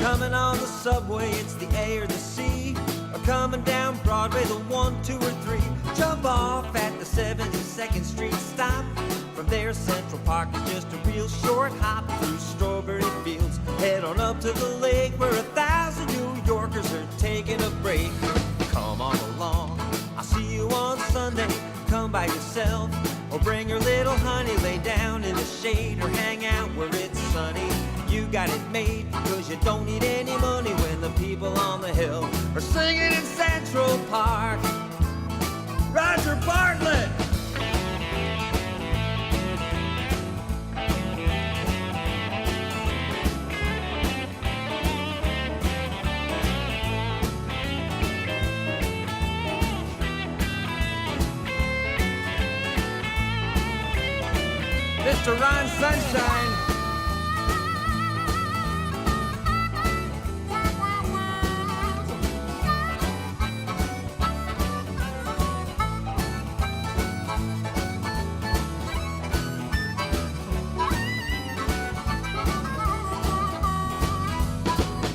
Coming on the subway, it's the A or the C. Or coming down Broadway, the 1, 2, or 3. Jump off at the 72nd Street stop. From there, Central Park is just a real short hop through strawberry fields. Head on up to the lake where 1,000 New Yorkers are taking a break. Come on along, I'll see you on Sunday. Come by yourself or bring your little honey. Lay down in the shade or hang out where it's sunny. You got it made, cause you don't need any money when the people on the hill are singing in Central Park. Roger Bartlett! Mr. Ron Sunshine.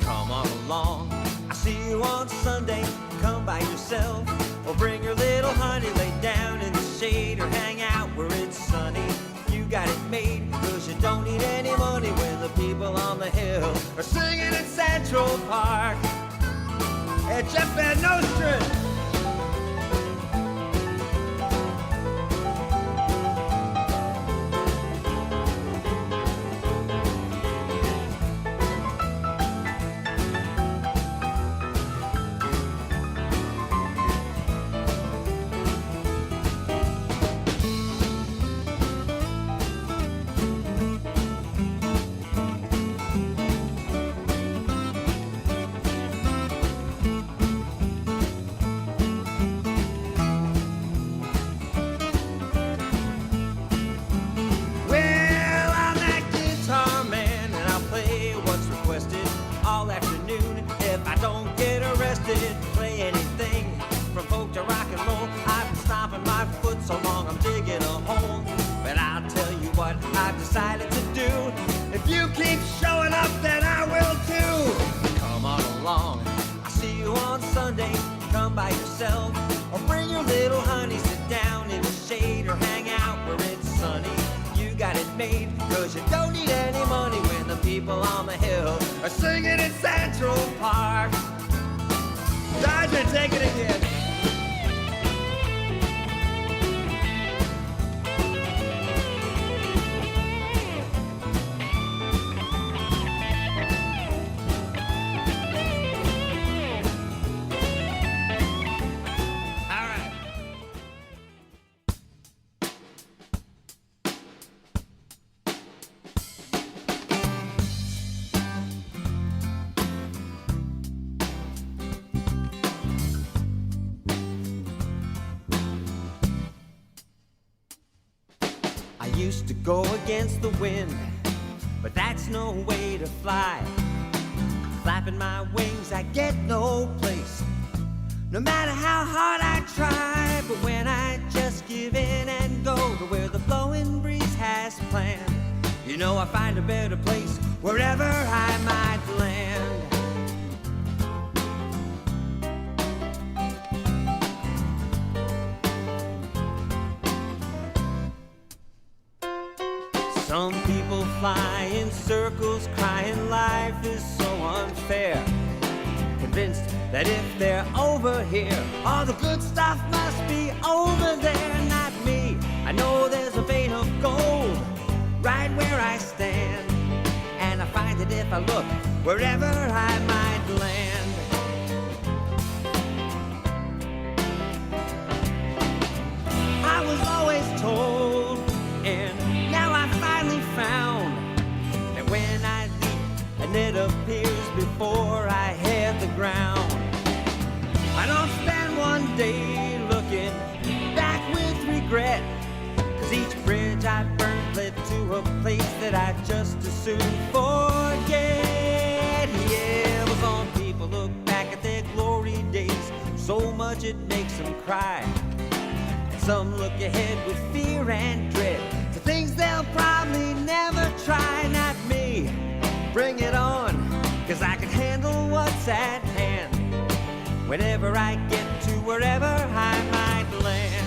Come on along, I see you on Sunday. Come by yourself or bring your little honey. Lay down in the shade or hang out where it's sunny. You got it made, cause you don't need any money when the people on the hill are singing in Central Park. At Jeff Van Nostrand. All afternoon, if I don't get arrested, play anything from folk to rock and roll. I've been stomping my foot so long I'm digging a hole. But I'll tell you what I've decided to do. If you keep showing up, then I will too. Come on along, I'll see you on Sunday. Come by yourself or bring your little honey. Sit down in the shade or hang out where it's sunny. You got it made, cause you don't need any money when the people on the hill are singing in Central Park. Dodger, take it again. I used to go against the wind, but that's no way to fly. Flapping my wings, I get no place, no matter how hard I try. But when I just give in and go to where the blowing breeze has planned, you know I find a better place wherever I might land. Some people fly in circles, crying life is so unfair. Convinced that if they're over here, all the good stuff must be over there. Not me, I know there's a vein of gold right where I stand, and I find that if I look wherever I might land. I was always told, and now I finally found, that when I leap and it appears before I hit the ground, I don't spend one day looking back with regret, cause each bridge I burned led to a place that I just as soon forget. Yeah, it was on people look back at their glory days, so much it makes them cry. Some look ahead with fear and dread to things they'll probably never try. Not me, bring it on, 'cause I can handle what's at hand whenever I get to wherever I might land.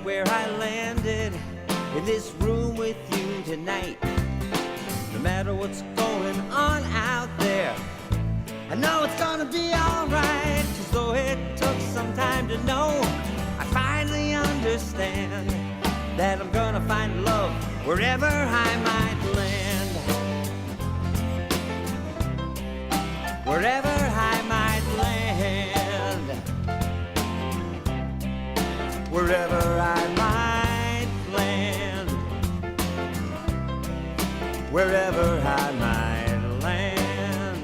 Where I landed in this room with you tonight. No matter what's going on out there, I know it's gonna be alright. 'Cause though it took some time to know, I finally understand that I'm gonna find love wherever I might land. Wherever I might land. Wherever I might land. Wherever I might land.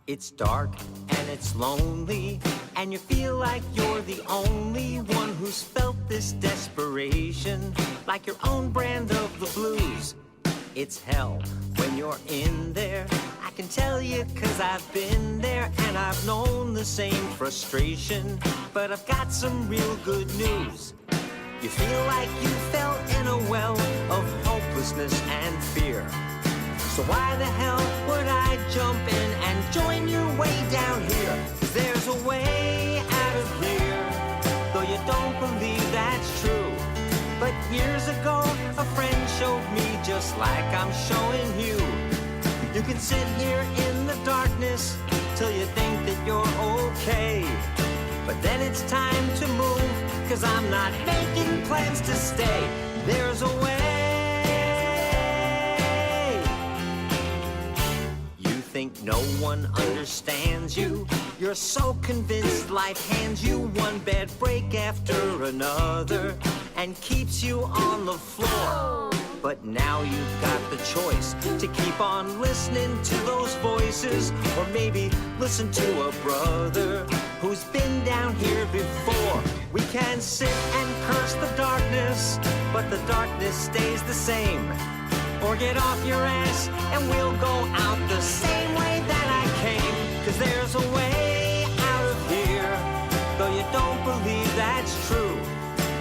It's dark and it's lonely, and you feel like you're the only one who's felt this desperation, like your own brand of the blues. It's hell when you're in there, I can tell you 'cause I've been there, and I've known the same frustration. But I've got some real good news. You feel like you fell in a well of hopelessness and fear. So why the hell would I jump in and join you way down here? 'Cause there's a way out of here, though you don't believe that's true. But years ago, a friend showed me just like I'm showing you. You can sit here in the darkness till you think that you're okay. But then it's time to move, 'cause I'm not making plans to stay. There's a way. Think no one understands you. You're so convinced life hands you one bad break after another and keeps you on the floor. But now you've got the choice to keep on listening to those voices, or maybe listen to a brother who's been down here before. We can sit and curse the darkness, but the darkness stays the same. Or get off your ass and we'll go out the same way that I came. 'Cause there's a way out of here, though you don't believe that's true.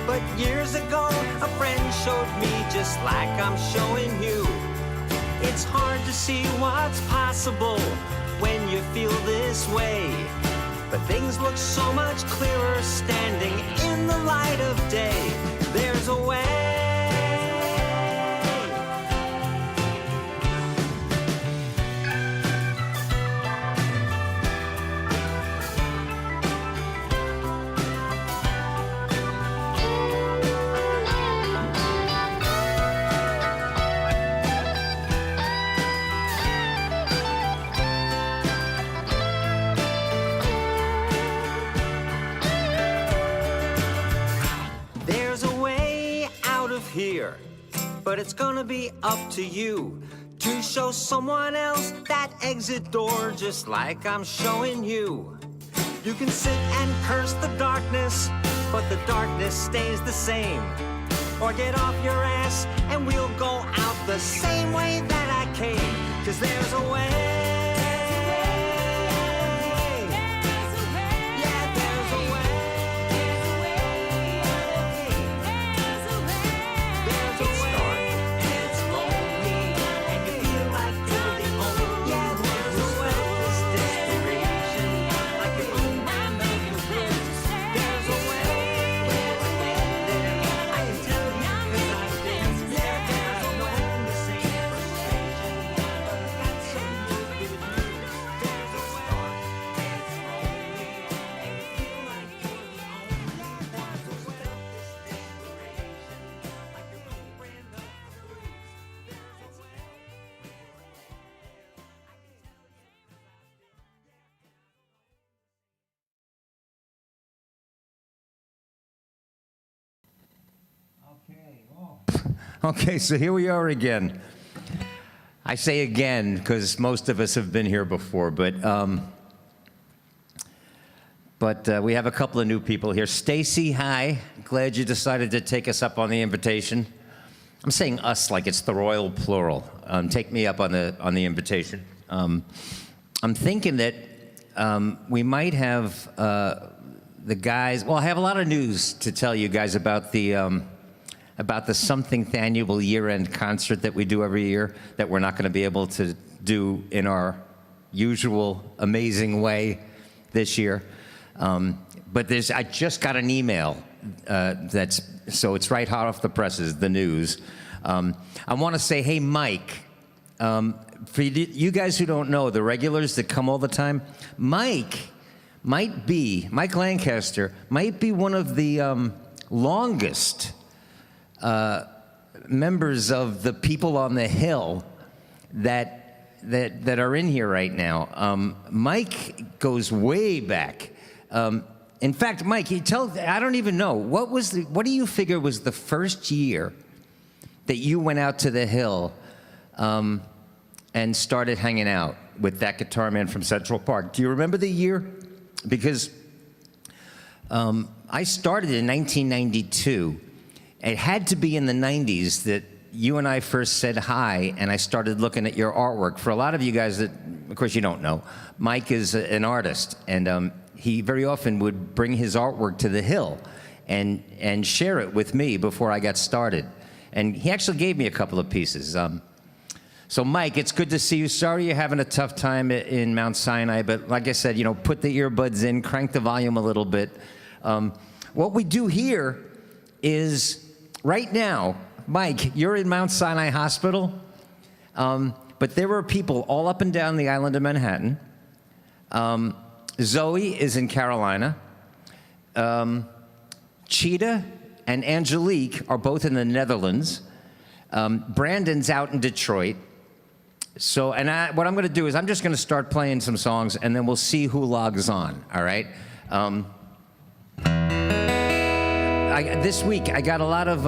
But years ago, a friend showed me just like I'm showing you. It's hard to see what's possible when you feel this way. But things look so much clearer standing in the light of day. There's a way. Here, but it's gonna be up to you to show someone else that exit door just like I'm showing you. You can sit and curse the darkness, but the darkness stays the same. Or get off your ass and we'll go out the same way that I came. 'Cause there's a way. Okay, so here we are again. I say again because most of us have been here before, but we have a couple of new people here. Stacy, hi. Glad you decided to take us up on the invitation. I'm saying us like it's the royal plural. Take me up on the invitation. I'm thinking that we might have the guys. Well, I have a lot of news to tell you guys about the Something Annual year-end concert that we do every year that we're not going to be able to do in our usual amazing way this year. But I just got an email so it's right hot off the presses, the news. I want to say, hey, Mike, for you guys who don't know, the regulars that come all the time, Mike Lancaster might be one of the longest members of the people on the Hill that are in here right now. Mike goes way back. In fact, Mike, I don't even know, what do you figure was the first year that you went out to the Hill and started hanging out with that guitar man from Central Park? Do you remember the year? Because I started in 1992. It had to be in the 90s that you and I first said hi, and I started looking at your artwork. For a lot of you guys that, of course, you don't know, Mike is an artist, and he very often would bring his artwork to the Hill and share it with me before I got started. And he actually gave me a couple of pieces. So, Mike, it's good to see you. Sorry you're having a tough time in Mount Sinai, but like I said, put the earbuds in, crank the volume a little bit. What we do here is, right now, Mike, you're in Mount Sinai Hospital, but there are people all up and down the island of Manhattan. Zoe is in Carolina. Cheetah and Angelique are both in the Netherlands. Brandon's out in Detroit. So, what I'm going to do is I'm just going to start playing some songs, and then we'll see who logs on, all right? This week, I got a lot of,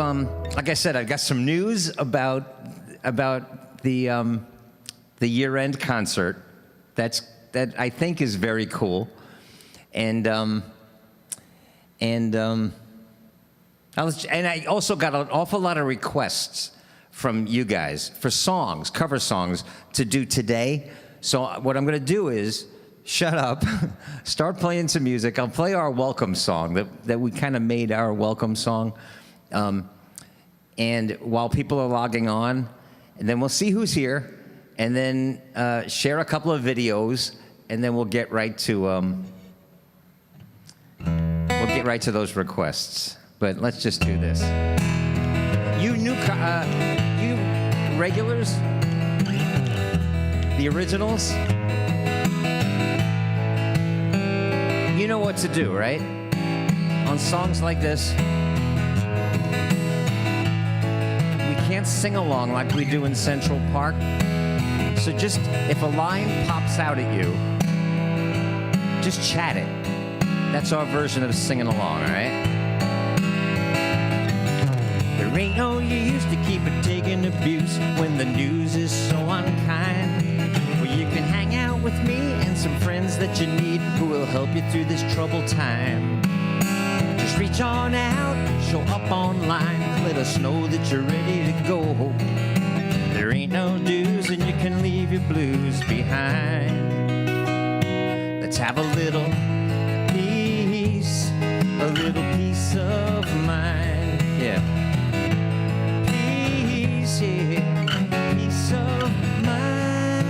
like I said, I got some news about the year-end concert that I think is very cool, and I also got an awful lot of requests from you guys for songs, cover songs, to do today. So what I'm going to do is shut up, start playing some music. I'll play our welcome song that we kind of made our welcome song. And while people are logging on, and then we'll see who's here, and then share a couple of videos, and then we'll get right to those requests. But let's just do this. You you regulars, the originals, you know what to do, right? On songs like this, we can't sing along like we do in Central Park. So just, if a line pops out at you, just chat it. That's our version of singing along, all right? There ain't no use to keep it taking abuse when the news is so unkind. Well, you can hang out with me and some friends that you need who will help you through this troubled time. Just reach on out, show up online, let us know that you're ready to go. There ain't no dues and you can leave your blues behind. Let's have a little peace of mind. Yeah. Peace, yeah. Peace of mind.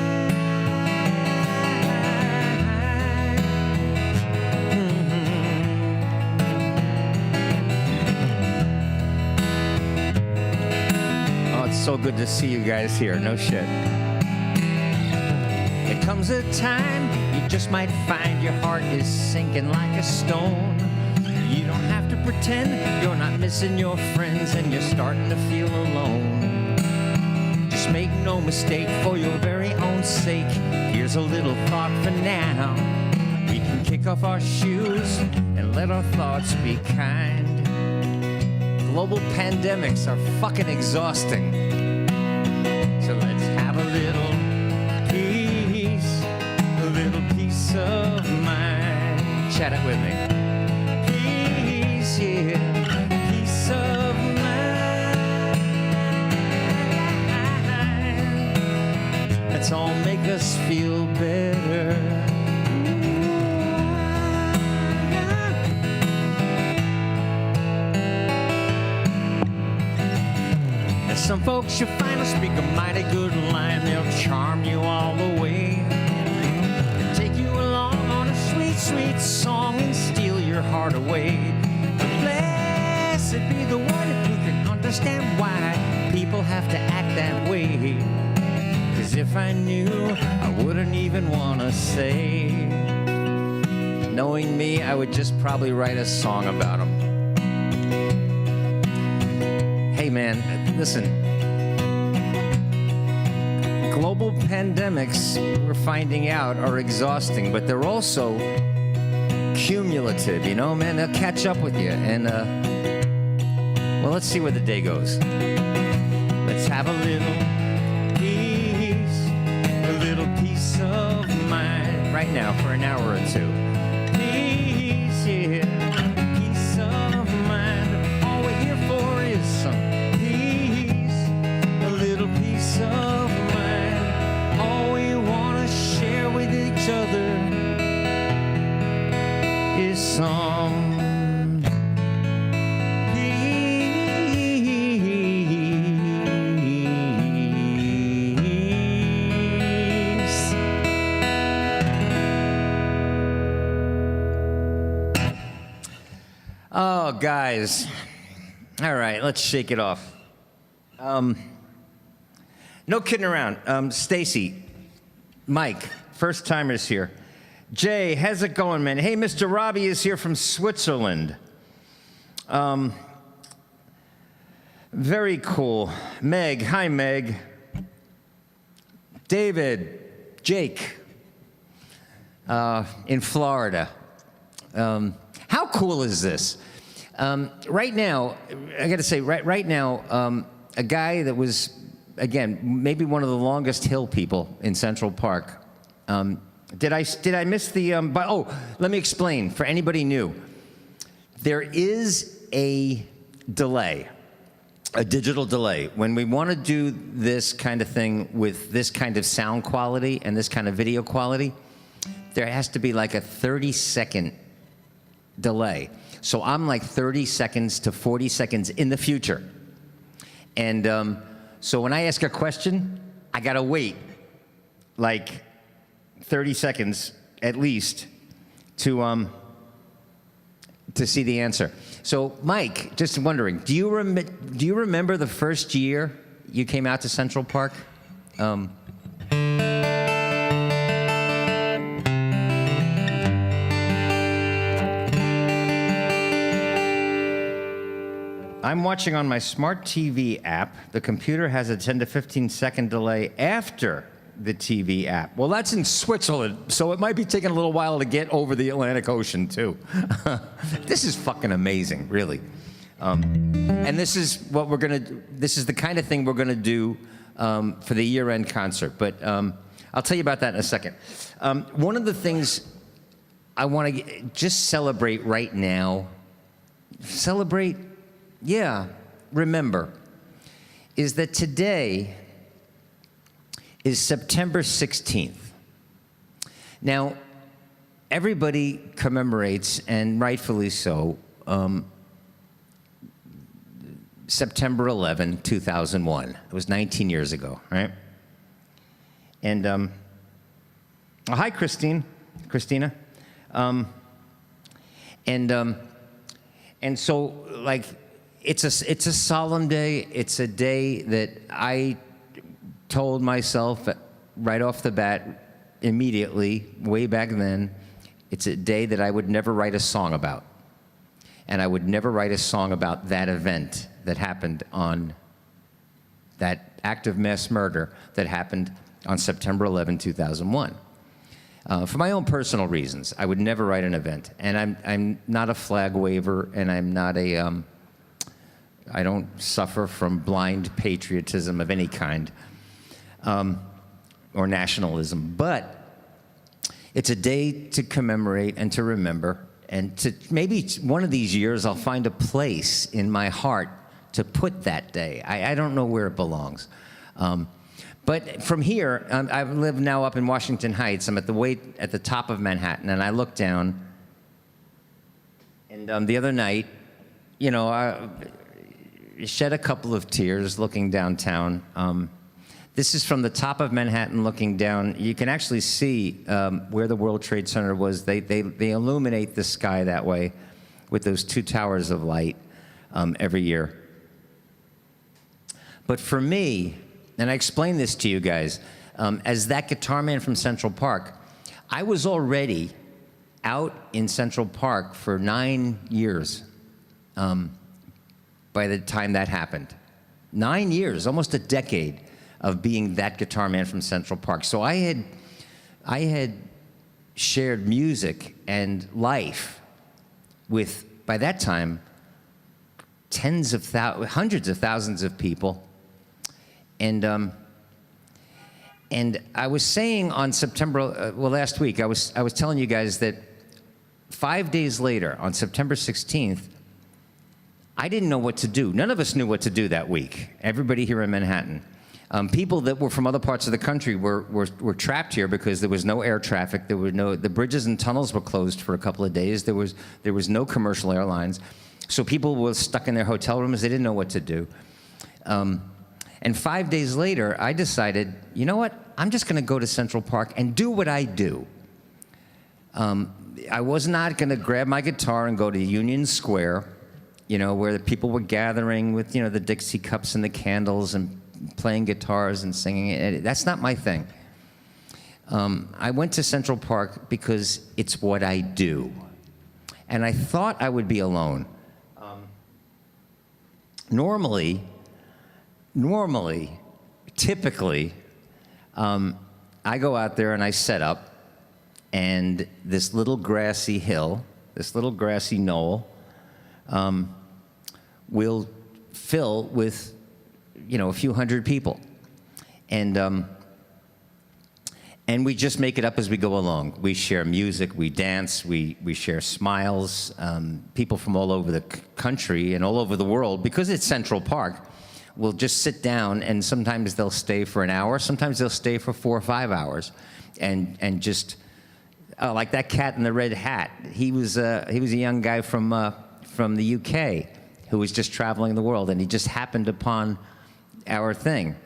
Oh, it's so good to see you guys here. No shit. There comes a time you just might find your heart is sinking like a stone. You don't have to pretend you're not missing your friends and you're starting to feel alone. Just make no mistake, for your very own sake, here's a little thought for now. We can kick off our shoes and let our thoughts be kind. Global pandemics are fucking exhausting. So let's have a little peace of mind. Chat it with me. Peace, yeah, peace of mind. Let's all make us feel better. Some folks you find will speak a mighty good line. They'll charm you all the way. They'll take you along on a sweet, sweet song and steal your heart away. But blessed be the one who can understand why people have to act that way. 'Cause if I knew, I wouldn't even want to say. Knowing me, I would just probably write a song about them. Hey man, listen. Global pandemics, we're finding out, are exhausting, but they're also cumulative, you know, man. They'll catch up with you. And, well, let's see where the day goes. Let's have a little peace of mind right now for an hour or two. Peace, yeah, peace of mind. All we're here for is some peace, a little peace of mind. All we want to share with each other is some Oh, guys. All right, let's shake it off. No kidding around. Stacy, Mike, first timers here. Jay, how's it going, man? Hey, Mr. Robbie is here from Switzerland. Very cool. Meg, hi, Meg. David, Jake, in Florida. How cool is this? Right now, I got to say, right now, a guy that was, again, maybe one of the longest hill people in Central Park. Did I miss the? Let me explain for anybody new. There is a delay, a digital delay. When we want to do this kind of thing with this kind of sound quality and this kind of video quality, there has to be like a 30-second delay. So I'm like 30 seconds to 40 seconds in the future. And so when I ask a question, I gotta wait like 30 seconds at least to see the answer. So Mike, just wondering, do you remember the first year you came out to Central Park? I'm watching on my smart TV app. The computer has a 10 to 15 second delay after the TV app. Well, that's in Switzerland, so it might be taking a little while to get over the Atlantic Ocean, too. This is fucking amazing, really. And this is what we're gonna do. This is the kind of thing we're gonna do for the year-end concert. But I'll tell you about that in a second. One of the things I want to just celebrate right now, remember, is that today is September 16th. Now, everybody commemorates, and rightfully so, September 11, 2001. It was 19 years ago, right? And, hi, Christina. And so, like, it's a solemn day. It's a day that I told myself right off the bat, immediately, way back then, it's a day that I would never write a song about. And I would never write a song about that event that happened on that act of mass murder that happened on September 11, 2001. For my own personal reasons, I would never write an event. And I'm not a flag waver, and I'm not a I don't suffer from blind patriotism of any kind, or nationalism. But it's a day to commemorate and to remember, and to maybe one of these years I'll find a place in my heart to put that day. I don't know where it belongs. But from here, I live now up in Washington Heights. I'm at the top of Manhattan, and I look down. And the other night, you know, I shed a couple of tears looking downtown. This is from the top of Manhattan looking down. You can actually see where the World Trade Center was. They illuminate the sky that way with those two towers of light every year. But for me, and I explain this to you guys, as that guitar man from Central Park, I was already out in Central Park for 9 years by the time that happened. 9 years, almost a decade of being that guitar man from Central Park. So I had shared music and life with, by that time, hundreds of thousands of people. And I was saying on last week, I was telling you guys that 5 days later, on September 16th, I didn't know what to do. None of us knew what to do that week. Everybody here in Manhattan. People that were from other parts of the country were trapped here because there was no air traffic. The bridges and tunnels were closed for a couple of days. There was no commercial airlines. So people were stuck in their hotel rooms. They didn't know what to do. And 5 days later, I decided, you know what? I'm just going to go to Central Park and do what I do. I was not going to grab my guitar and go to Union Square, you know, where the people were gathering with, you know, the Dixie cups and the candles and playing guitars and singing. That's not my thing. I went to Central Park because it's what I do. And I thought I would be alone. Typically, I go out there and I set up, and this little grassy hill, this little grassy knoll, will fill with, you know, a few hundred people. And we just make it up as we go along. We share music, we dance, we share smiles. People from all over the country and all over the world, because it's Central Park, will just sit down, and sometimes they'll stay for an hour, sometimes they'll stay for 4 or 5 hours, and just, like that cat in the red hat. He was a young guy from the UK who was just traveling the world, and he just happened upon our thing.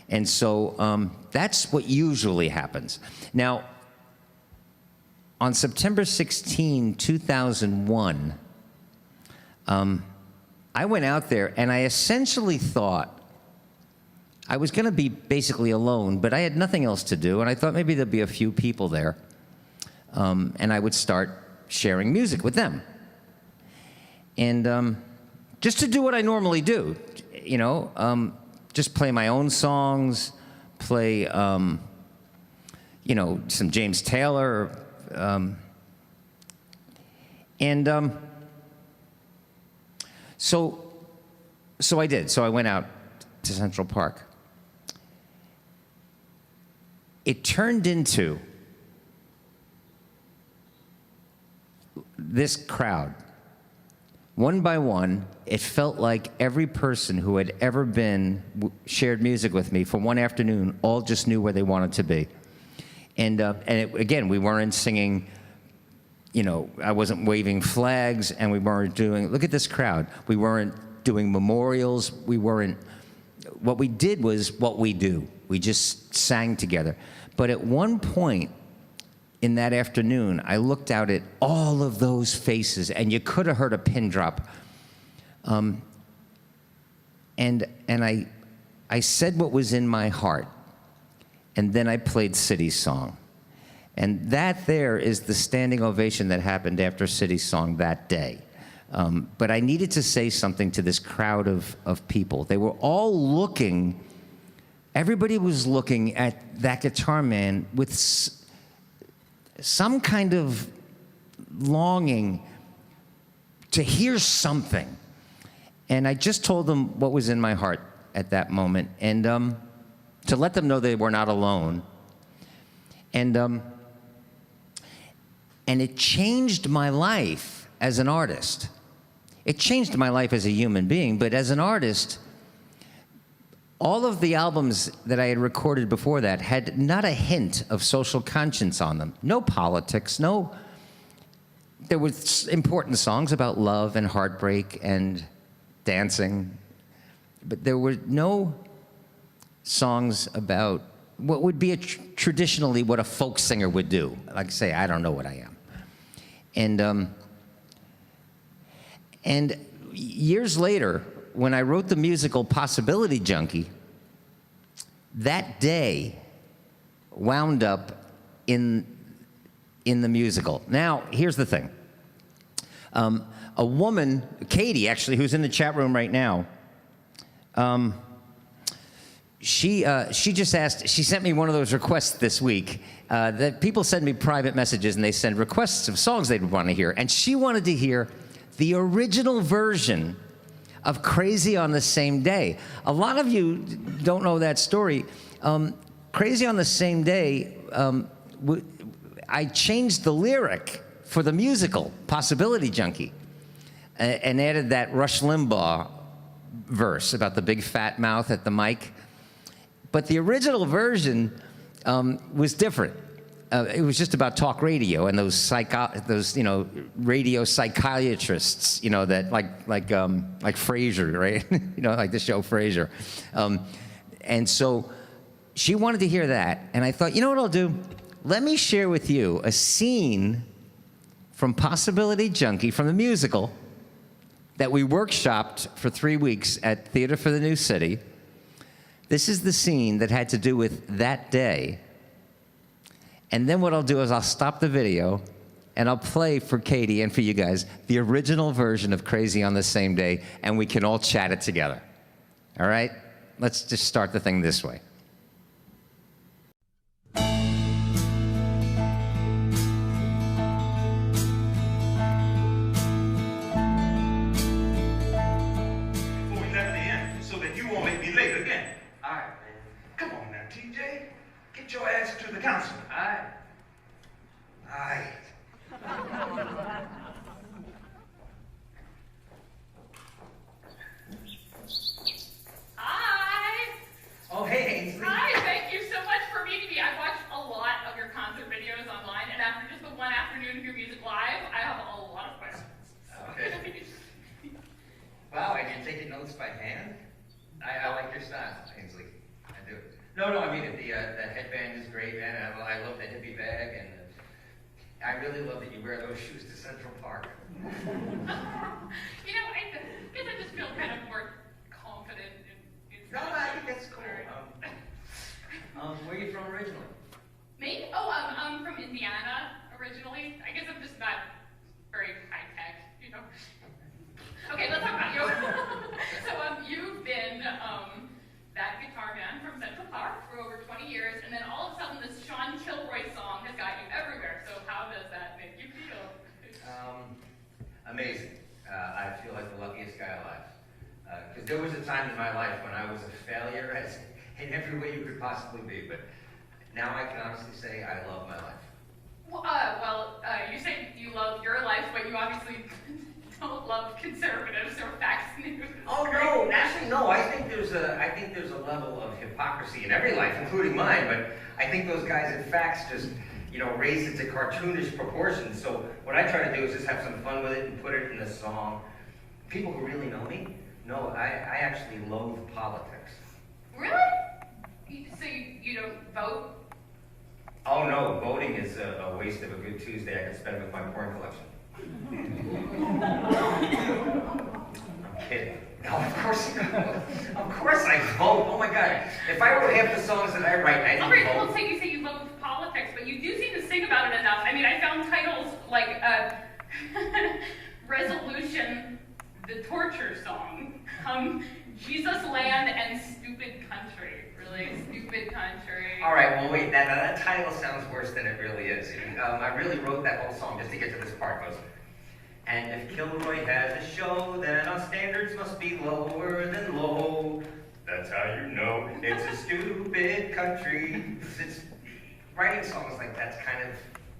And so that's what usually happens. Now, on September 16, 2001, I went out there and I essentially thought I was going to be basically alone, but I had nothing else to do, and I thought maybe there'd be a few people there, and I would start sharing music with them. And just to do what I normally do, you know, just play my own songs, play, you know, some James Taylor, So I did. So I went out to Central Park. It turned into this crowd. One by one, it felt like every person who had ever shared music with me for one afternoon all just knew where they wanted to be. And again, we weren't singing, you know, I wasn't waving flags, and we weren't doing, look at this crowd. We weren't doing memorials. What we did was what we do. We just sang together. But at one point in that afternoon, I looked out at all of those faces, and you could have heard a pin drop. And I said what was in my heart, and then I played City's Song. And that there is the standing ovation that happened after City's Song that day. But I needed to say something to this crowd of people. They were all looking, everybody was looking at that guitar man with some kind of longing to hear something. And I just told them what was in my heart at that moment, and to let them know they were not alone. And it changed my life as an artist. It changed my life as a human being, but as an artist, all of the albums that I had recorded before that had not a hint of social conscience on them. No politics, there were important songs about love and heartbreak and dancing, but there were no songs about what would be traditionally what a folk singer would do. Like say, I don't know what I am. And years later, when I wrote the musical Possibility Junkie, that day wound up in the musical. Now, here's the thing. A woman, Katie, actually, who's in the chat room right now, she just asked, she sent me one of those requests this week. That people send me private messages and they send requests of songs they'd want to hear. And she wanted to hear the original version of Crazy on the Same Day. A lot of you don't know that story. Crazy on the Same Day, I changed the lyric for the musical, Possibility Junkie, and added that Rush Limbaugh verse about the big fat mouth at the mic. But the original version was different. It was just about talk radio and those radio psychiatrists, that like Frasier, right? Like the show Frasier. And so she wanted to hear that, and I thought, you know what I'll do? Let me share with you a scene from Possibility Junkie, from the musical, that we workshopped for 3 weeks at Theater for the New City. This is the scene that had to do with that day. And then what I'll do is I'll stop the video and I'll play for Katie and for you guys the original version of Crazy on the Same Day, and we can all chat it together. All right? Let's just start the thing this way. Before we let it in, so that you won't make me late again. All right, man. Come on now, TJ. Get your ass to the council. All right. All right. Hi! Oh, hey, Ainsley. Hi, thank you so much for meeting me. I've watched a lot of your concert videos online, and after just the one afternoon of your music live, I have a lot of questions. Okay. Wow, and you're taking notes by hand? I like your style, Ainsley. I do. No, I mean, the headband is great, man. I love the hippie bag, and I really love that you wear those shoes to Central Park. I guess I just feel kind of more confident in No, I think that's cool. Where are you from originally? Me? Oh, I'm from Indiana originally. I guess I'm just not very high-tech, Okay, let's talk about you. So, you've been that guitar man from Central Park for over 20 years, and then all of a sudden this Sean Kilroy song has got you everywhere. So how does that make you feel? Amazing. I feel like the luckiest guy alive. Because there was a time in my life when I was a failure in every way you could possibly be, but now I can honestly say I love my life. Well, you say you love your life, but you obviously don't love conservatives or Fox News. Oh no, actually no. I think there's a level of hypocrisy in every life, including mine. But I think those guys at Fax just, raise it to cartoonish proportions. So what I try to do is just have some fun with it and put it in a song. People who really know me know I actually loathe politics. Really? So you don't vote? Oh no, voting is a waste of a good Tuesday I could spend with my porn collection. I'm kidding. No, of course I vote. Oh my God. If I wrote half the songs that I write, I'd All right, vote. well, so you say you love politics, but you do seem to sing about it enough. I mean, I found titles like Resolution, the Torture Song, Jesus Land, and Stupid Country. Really, Stupid Country. All right, well wait, that title sounds worse than it really is. I really wrote that whole song just to get to this part. It goes, And if Kilroy has a show, then our standards must be lower than low. That's how you know it's a stupid country. It's writing songs like that's kind of,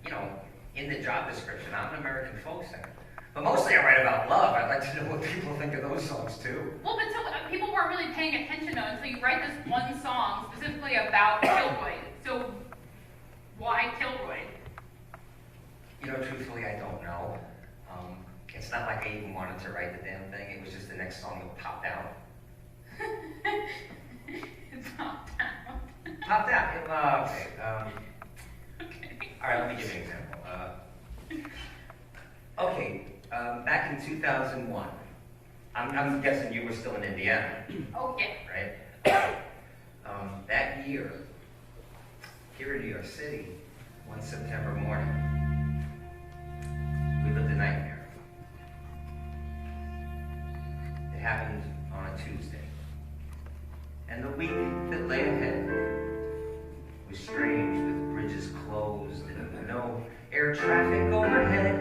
you know, in the job description. I'm an American folk singer. But mostly I write about love. I'd like to know what people think of those songs too. Well, but so people weren't really paying attention though until you write this one song specifically about Kilroy. So why Kilroy? You know, truthfully, I don't know. It's not like I even wanted to write the damn thing. It was just the next song that popped out. It's popped out. Popped out. Okay. Okay. All right, let me give you an example. Okay, back in 2001, I'm guessing you were still in Indiana, Oh yeah. right? That year, here in New York City, one September morning, we lived a nightmare. It happened on a Tuesday. And the week that lay ahead was strange, with bridges closed and no air traffic overhead.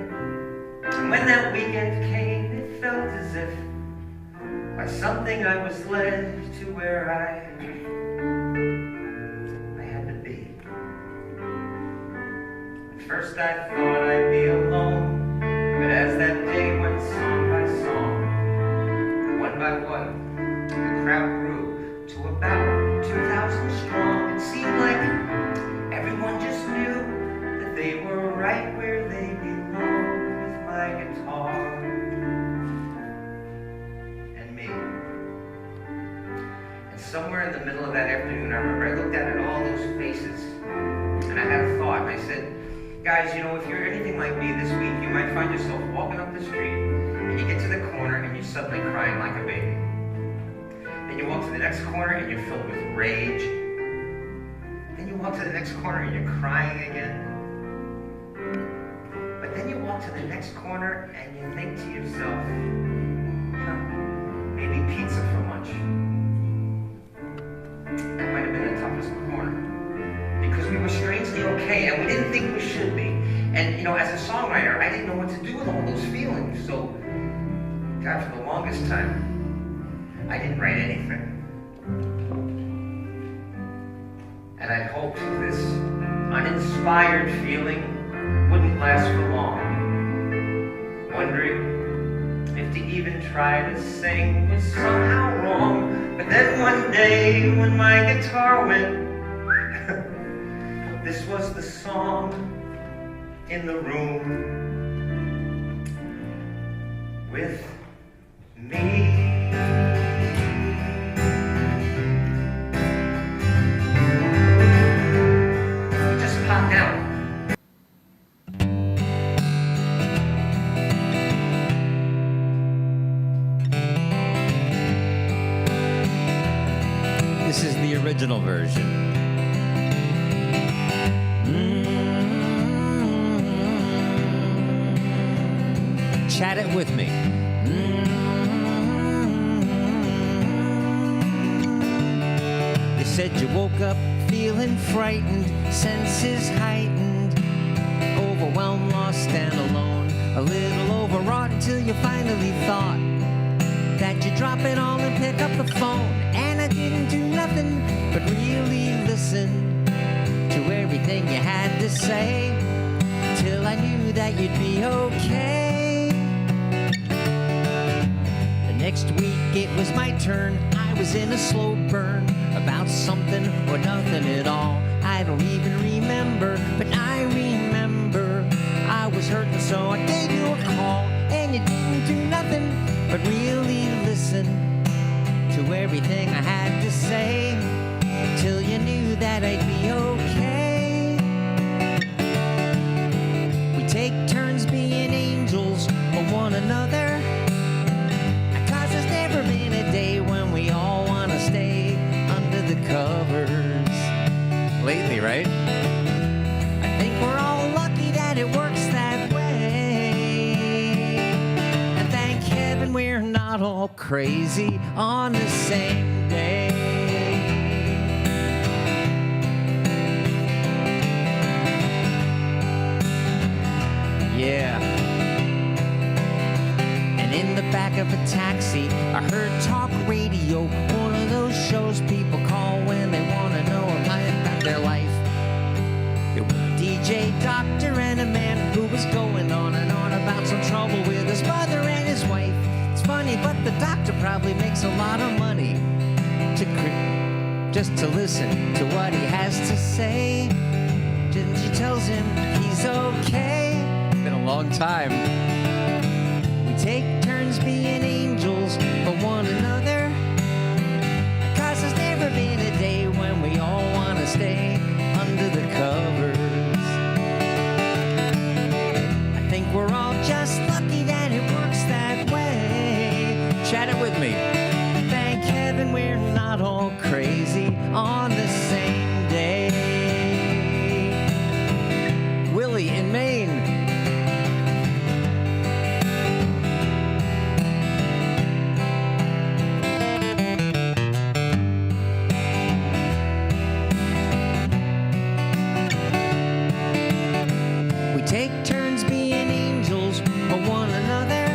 And when that weekend came, it felt as if by something I was led to where I had to be. At first I thought I'd be alone, but as that day went song by song, one by one, the crowd grew to about 2,000 strong. It seemed like everyone just knew that they were right where they belonged, with my guitar and me. And somewhere in the middle of that afternoon, I remember I looked out at all those faces and I had a thought, and I said, guys, you know, if you're anything like me this week, you might find yourself walking up the street and you get to the corner and you're suddenly crying like a baby. Then you walk to the next corner and you're filled with rage. Then you walk to the next corner and you're crying again. But then you walk to the next corner and you think to yourself, maybe pizza for lunch. That might have been the toughest corner. Because we were strangely okay and we didn't think we should be. And, you know, as a songwriter, I didn't know what to do with all those feelings. So, God, for the longest time, I didn't write anything. And I hoped this uninspired feeling wouldn't last for long. Wondering if to even try to sing was somehow wrong. But then one day when my guitar went, this was the song in the room with me. Just popped out. This is the original version. Chat it with me. You said you woke up feeling frightened, senses heightened, overwhelmed, lost and alone, a little overwrought until you finally thought that you'd drop it all and pick up the phone. And I didn't do nothing but really listen to everything you had to say, till I knew that you'd be okay. The next week it was my turn. I was in a slow burn about something or nothing at all. I don't even remember, but I remember I was hurting, so I gave you a call. And you didn't do nothing but really listen to everything I had to say, till you knew that I'd be okay. We take turns being angels for one another, 'cause there's never been a day when we all want to stay under the covers. Lately, right? I think we're all lucky that it works that way. And thank heaven we're not all crazy on the same day. Yeah. I heard talk radio, one of those shows people call when they want to know about their life. It was a DJ, doctor, and a man who was going on and on about some trouble with his mother and his wife. It's funny, but the doctor probably makes a lot of money just to listen to what he has to say. And she tells him he's okay. Been a long time. We take turns being angels for one another, 'cause there's never been a day when we all want to stay under the covers. I think we're all just lucky that it works that way. Chat it with me. Thank heaven we're not all crazy on the same day. Willie in Maine. We take turns being angels for one another,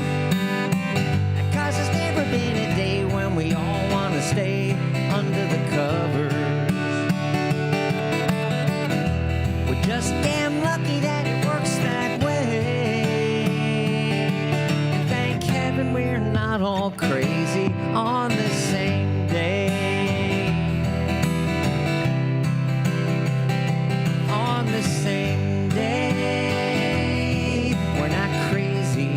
'cause there's never been a day when we all want to stay under the covers. We're just damn lucky that it works that way. Thank heaven we're not all crazy on the same day. On the same day. We're not crazy,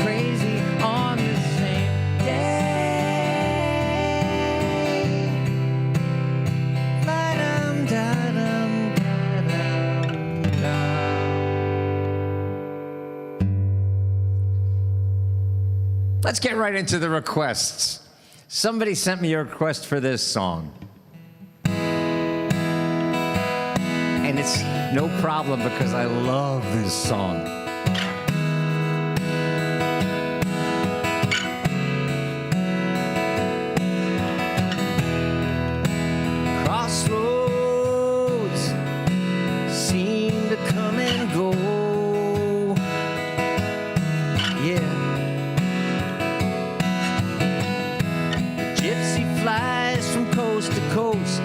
crazy on the same day. La-dum, da-dum, da-dum, dum. Let's get right into the requests. Somebody sent me a request for this song. And it's no problem because I love this song. Crossroads seem to come and go. Yeah. Gypsy flies from coast to coast,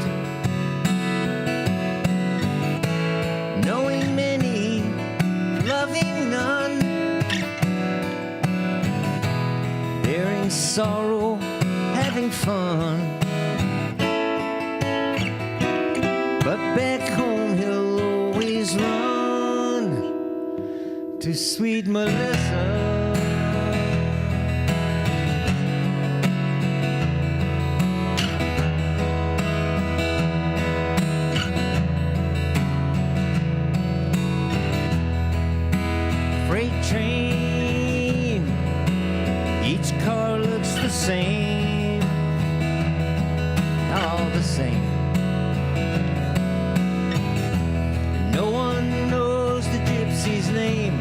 knowing many, loving none, bearing sorrow, having fun. But back home he'll always run to sweet Melissa. Freight train, each car looks the same, all the same. No one knows the gypsy's name.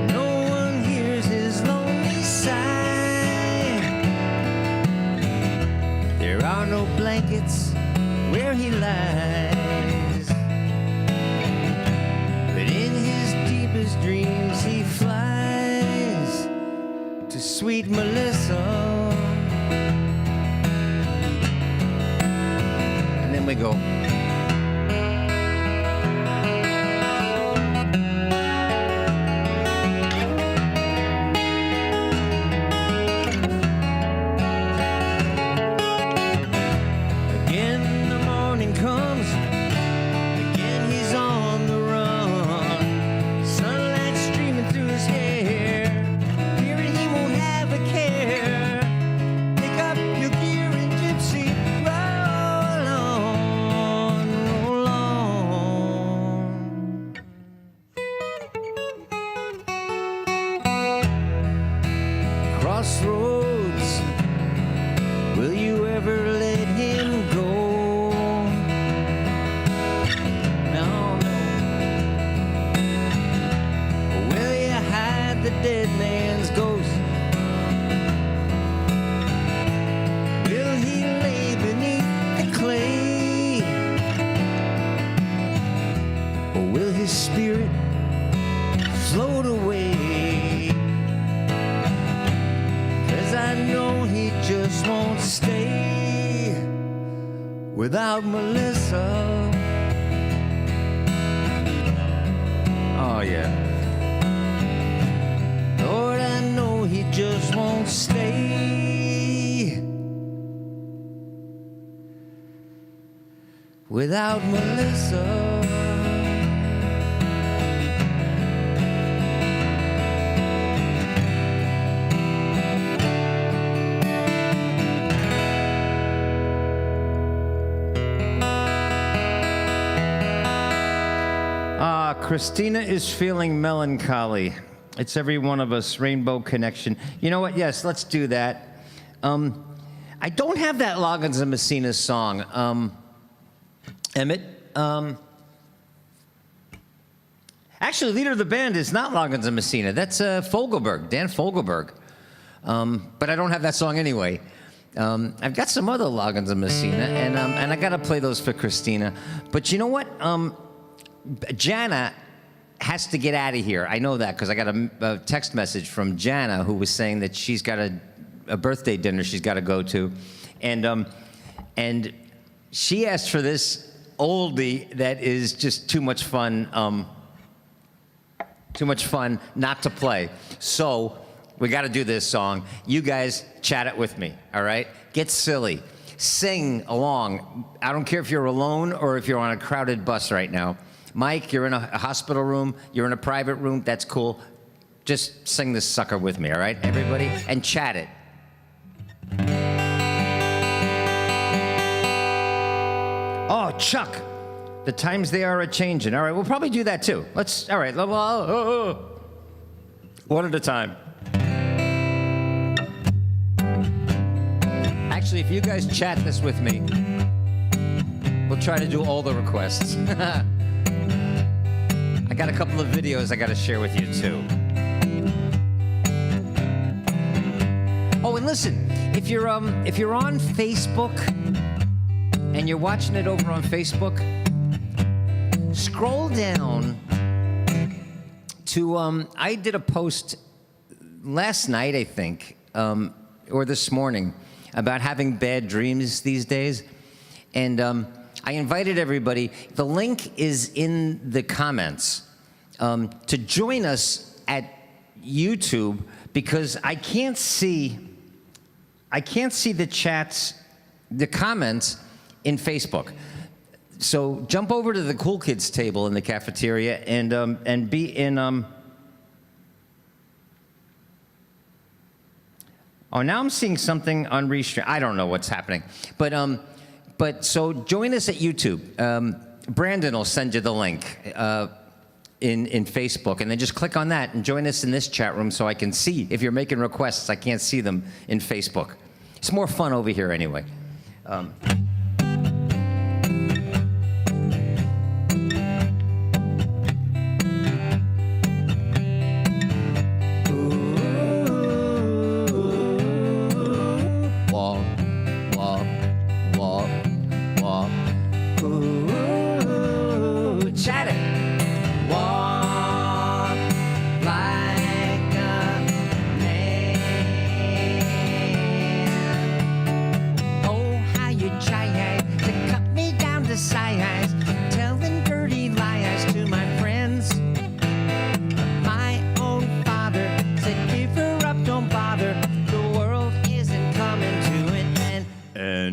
No one hears his lonely sigh. There are no blankets where he lies, but in his deepest dreams he flies to sweet Melissa. And then we go. Again the morning comes, again he's on the run. Sunlight streaming through his hair, fearing he won't have a care. Pick up your gear and gypsy, roll on. without Melissa. Oh, yeah. Lord, I know he just won't stay without Melissa. Christina is feeling melancholy. It's every one of us, Rainbow Connection. You know what? Yes, let's do that. I don't have that Loggins and Messina song. Emmett? Actually, leader of the band is not Loggins and Messina. That's Fogelberg, Dan Fogelberg. But I don't have that song anyway. I've got some other Loggins and Messina, and I got to play those for Christina. But you know what? Jana has to get out of here. I know that because I got a text message from Jana who was saying that she's got a birthday dinner she's got to go to. And she asked for this oldie that is just too much fun not to play. So we got to do this song. You guys chat it with me, all right? Get silly. Sing along. I don't care if you're alone or if you're on a crowded bus right now. Mike, you're in a hospital room, you're in a private room, that's cool. Just sing this sucker with me, all right, everybody? And chat it. Oh, Chuck, the times they are a-changing. All right, we'll probably do that too. All right, one at a time. Actually, if you guys chat this with me, we'll try to do all the requests. I got a couple of videos I got to share with you too. Oh, and listen, if you're on Facebook and you're watching it over on Facebook, scroll down to I did a post last night, I think, or this morning, about having bad dreams these days, and I invited everybody. The link is in the comments to join us at YouTube because I can't see the chats, the comments in Facebook. So jump over to the Cool Kids table in the cafeteria and be in. Oh, now I'm seeing something on Restream. I don't know what's happening, but so join us at YouTube. Brandon will send you the link in Facebook, and then just click on that and join us in this chat room so I can see. If you're making requests, I can't see them in Facebook. It's more fun over here anyway.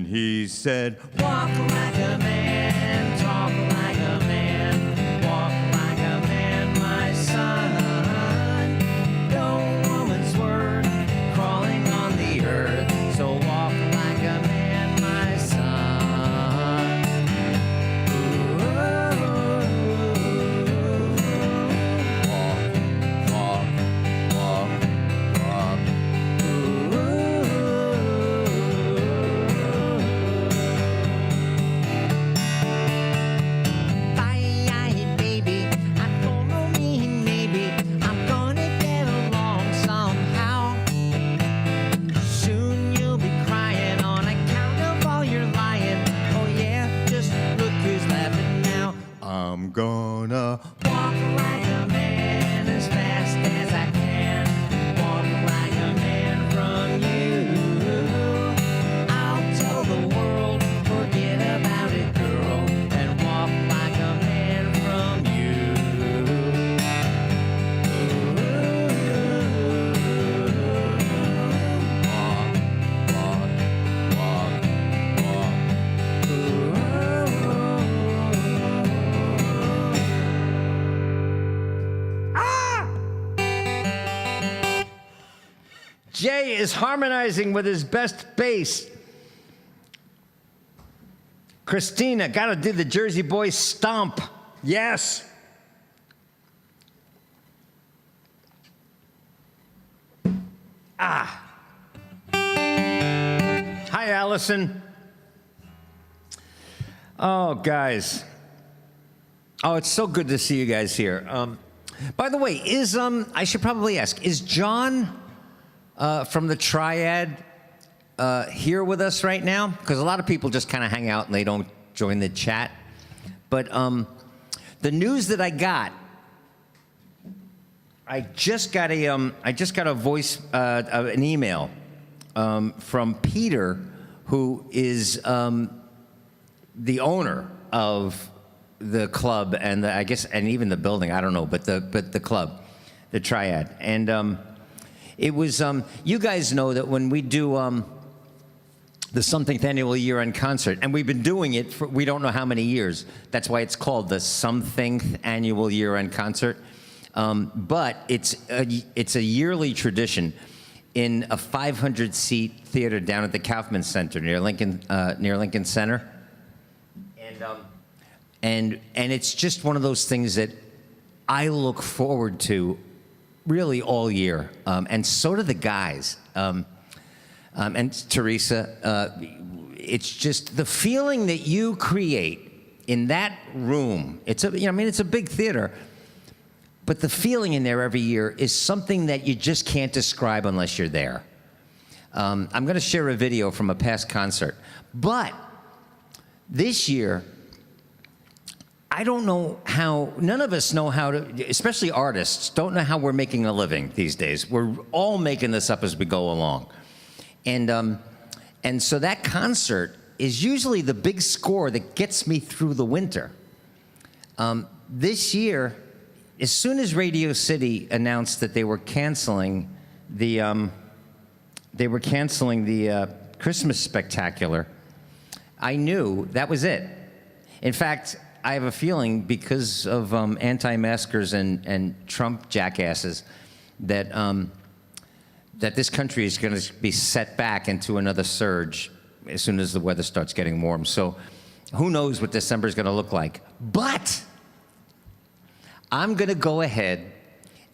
He said, walk like a man, talk like a man, walk like a man, my son. No woman's worth crawling on the earth, so walk like a man, my son. Walk, walk, walk, walk. Gonna walk like a man as fast as I can. Walk like a man from you. I'll tell the world, forget about Jay is harmonizing with his best bass. Christina, gotta do the Jersey Boy stomp. Yes. Ah. Hi, Allison. Oh, guys. Oh, it's so good to see you guys here. By the way, I should probably ask, is John from the Triad here with us right now? Because a lot of people just kind of hang out and they don't join the chat. But the news that I got, I just got a voice, an email from Peter, who is the owner of the club and I guess even the building. I don't know, but the club, the Triad, and it was. You guys know that when we do the Somethingth Annual Year-End Concert, and we've been doing it for we don't know how many years. That's why it's called the Somethingth Annual Year-End Concert. But it's a yearly tradition in a 500-seat theater down at the Kaufman Center near Lincoln Center, and it's just one of those things that I look forward to really all year, and so do the guys, and Teresa. It's just the feeling that you create in that room. It's a big theater. But the feeling in there every year is something that you just can't describe unless you're there. I'm going to share a video from a past concert. But this year, I don't know how, none of us know how to, especially artists, don't know how we're making a living these days. We're all making this up as we go along. And so that concert is usually the big score that gets me through the winter. This year, as soon as Radio City announced that they were canceling the Christmas Spectacular, I knew that was it. In fact, I have a feeling because of anti-maskers and Trump jackasses that that this country is going to be set back into another surge as soon as the weather starts getting warm. So who knows what December is going to look like? But I'm going to go ahead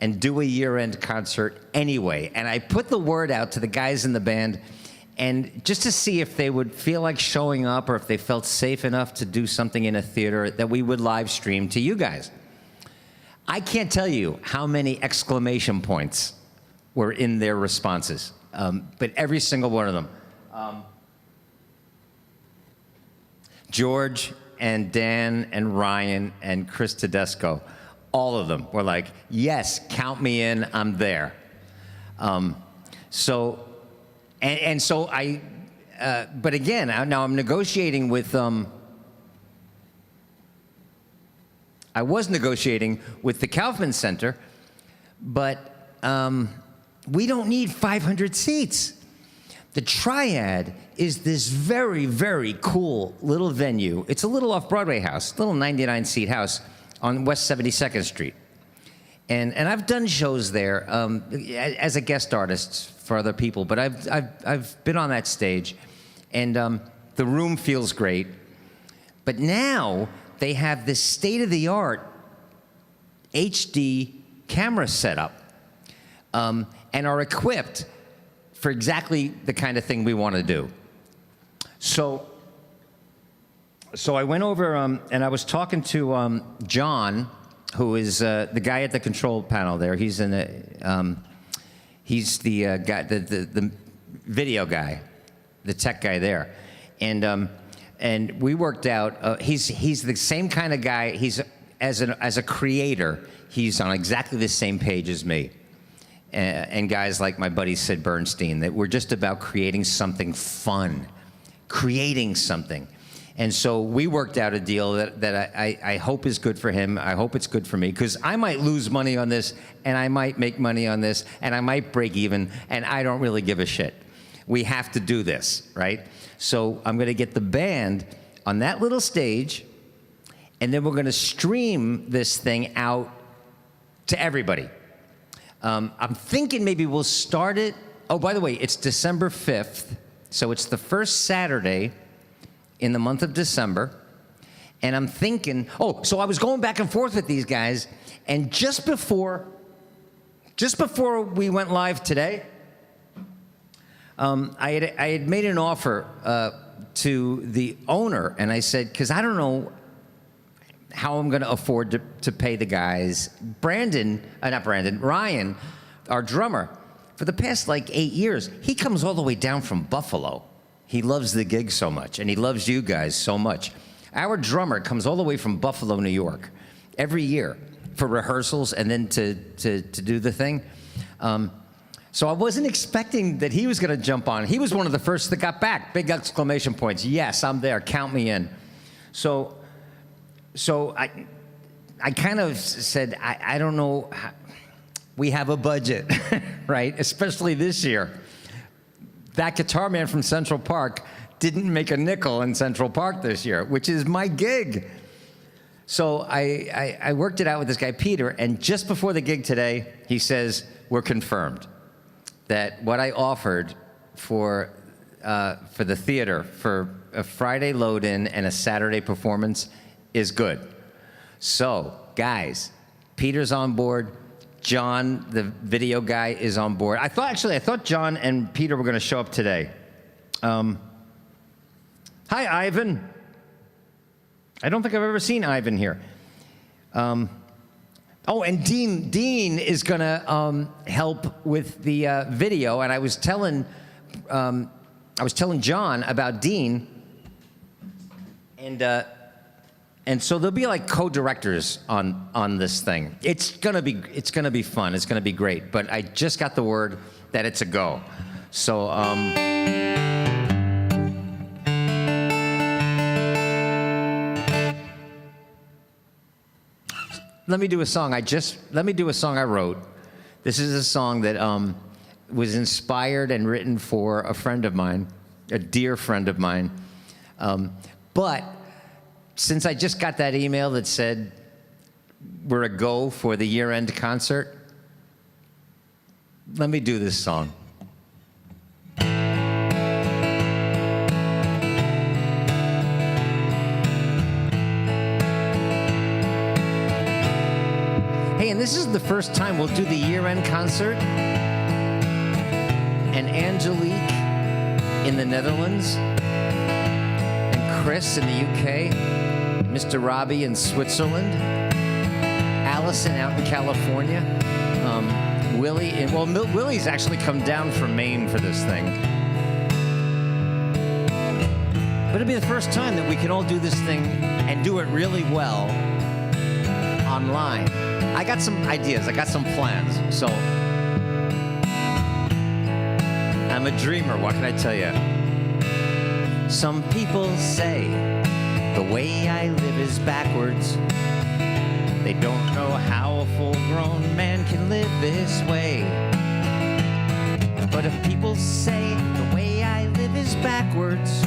and do a year-end concert anyway. And I put the word out to the guys in the band, and just to see if they would feel like showing up or if they felt safe enough to do something in a theater that we would live stream to you guys. I can't tell you how many exclamation points were in their responses, but every single one of them. George and Dan and Ryan and Chris Tedesco, all of them were like, yes, count me in, I'm there. So I, but again, now I'm negotiating with, I was negotiating with the Kaufman Center, but we don't need 500 seats. The Triad is this very, very cool little venue. It's a little off-Broadway house, little 99-seat house on West 72nd Street. And I've done shows there as a guest artist for other people, but I've been on that stage, and the room feels great. But now they have this state-of-the-art HD camera setup, and are equipped for exactly the kind of thing we want to do. So I went over and I was talking to John, who is the guy at the control panel there. He's he's the guy, the video guy, the tech guy there, and we worked out. He's the same kind of guy. He's as a creator, he's on exactly the same page as me. And guys like my buddy Sid Bernstein, that we're just about creating something fun, creating something. And so we worked out a deal that I hope is good for him. I hope it's good for me, because I might lose money on this, and I might make money on this, and I might break even, and I don't really give a shit. We have to do this, right? So I'm going to get the band on that little stage, and then we're going to stream this thing out to everybody. I'm thinking maybe we'll start it Oh, by the way, it's December 5th, so it's the first Saturday in the month of December. And I'm thinking, so I was going back and forth with these guys, and just before we went live today, I had made an offer to the owner, and I said, because I don't know how I'm going to afford to pay the guys. Ryan, our drummer, for the past like 8 years, he comes all the way down from Buffalo. He loves the gig so much, and he loves you guys so much. Our drummer comes all the way from Buffalo, New York, every year for rehearsals and then to do the thing. So I wasn't expecting that he was going to jump on. He was one of the first that got back. Big exclamation points. Yes, I'm there. Count me in. So I kind of said, I don't know. We have a budget, right? Especially this year. That guitar man from Central Park didn't make a nickel in Central Park this year, which is my gig. So I worked it out with this guy, Peter, and just before the gig today, he says, we're confirmed that what I offered for the theater for a Friday load-in and a Saturday performance is good. So, guys, Peter's on board. John, the video guy, is on board. I thought John and Peter were going to show up today. Hi, Ivan. I don't think I've ever seen Ivan here. And Dean is going to help with the video, and I was telling John about Dean, and so they'll be like co-directors on this thing. It's gonna be fun. It's gonna be great. But I just got the word that it's a go. So let me do a song I wrote. This is a song that was inspired and written for a friend of mine, a dear friend of mine. But since I just got that email that said we're a go for the year-end concert, let me do this song. Hey, and this is the first time we'll do the year-end concert. And Angelique in the Netherlands, and Chris in the UK, Mr. Robbie in Switzerland, Allison out in California, Willie, Willie's actually come down from Maine for this thing. But it'll be the first time that we can all do this thing and do it really well online. I got some ideas, I got some plans, so I'm a dreamer, what can I tell you? Some people say the way I live is backwards. They don't know how a full-grown man can live this way. But if people say the way I live is backwards,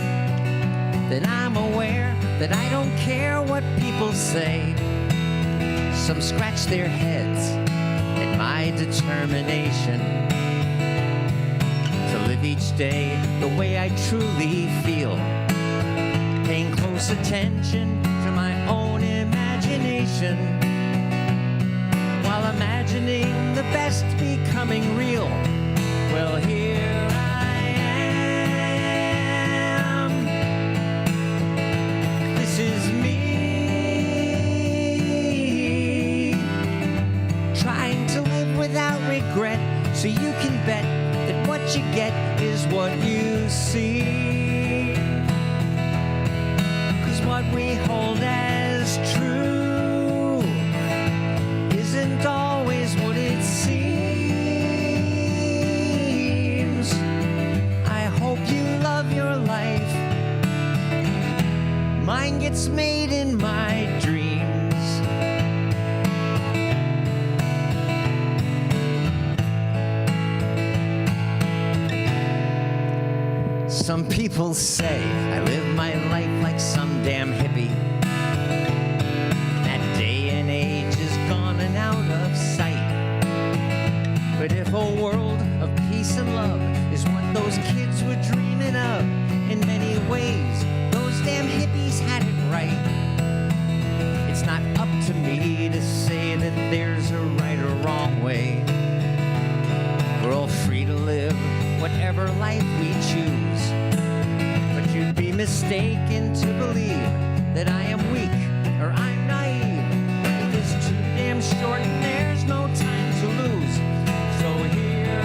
then I'm aware that I don't care what people say. Some scratch their heads at my determination to live each day the way I truly feel, paying close attention to my own imagination, while imagining the best becoming real. Well, here I am. This is me, trying to live without regret, so you can bet that what you get is what you see. 'Cause what we hold as true isn't always what it seems. I hope you love your life. Mine gets made in my dreams. Some people say I live my life like some damn hippie. That day and age is gone and out of sight. But if a world of peace and love mistaken to believe that I am weak or I'm naive. Life is too damn short and there's no time to lose. So here I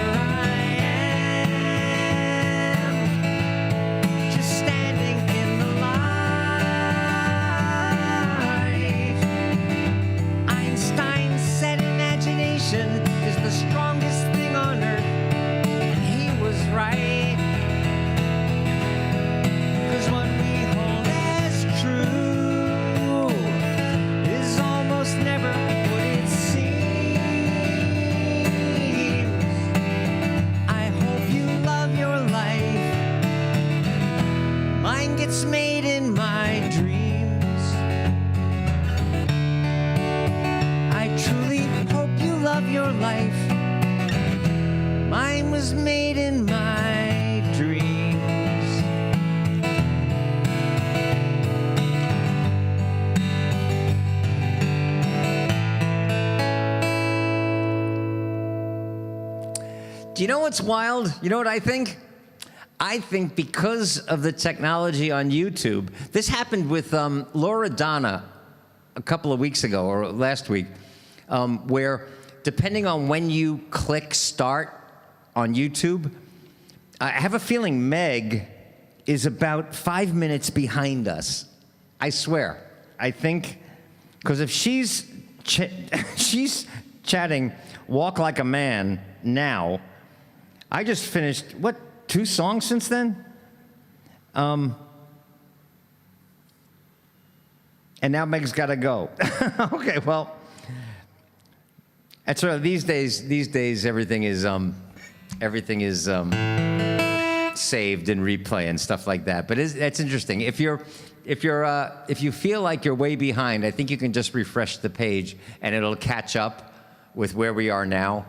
am, just standing in the light. Einstein said imagination is the strongest thing on earth, and he was right. 'Cause what we hold as true is almost never what it seems. I hope you love your life. Mine gets made in my dreams. I truly hope you love your life. Mine was made in my dreams. Do you know what's wild? You know what I think? I think because of the technology on YouTube, this happened with Laura Donna a couple of weeks ago, or last week, where depending on when you click start on YouTube, I have a feeling Meg is about 5 minutes behind us. I swear. I think, because if she's chatting Walk Like a Man now, I just finished, 2 songs since then? And now Meg's got to go. Okay, well, that's right. These days, everything is saved and replay and stuff like that. But that's interesting. If you feel like you're way behind, I think you can just refresh the page and it'll catch up with where we are now.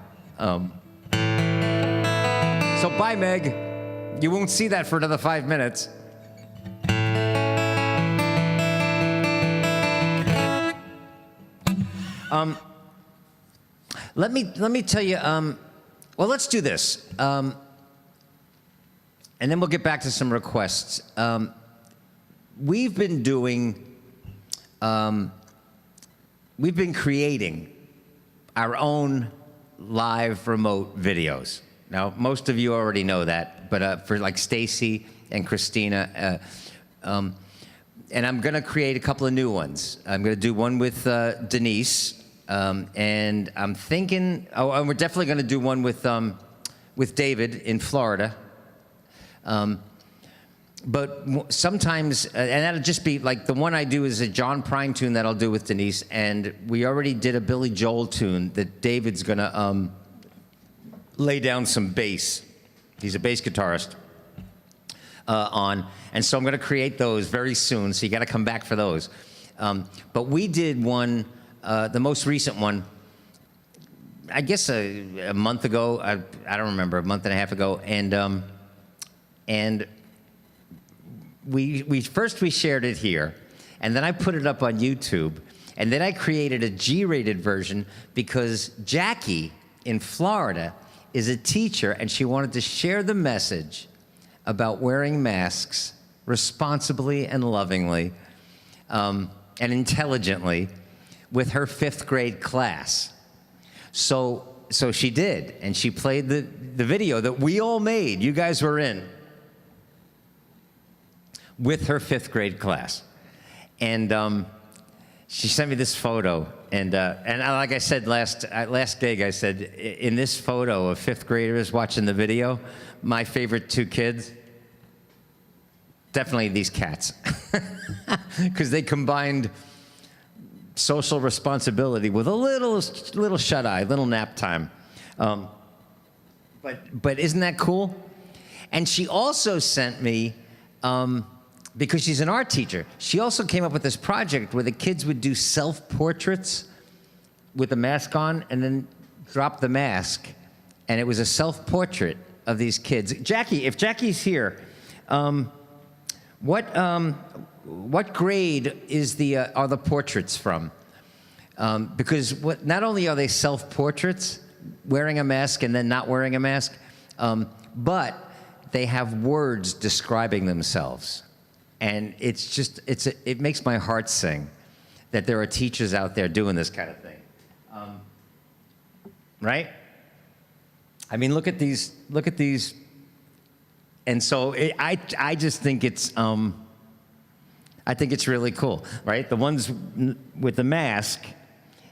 So bye, Meg. You won't see that for another 5 minutes. Let me tell you. Well, let's do this, and then we'll get back to some requests. We've been creating our own live remote videos. Now, most of you already know that, but for like Stacy and Christina, and I'm going to create a couple of new ones. I'm going to do one with Denise, and I'm thinking, and we're definitely going to do one with David in Florida. But sometimes, and that'll just be like the one I do is a John Prine tune that I'll do with Denise, and we already did a Billy Joel tune that David's going to lay down some bass. He's a bass guitarist on, and so I'm going to create those very soon. So you got to come back for those. But we did one, the most recent one, I guess a month ago. I don't remember, a month and a half ago, and we shared it here, and then I put it up on YouTube, and then I created a G-rated version because Jackie in Florida is a teacher, and she wanted to share the message about wearing masks responsibly and lovingly and intelligently with her 5th grade class. So she did, and she played the video that we all made, you guys were in, with her 5th grade class. And she sent me this photo, and like I said last gig, I said, in this photo of 5th graders watching the video, my favorite 2 kids, definitely these cats, because they combined social responsibility with a little shut-eye, little nap time. But isn't that cool? And she also sent me, because she's an art teacher, she also came up with this project where the kids would do self-portraits with a mask on and then drop the mask. And it was a self-portrait of these kids. Jackie, if Jackie's here, what grade are the portraits from? Because not only are they self-portraits, wearing a mask and then not wearing a mask, but they have words describing themselves. And it's just, it makes my heart sing that there are teachers out there doing this kind of thing. Right? I mean, look at these. And so I just think it's, I think it's really cool, right? The ones with the mask,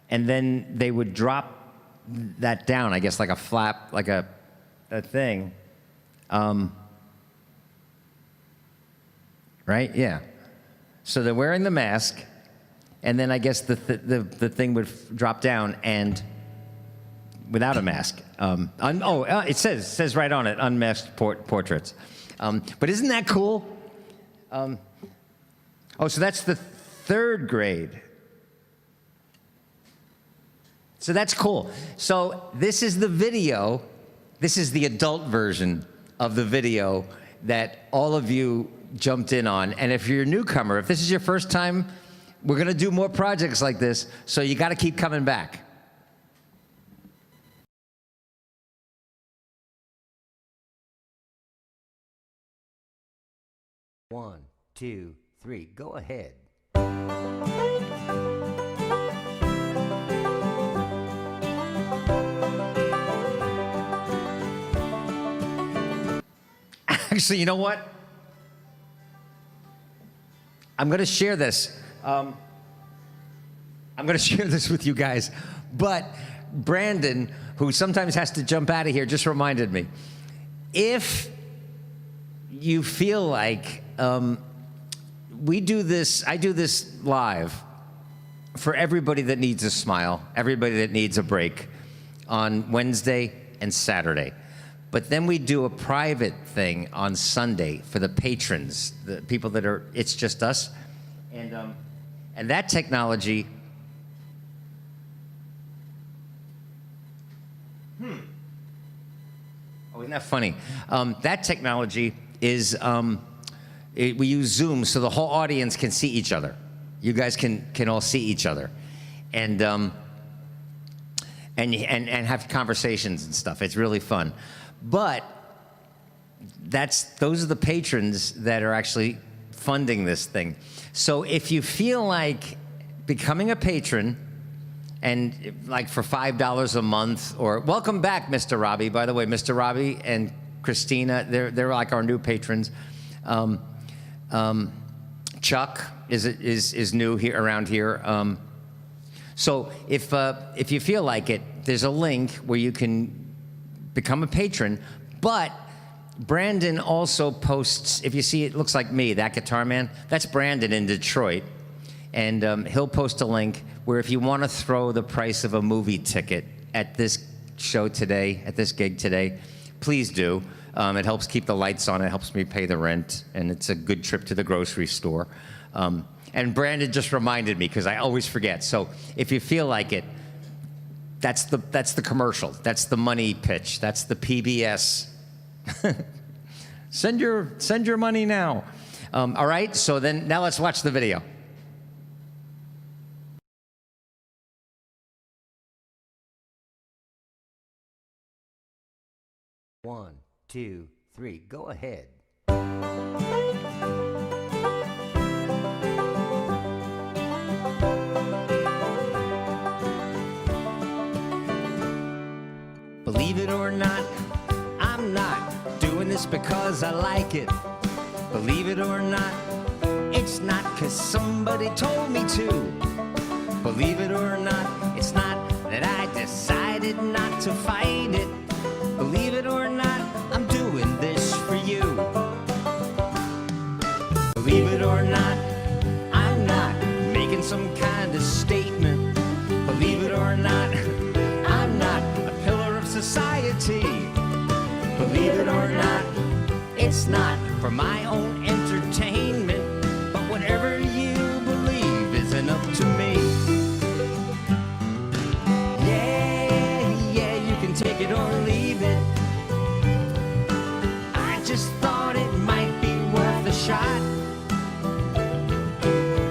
and then they would drop that down, I guess, like a flap, like a thing. Right? Yeah. So they're wearing the mask, and then I guess the thing would drop down and without a mask. It says right on it, unmasked portraits. But isn't that cool? So that's the 3rd grade. So that's cool. So this is the video. This is the adult version of the video that all of you jumped in on. And if you're a newcomer, if this is your first time, we're going to do more projects like this, so you got to keep coming back. One, two, three, go ahead. Actually, you know what? I'm going to share this. I'm going to share this with you guys. But Brandon, who sometimes has to jump out of here, just reminded me. If you feel like we do this, I do this live for everybody that needs a smile, everybody that needs a break on Wednesday and Saturday. But then we do a private thing on Sunday for the patrons, the people that are, it's just us. And that technology, oh, isn't that funny? That technology is, we use Zoom so the whole audience can see each other. You guys can all see each other. And have conversations and stuff. It's really fun. But those are the patrons that are actually funding this thing. So if you feel like becoming a patron, and like for $5 a month, or welcome back, Mr. Robbie. By the way, Mr. Robbie and Christina, they're like our new patrons. Chuck is new here around here. So if you feel like it, there's a link where you can become a patron. But Brandon also posts, if you see, it looks like me, that guitar man. That's Brandon in Detroit. And he'll post a link where if you want to throw the price of a movie ticket at this show today, at this gig today, please do. It helps keep the lights on. It helps me pay the rent. And it's a good trip to the grocery store. And Brandon just reminded me, because I always forget. So if you feel like it, that's the commercial. That's the money pitch. That's the PBS. Send your money now. All right, so then now let's watch the video. One, two, three, go ahead. Believe it or not, I'm not doing this because I like it. Believe it or not, it's not 'cause somebody told me to. Believe it or not, it's not that I decided not to fight it. Believe it or not, I'm doing this for you. Believe it or not, I'm not making some kind of statement. Believe it or not, I'm not a pillar of society. Believe it or not, it's not for my own entertainment. But whatever you believe isn't up to me. Yeah, you can take it or leave it. I just thought it might be worth a shot.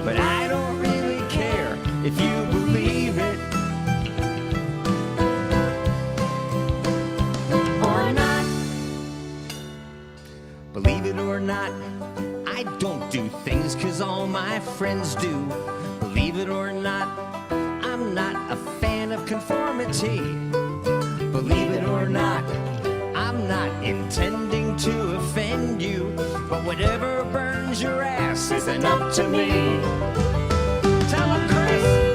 But I don't really care if you believe it or not. Believe it or not, friends do. Believe it or not, I'm not a fan of conformity. Believe it or not, I'm not intending to offend you, but whatever burns your ass isn't up to me. Tell 'em, Chris.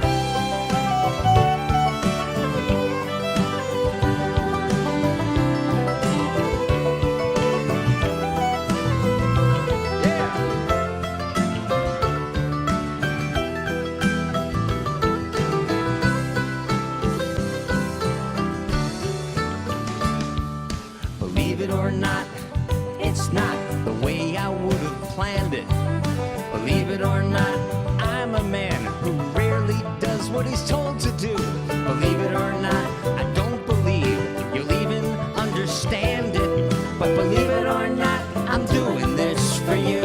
Believe it or not, it's not the way I would have planned it. Believe it or not, I'm a man who rarely does what he's told to do. Believe it or not, I don't believe you'll even understand it. But believe it or not, I'm doing this for you.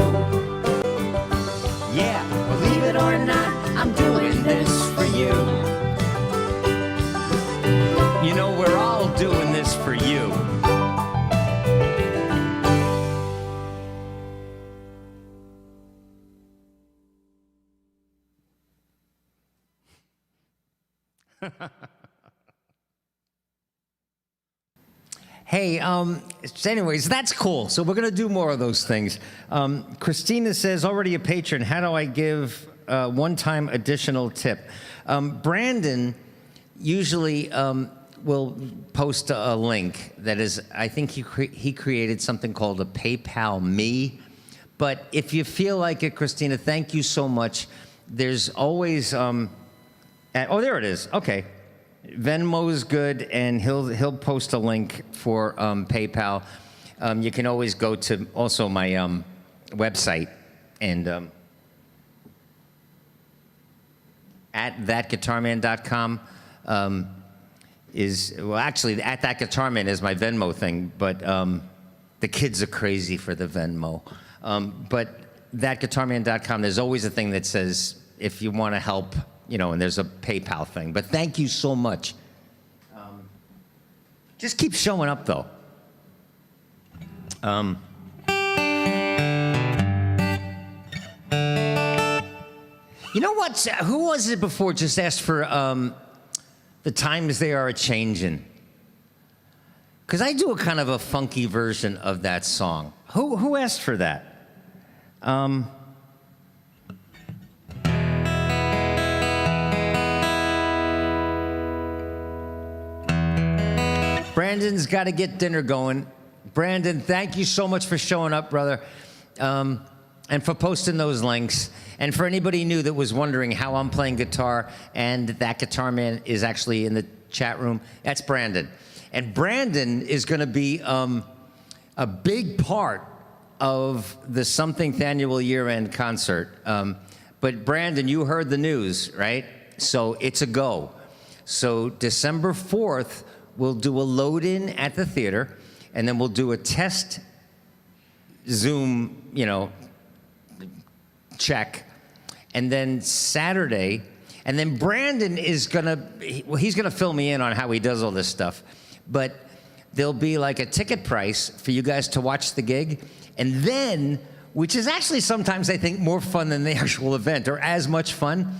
Yeah, believe it or not, I'm doing this for you. You know, we're all doing this for you. Hey, anyways, that's cool. So we're going to do more of those things. Christina says, already a patron, how do I give one-time additional tip? Brandon usually will post a link that is, I think he created something called a PayPal Me. But if you feel like it, Christina, thank you so much. There's always, oh, there it is. Okay. Venmo's good, and he'll post a link for PayPal. You can always go to also my website and at thatguitarman.com is, well, actually, at thatguitarman is my Venmo thing, but the kids are crazy for the Venmo. But thatguitarman.com, there's always a thing that says if you want to help, you know, and there's a PayPal thing. But thank you so much. Just keep showing up, though. You know what? Who was it before just asked for the times they are a-changin'? Because I do a kind of a funky version of that song. Who asked for that? Brandon's got to get dinner going. Brandon, thank you so much for showing up, brother, and for posting those links. And for anybody new that was wondering how I'm playing guitar and that Guitar Man is actually in the chat room, that's Brandon. And Brandon is going to be a big part of the Something Annual year-end concert. But Brandon, you heard the news, right? So it's a go. So December 4th, we'll do a load-in at the theater, and then we'll do a test Zoom, you know, check. And then Saturday, and then Brandon is gonna, well, he's gonna fill me in on how he does all this stuff. But there'll be like a ticket price for you guys to watch the gig. And then, which is actually sometimes I think more fun than the actual event, or as much fun,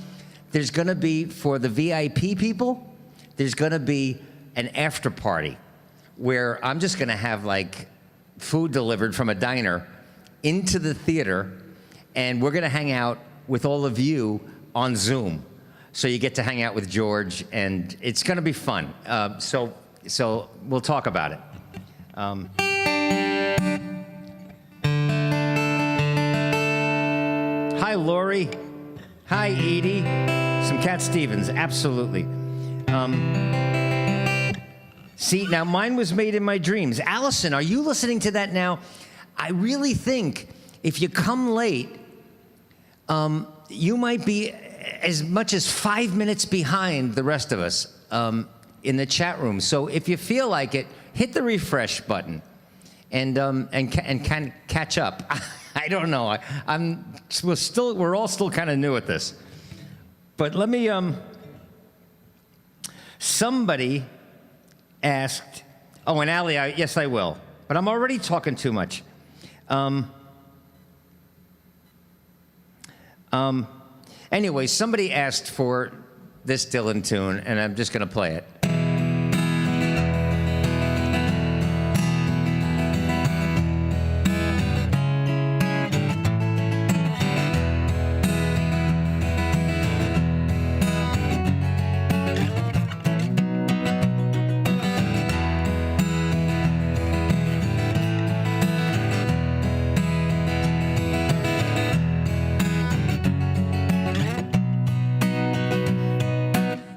there's gonna be, for the VIP people, there's gonna be an after party where I'm just gonna have like food delivered from a diner into the theater, and we're gonna hang out with all of you on Zoom. So you get to hang out with George, and it's gonna be fun. So we'll talk about it. Hi, Lori. Hi, Edie. Some Cat Stevens, absolutely. See, now mine was made in my dreams. Allison, are you listening to that now? I really think if you come late, you might be as much as 5 minutes behind the rest of us in the chat room. So if you feel like it, hit the refresh button and can catch up. I don't know. We're all still kind of new at this. But let me. Somebody asked. Oh, and Allie, yes, I will. But I'm already talking too much. Anyway, somebody asked for this Dylan tune, and I'm just going to play it.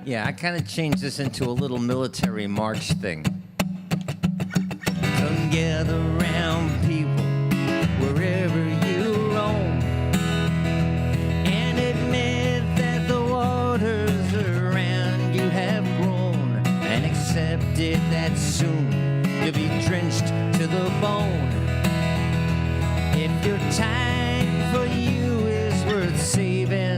Yeah, I kind of changed this into a little military march thing. Come gather round, people, wherever you roam, and admit that the waters around you have grown, and accept it that soon you'll be drenched to the bone. If your time for you is worth saving,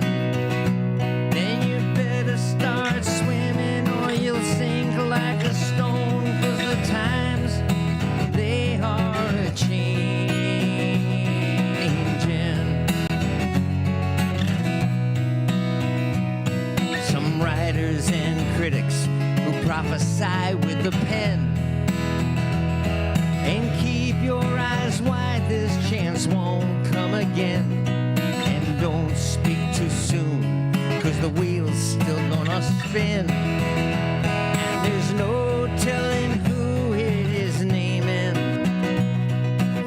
then you better start swimming or you'll sink like a stone, 'cause the times, they are a-changing. Some writers and critics who prophesy with the pen, and keep your eyes wide, this chance won't come again. And don't speak too soon, 'cause the wheel's still gonna spin. And there's no telling who it is naming.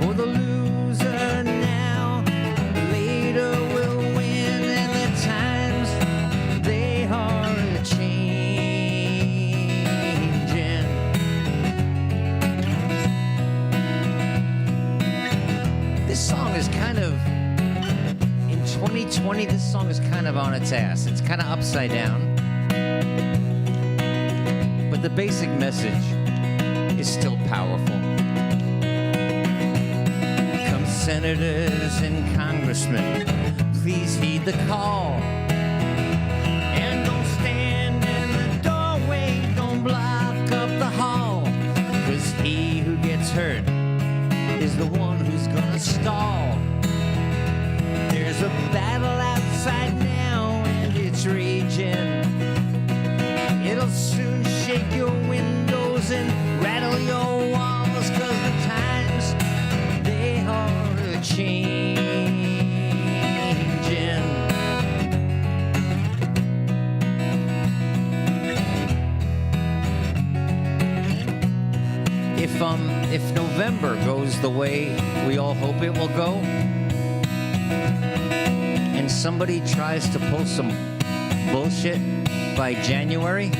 For the loser now, later will win. And the times, they are a-changing. This song is kind of, in 2020, this song is kind of on its ass. It's kind of upside down. But the basic message is still powerful. Come senators and congressmen, please heed the call. And don't stand in the doorway, don't block up the hall. 'Cause he who gets hurt is the one who's gonna stall. There's a battle outside now and it's raging. It'll soon shake your windows and rattle your walls, 'cause the times, they are a-changing. If November goes the way we all hope it will go, and somebody tries to pull some bullshit by January,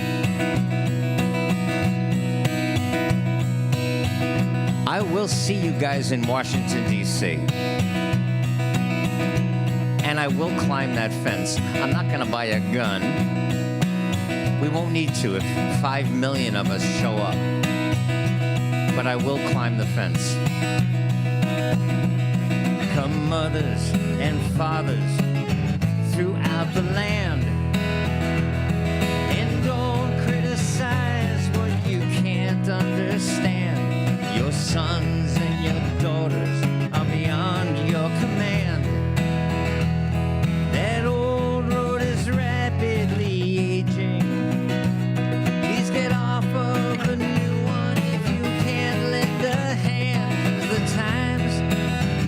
I will see you guys in Washington, D.C. And I will climb that fence. I'm not gonna buy a gun. We won't need to if 5 million of us show up. But I will climb the fence. Come mothers and fathers throughout the land, and don't criticize what you can't understand. Your sons and your daughters are beyond your command. That old road is rapidly aging. Please get off of the new one if you can't lend a hand. 'Cause the times,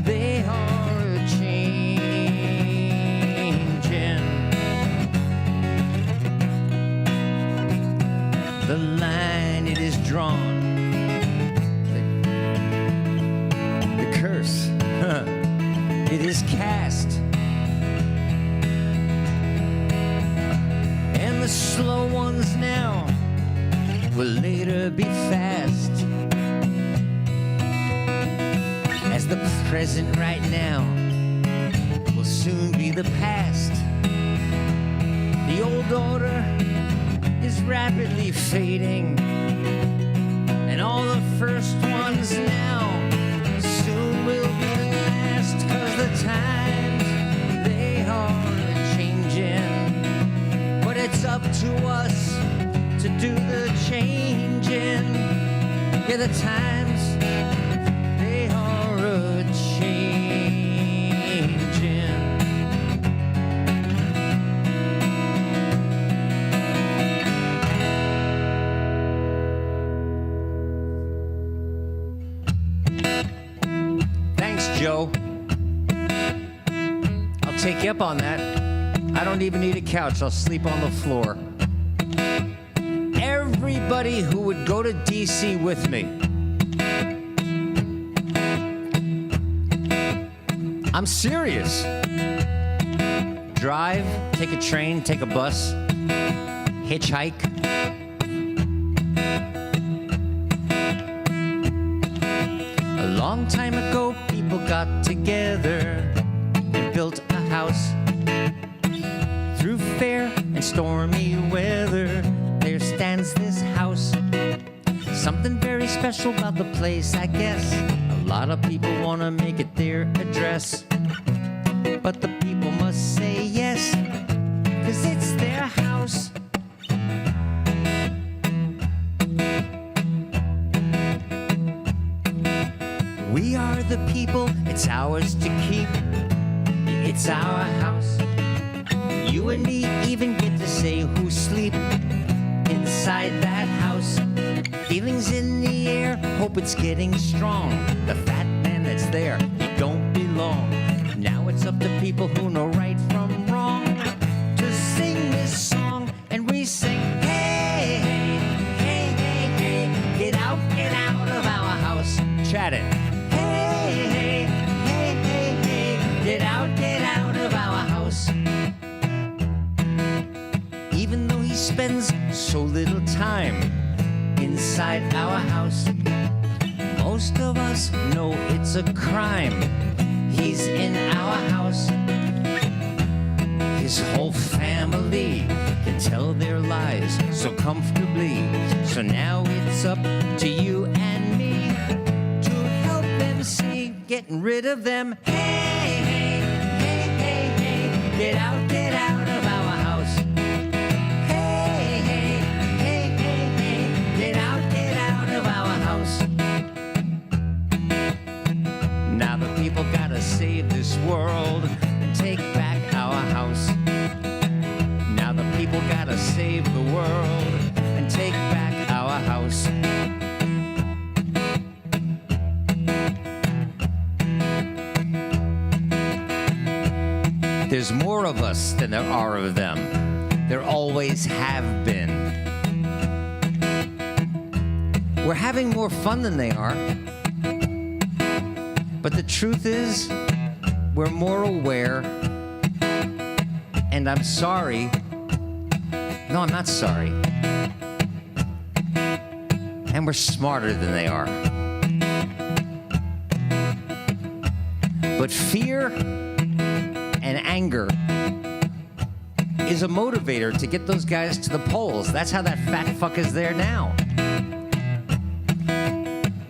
they are a-changing. The line, it is drawn. The curse, it is cast. And the slow ones now will later be fast. As the present right now will soon be the past. The old order is rapidly fading, and all the first ones now soon will be the last. 'Cause the times, they are changing. But it's up to us to do the changing. Yeah, the times, they are a-changing. Joe, I'll take you up on that. I don't even need a couch. I'll sleep on the floor. Everybody who would go to DC with me, I'm serious. Drive, take a train, take a bus, hitchhike. A long time ago, people got together and built a house. Through fair and stormy weather, there stands this house. Something very special about the place, I guess. A lot of people want to make it their address. But the people must say yes, 'cause it's their house. We are the people, it's ours to keep. It's our house. You and me even get to say who sleep inside that house. Feelings in the air, hope it's getting strong. The fat man that's there, he don't belong. Now it's up to people who know right from wrong to sing this song, and we sing, hey, hey, hey, hey, hey, get out of our house. Chat it. Hey, hey, hey, hey, hey, get out of our house. Even though he spends so little time inside our house, most of us know it's a crime. He's in our house. His whole family can tell their lies so comfortably. So now it's up to you and me to help them see, getting rid of them. Hey, hey, hey, hey, hey, get out of our house. Hey, hey, hey, hey, hey, get out of our house. Now the people gotta save this world and take back our house. Now the people gotta save the world and take back our house. There's more of us than there are of them. There always have been. We're having more fun than they are. But the truth is, we're more aware. And I'm sorry. No, I'm not sorry. And we're smarter than they are. But fear and anger is a motivator to get those guys to the polls. That's how that fat fuck is there now.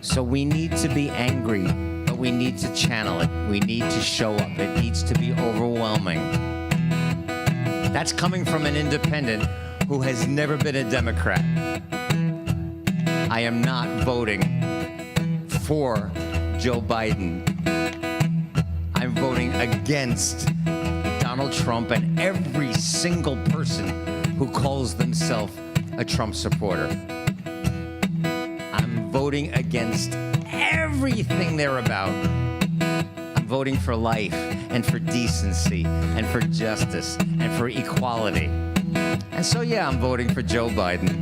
So we need to be angry, but we need to channel it. We need to show up. It needs to be overwhelming. That's coming from an independent who has never been a Democrat. I am not voting for Joe Biden. I'm voting against Donald Trump and every single person who calls themselves a Trump supporter. I'm voting against everything they're about. I'm voting for life and for decency and for justice and for equality. And so, yeah, I'm voting for Joe Biden.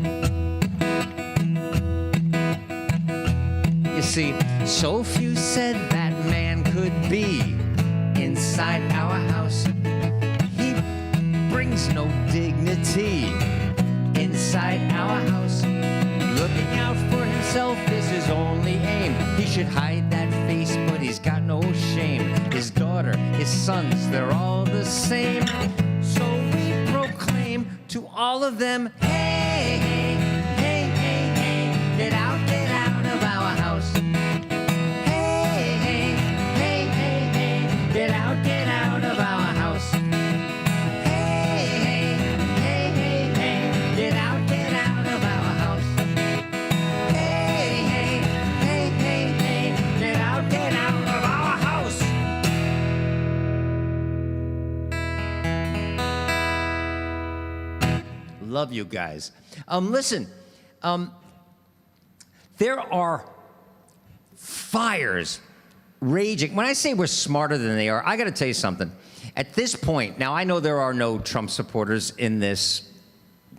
You see, so few said that man could be inside our house. He brings no dignity inside our house. Looking out for himself is his only aim. He should hide that face, but he's got no shame. His daughter, his sons, they're all the same. So we proclaim to all of them, hey, hey, hey, hey, hey, get out of our house. Hey, hey, hey, hey, hey, get out of our house. Hey, hey, hey, hey, hey, get out of our house. Hey, hey, hey, hey, hey, get out of our house. Love you guys. Listen, there are fires raging. When I say we're smarter than they are, I got to tell you something. At this point, now I know there are no Trump supporters in this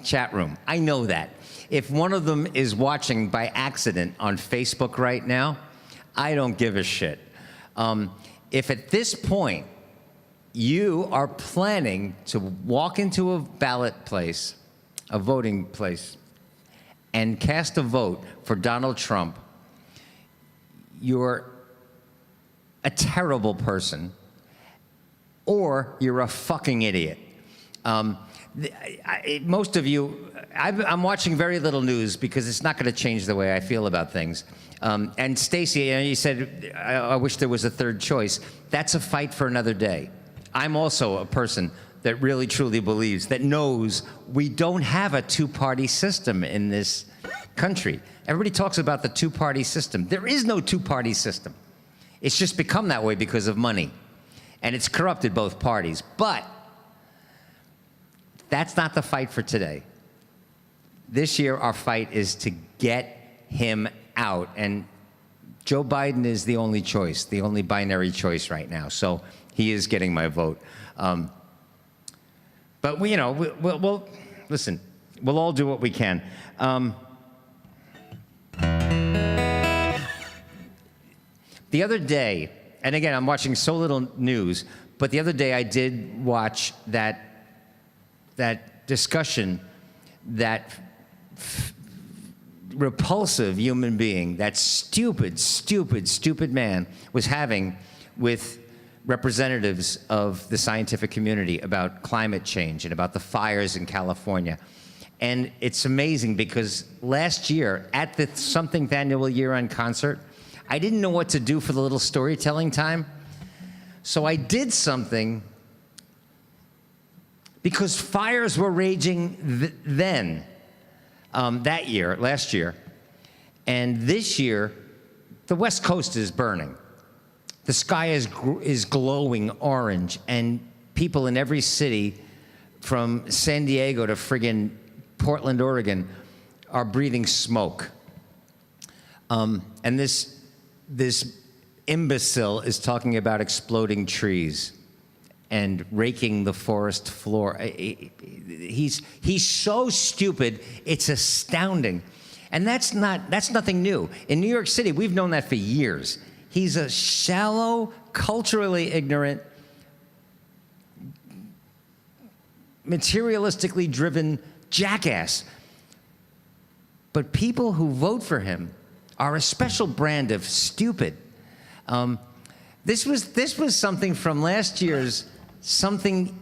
chat room. I know that. If one of them is watching by accident on Facebook right now, I don't give a shit. If at this point you are planning to walk into a ballot place, a voting place, and cast a vote for Donald Trump, you're a terrible person, or you're a fucking idiot. Most of you, I'm watching very little news because it's not going to change the way I feel about things. And Stacey, you said, I wish there was a third choice. That's a fight for another day. I'm also a person that really truly believes, that knows we don't have a two-party system in this country. Everybody talks about the two-party system. There is no two-party system. It's just become that way because of money. And it's corrupted both parties. But that's not the fight for today. This year, our fight is to get him out. And Joe Biden is the only choice, the only binary choice right now. So he is getting my vote. But we'll listen, we'll all do what we can. The other day, and again, I'm watching so little news, but the other day I did watch that discussion, that repulsive human being, that stupid man was having with representatives of the scientific community about climate change and about the fires in California. And it's amazing because last year at the Something Annual Year-End concert, I didn't know what to do for the little storytelling time. So I did something because fires were raging then, that year, last year. And this year, the West Coast is burning. The sky is glowing orange, and people in every city from San Diego to friggin' Portland, Oregon, are breathing smoke. And this imbecile is talking about exploding trees and raking the forest floor. He's so stupid, it's astounding. And that's nothing new. In New York City, we've known that for years. He's a shallow, culturally ignorant, materialistically driven jackass. But people who vote for him are a special brand of stupid. This was something from last year's Something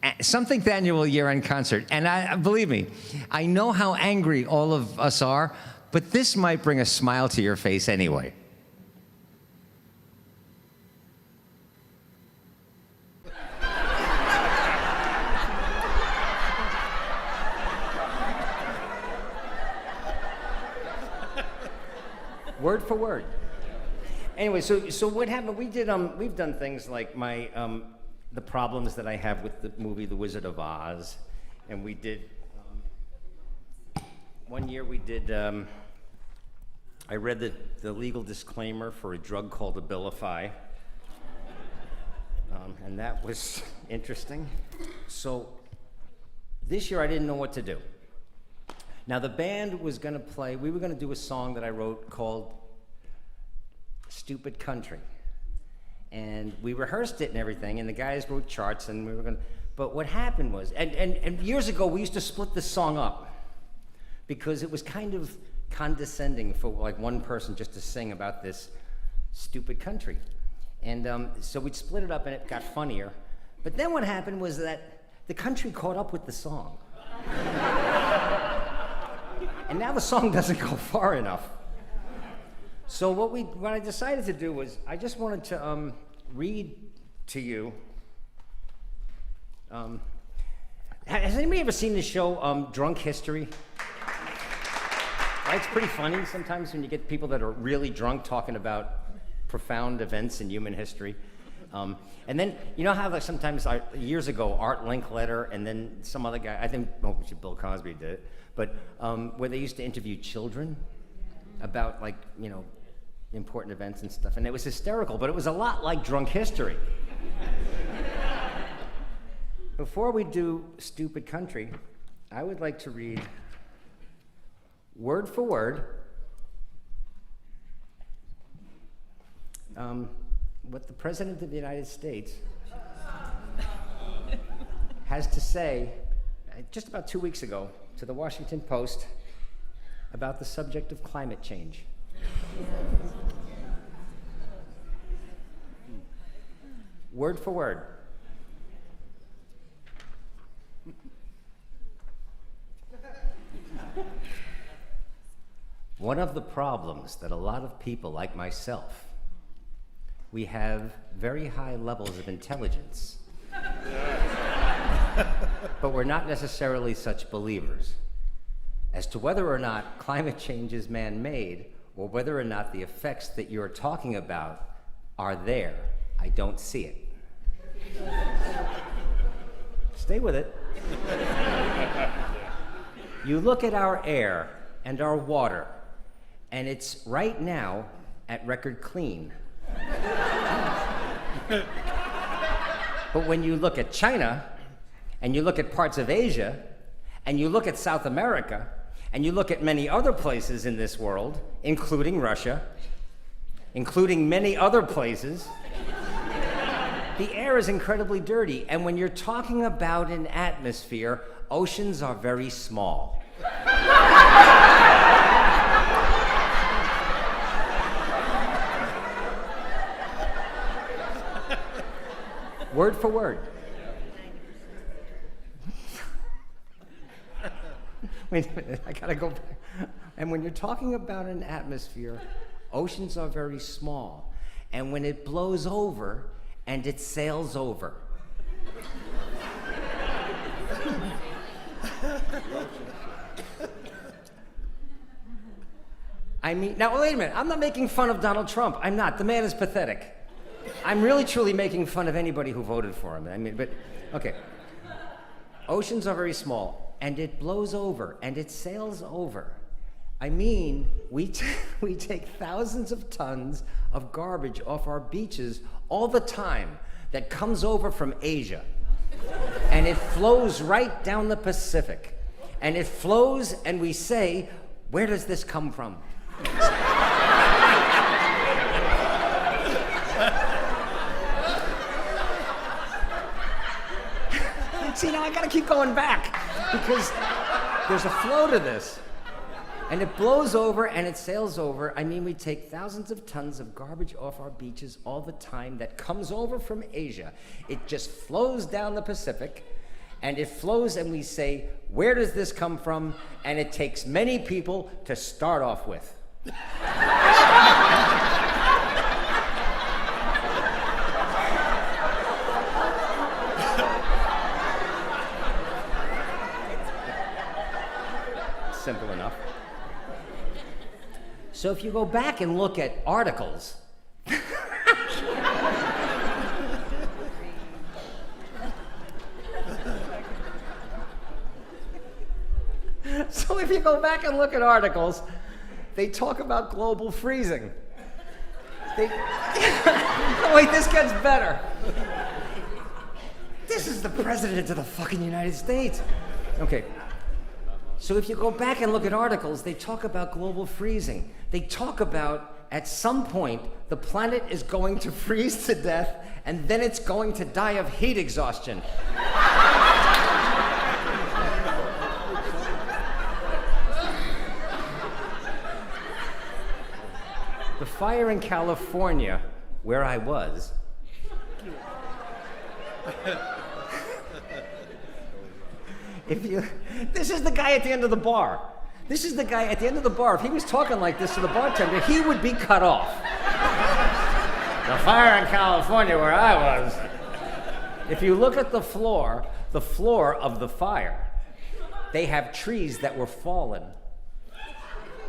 Annual Year-End concert. And believe me, I know how angry all of us are, but this might bring a smile to your face anyway. Word for word. Anyway, so what happened? We did we've done things like the problems that I have with the movie The Wizard of Oz, and we did one year we did I read the legal disclaimer for a drug called Abilify, and that was interesting. So this year I didn't know what to do. Now, the band was going to play, we were going to do a song that I wrote called Stupid Country. And we rehearsed it and everything, and the guys wrote charts, and we were going to, but what happened was, and years ago, we used to split this song up because it was kind of condescending for like one person just to sing about this stupid country. And so we'd split it up, and it got funnier. But then what happened was that the country caught up with the song. And now the song doesn't go far enough. So what I decided to do was I just wanted to read to you. Has anybody ever seen the show Drunk History? Right, it's pretty funny sometimes when you get people that are really drunk talking about profound events in human history. And then, you know how like sometimes years ago, Art Linkletter and then some other guy, I think Bill Cosby did it, but where they used to interview children about like, you know, important events and stuff, and it was hysterical, but it was a lot like drunk history. Before we do Stupid Country, I would like to read word for word what the President of the United States has to say just about 2 weeks ago to the Washington Post about the subject of climate change. Word for word. One of the problems that a lot of people like myself, we have very high levels of intelligence, but we're not necessarily such believers as to whether or not climate change is man-made or whether or not the effects that you're talking about are there. I don't see it. Stay with it. You look at our air and our water, and it's right now at record clean. But when you look at China, and you look at parts of Asia, and you look at South America, and you look at many other places in this world, including Russia, including many other places, the air is incredibly dirty. And when you're talking about an atmosphere, oceans are very small. Word for word. Wait a minute, I gotta go back. And when you're talking about an atmosphere, oceans are very small. And when it blows over and it sails over. I mean, now wait a minute, I'm not making fun of Donald Trump. I'm not. The man is pathetic. I'm really truly making fun of anybody who voted for him. I mean, but, okay. Oceans are very small, and it blows over, and it sails over. I mean, we take thousands of tons of garbage off our beaches all the time that comes over from Asia. And it flows right down the Pacific. And it flows, and we say, where does this come from? See, now I gotta keep going back because there's a flow to this. And it blows over and it sails over. I mean, we take thousands of tons of garbage off our beaches all the time that comes over from Asia. It just flows down the Pacific, and it flows, and we say, where does this come from? And it takes many people to start off with. Simple enough. So if you go back and look at articles, they talk about global freezing. Oh, wait, this gets better. This is the President of the fucking United States. Okay. So if you go back and look at articles, they talk about global freezing. They talk about, at some point, the planet is going to freeze to death, and then it's going to die of heat exhaustion. The fire in California, where I was, this is the guy at the end of the bar. This is the guy at the end of the bar. If he was talking like this to the bartender, he would be cut off. The fire in California where I was. If you look at the floor of the fire, they have trees that were fallen.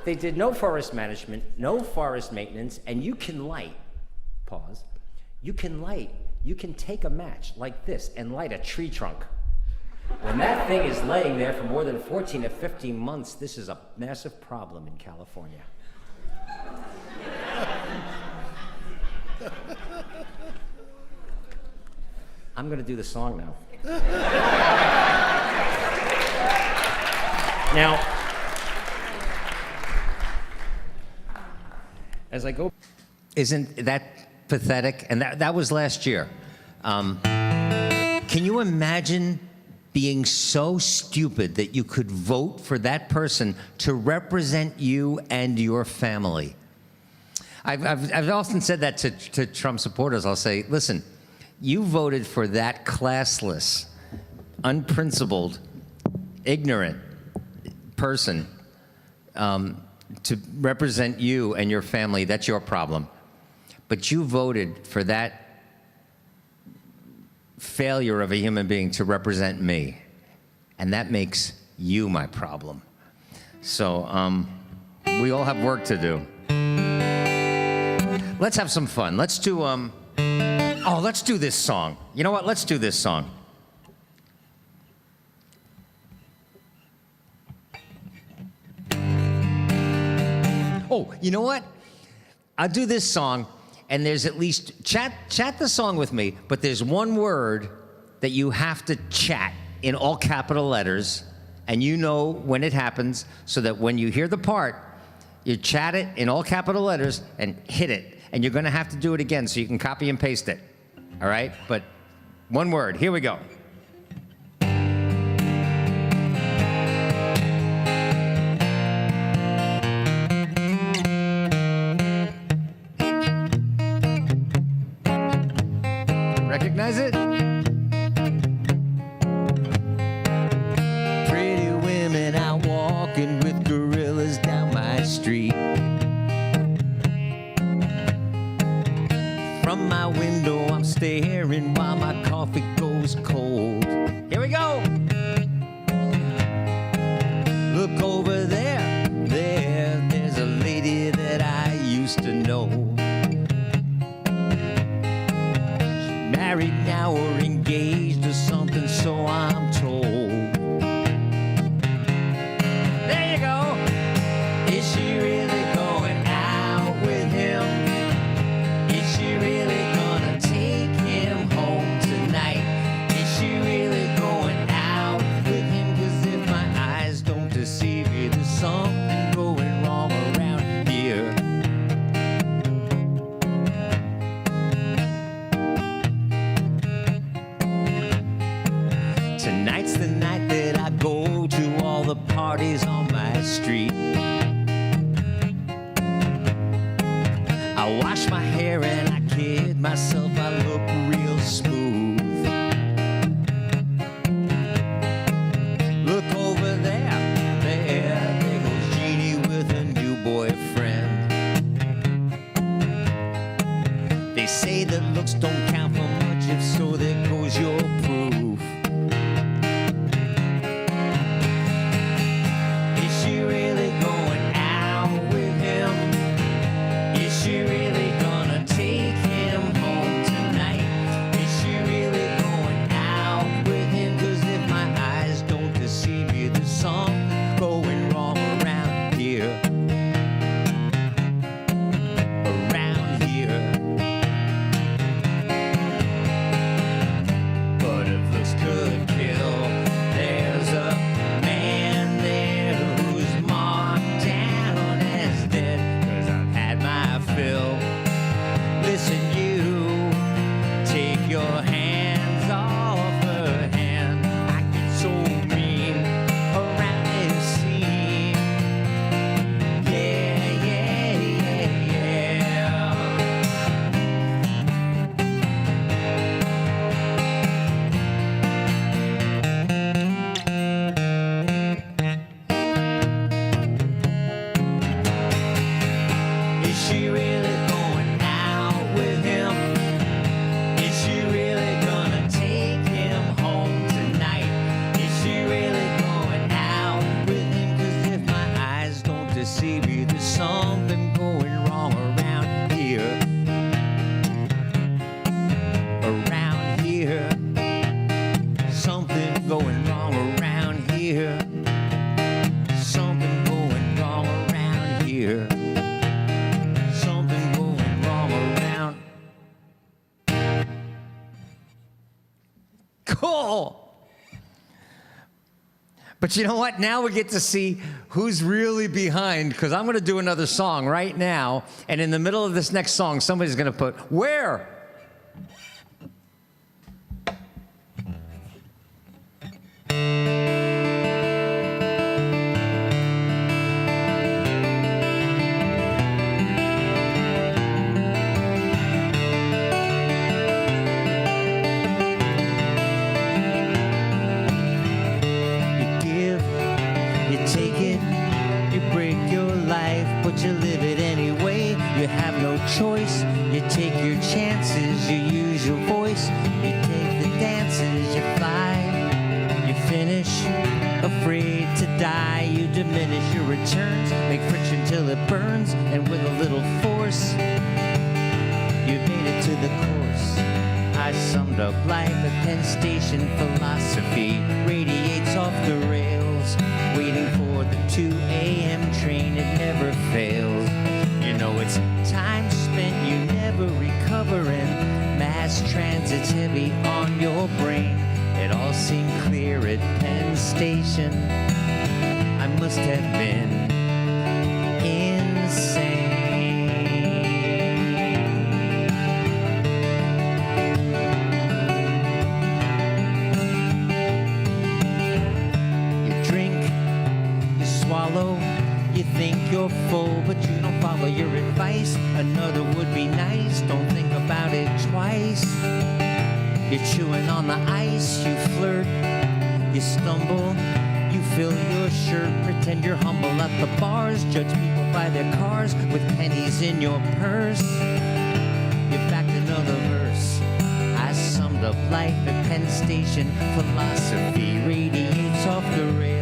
They did no forest management, no forest maintenance, and you can light, pause, you can take a match like this and light a tree trunk. When that thing is laying there for more than 14 to 15 months, this is a massive problem in California. I'm going to do the song now. Now, as I go, Isn't that pathetic? And that was last year. Can you imagine being so stupid that you could vote for that person to represent you and your family? I've often said that to Trump supporters. I'll say, listen, you voted for that classless, unprincipled, ignorant person to represent you and your family. That's your problem. But you voted for that failure of a human being to represent me. And that makes you my problem. So we all have work to do. Let's have some fun. Let's do, let's do this song. You know what? Let's do this song. Oh, you know what? I'll do this song, and there's at least, chat the song with me, but there's one word that you have to chat in all capital letters, and you know when it happens, so that when you hear the part, you chat it in all capital letters and hit it. And you're gonna have to do it again so you can copy and paste it. All right? But one word. Here we go. Recognize it? Pretty women out walking with gorillas down my street. From my window, I'm staring while my coffee goes cold. Here we go. Look over there, there's a lady that I used to know. She's married now or engaged or something, so I'm told. There you go. Is she really going out with him? Is she really gonna take him home tonight? Is she really going out with him? 'Cause if my eyes don't deceive me, there's something going wrong around here. Tonight's the night that I go to all the parties on my street. I wash my hair and I kid myself, I look real smooth. Look over there goes Jeannie with a new boyfriend. They say that looks don't count for much, if so, there goes your proof. Is she really going out with him? Is she really gonna take him home tonight? Is she really going out with him? 'Cause if my eyes don't deceive me, there's something going wrong around here. Around here. But if looks could kill, there's a man there who's marked down as dead. 'Cause I've had my fill. Listen, you, take your hands off her hand. I get so mean around this scene. Yeah, yeah, yeah, yeah. Is she really going out with him? Is she really gonna take him home tonight? Is she really going out with him? 'Cause if my eyes don't deceive me, there's something going wrong around here. Around here. Something going wrong around here. Something going wrong around here. Something going wrong around. awful. But you know what? Now we get to see who's really behind, because I'm going to do another song right now, and in the middle of this next song, somebody's going to put, where? But you live it anyway. You have no choice. You take your chances. You use your voice. You take the dances. You fly. You finish. Afraid to die. You diminish your returns. Make friction till it burns. And with a little force, you made it to the course. I summed up life at Penn Station. Philosophy radiates off the rails. Waiting for the 2 a.m. train, it never fails. You know it's time spent, you never recovering. Mass transit's heavy on your brain. It all seemed clear at Penn Station. I must have been insane. You think you're full, but you don't follow your advice. Another would be nice, don't think about it twice. You're chewing on the ice, you flirt, you stumble, you fill your shirt, pretend you're humble at the bars, judge people by their cars with pennies in your purse. You backed another verse. I summed up life at Penn Station. Philosophy radiates off the rails.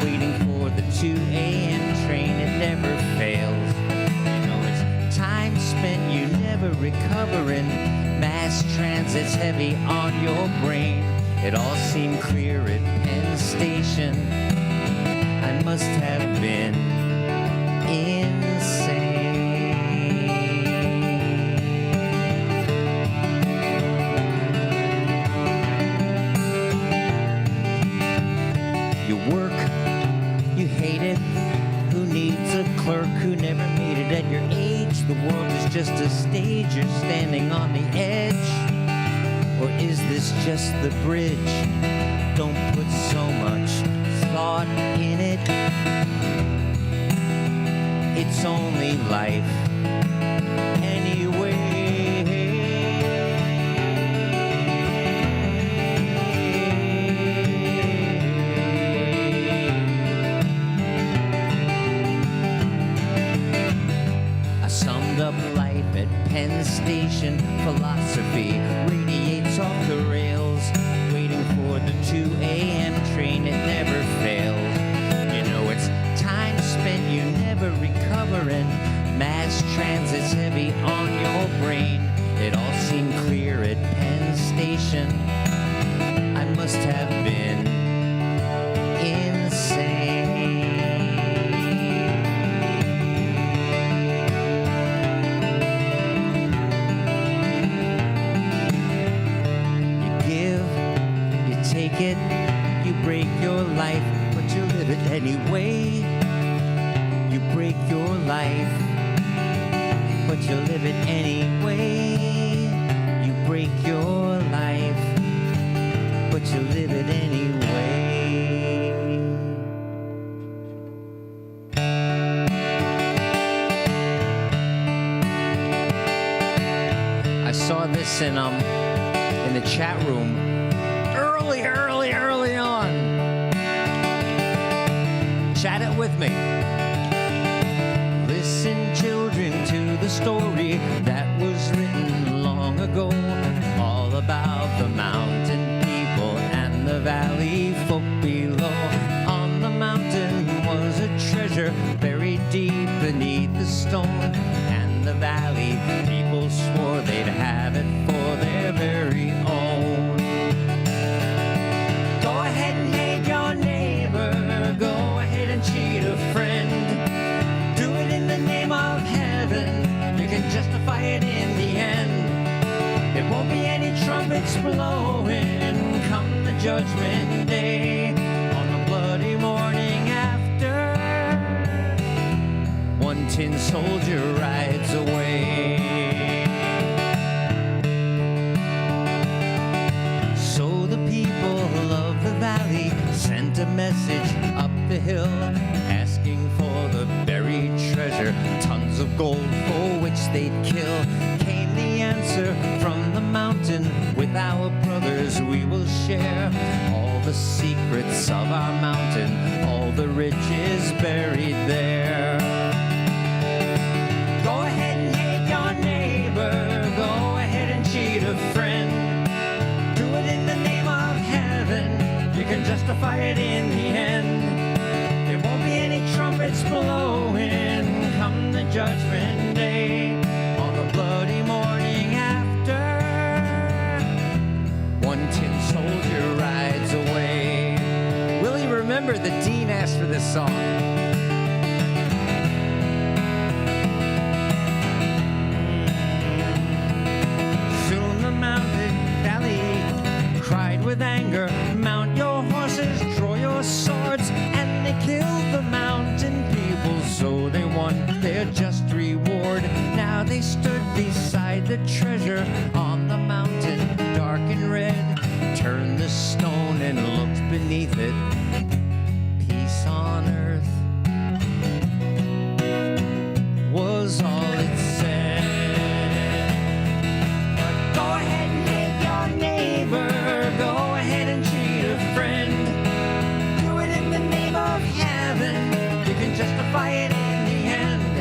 Waiting for the 2 a.m. train, it never fails. You know it's time spent, you never recovering. Mass transit's heavy on your brain. It all seemed clear at Penn Station. I must have been insane. You work, you hate it. Who needs a clerk who never made it at your age? The world is just a stage, you're standing on the edge. Or is this just the bridge? Don't put so much thought in it. It's only life anyway. Up life at Penn Station. Philosophy radiates off the rails. Waiting for the 2 a.m. train, it never fails. You know it's time spent, you never recovering. Mass transit's heavy on your brain. It all seemed clear at Penn Station. I must have been insane. Take it, you break your life, but you live it anyway. You break your life, but you live it anyway. You break your life, but you live it anyway. I saw this in the chat room. Early on. Chat it with me. Listen, children, to the story that was written long ago, all about the mountain people and the valley folk below. On the mountain was a treasure buried deep beneath the stone, and the valley people swore they'd have it for their very own. Go ahead and cheat a friend. Do it in the name of heaven. You can justify it in the end. It won't be any trumpets blowing come hill, asking for the buried treasure, tons of gold for which they'd kill. Came the answer from the mountain, with our brothers we will share all the secrets of our mountain, all the riches buried there. Go ahead and hate your neighbor, go ahead and cheat a friend. Do it in the name of heaven, you can justify it in the end. There won't be any trumpets blowing come the judgment day, on the bloody morning after one tin soldier rides away. Willie, remember that Dean asked for this song. Soon the mountain valley cried with anger, mount your horses, draw your swords, and they killed the mountain people, so they won their just reward. Now they stood beside the treasure on the mountain, dark and red, turned the stone and looked beneath it. Peace on earth was all it said. But go ahead and hate your neighbor, go ahead and cheat a friend. Do it in the name of heaven, you can justify it in the end.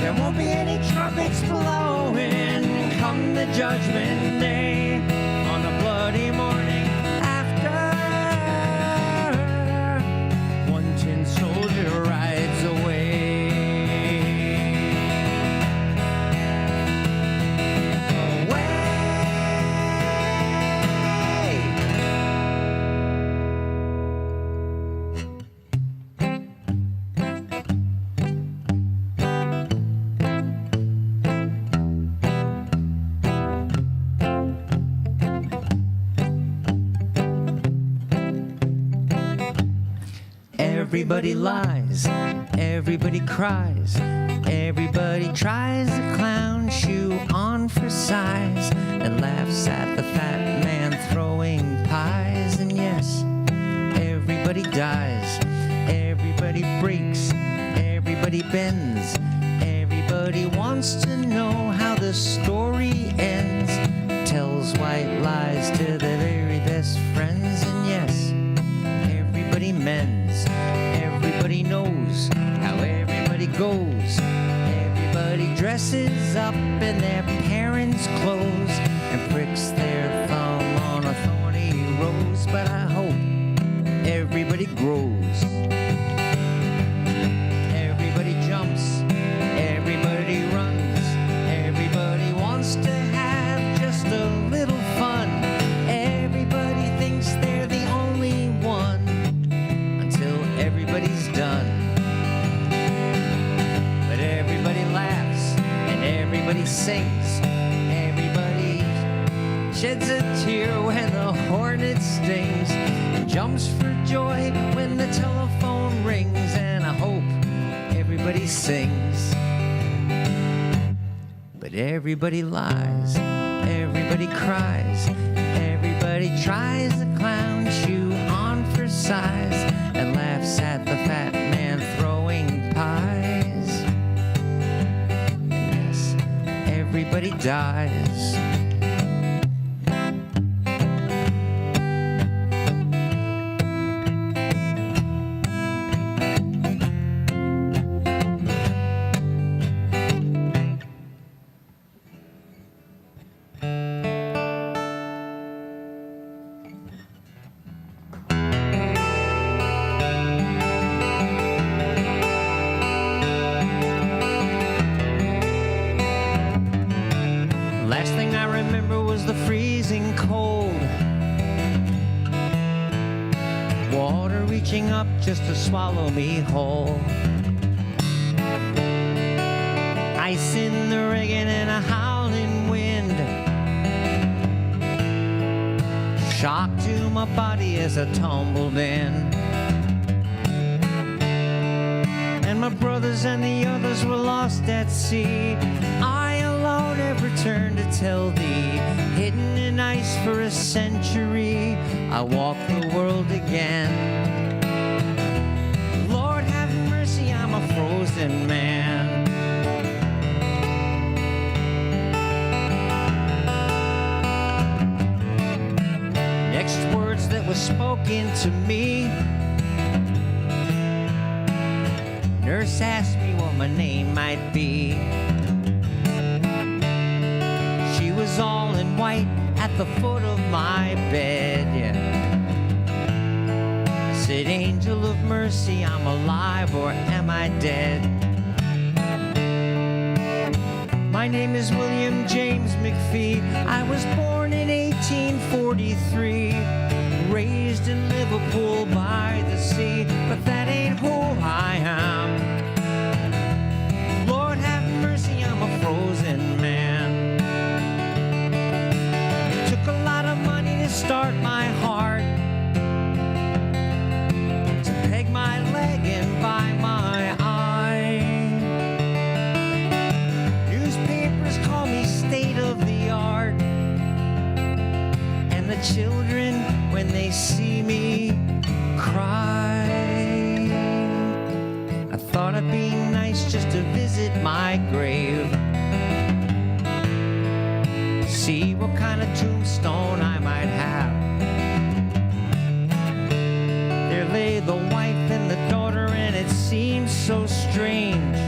There won't be any trumpets blowing come the judgment day, on the bloody morning after one tin soldier rides away. Everybody lies, everybody cries, everybody tries to clown shoe on for size, and laughs at the fat man throwing pies. And yes, everybody dies, everybody breaks, everybody bends, everybody wants to know how the story ends, tells white lies to their very best friends. And yes, everybody mends, everybody knows how everybody goes, everybody dresses up in their parents' clothes and pricks their thumb on a thorny rose. But I hope everybody grows, everybody jumps, everybody runs, everybody wants to have just a little fun, everybody thinks they're the only one until everybody's done. But everybody laughs and everybody sings, everybody sheds a tear when the hornet stings, and jumps for joy when the telephone rings. And I hope everybody sings. But everybody lies, everybody cries, everybody tries the clown shoe on for size, and laughs at the fat man throwing pies. And yes, everybody dies. Last thing I remember was the freezing cold, water reaching up just to swallow me whole, ice in the rigging and a howling wind, shock to my body as I tumbled in. And my brothers and the others were lost at sea. I alone have returned to tell thee, hidden in ice for a century, I walk the world again. frozen man. Next words that were spoken to me, nurse asked me what my name might be. She was all in white at the foot of my bed, yeah. I said, angel of mercy, I'm alive or am I dead? My name is William James McPhee. I was born in 1843, raised in Liverpool by the sea, but that ain't who I am. Lord have mercy, I'm a frozen man. It took a lot of money to start my heart, to peg my leg and buy my eye. Newspapers call me state of the art, and the children, when they see me, cry. I thought it'd be nice just to visit my grave, see what kind of tombstone I might have. There lay the wife and the daughter, and it seemed so strange.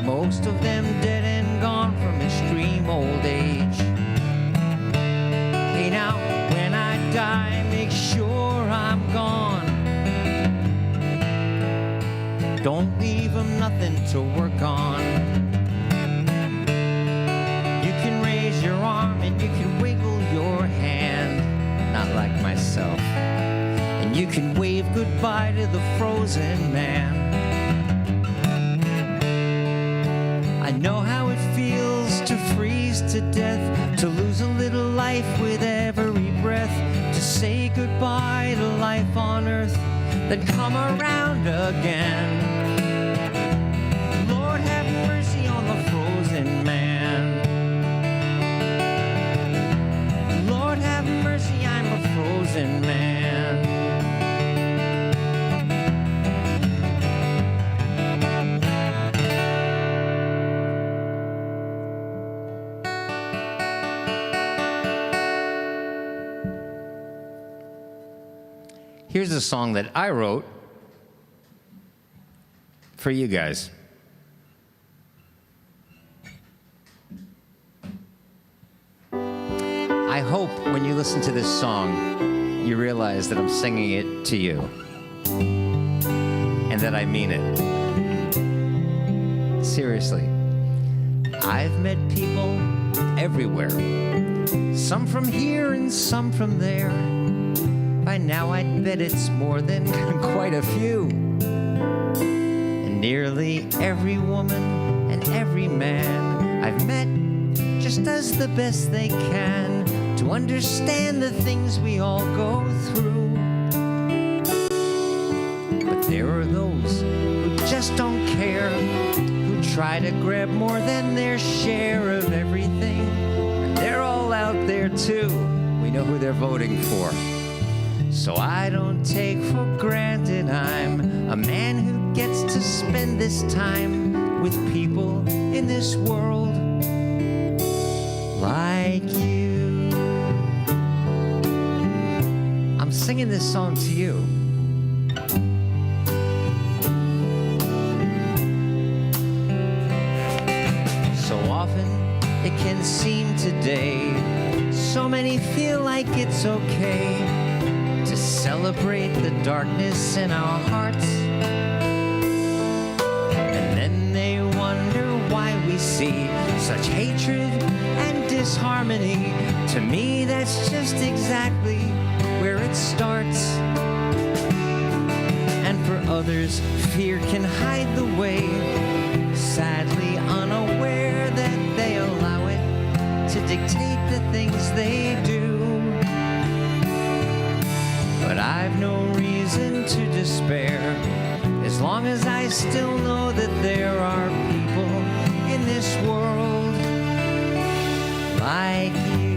Most of them dead and gone from extreme old age. Hey, now, when I die, make sure I'm gone. Don't leave them nothing to work on. You can raise your arm and you can wiggle your hand, not like myself. And you can wave goodbye to the frozen man. I know how it feels to freeze to death, to lose a little life with every breath, to say goodbye to life on earth, then come around again. Lord have mercy on the frozen man. Lord have mercy, I'm a frozen man. Here's a song that I wrote for you guys. I hope when you listen to this song, you realize that I'm singing it to you and that I mean it. Seriously. I've met people everywhere, some from here and some from there. By now I'd bet it's more than quite a few. And nearly every woman and every man I've met just does the best they can to understand the things we all go through. But there are those who just don't care, who try to grab more than their share of everything. And they're all out there too. We know who they're voting for. So I don't take for granted I'm a man who gets to spend this time with people in this world like you. I'm singing this song to you. So often it can seem today, so many feel like it's okay to celebrate the darkness in our hearts. And then they wonder why we see such hatred and disharmony. To me, that's just exactly where it starts. And for others, fear can hide the way, sadly unaware that they allow it to dictate the things they do. But I've no reason to despair, as long as I still know that there are people in this world like you.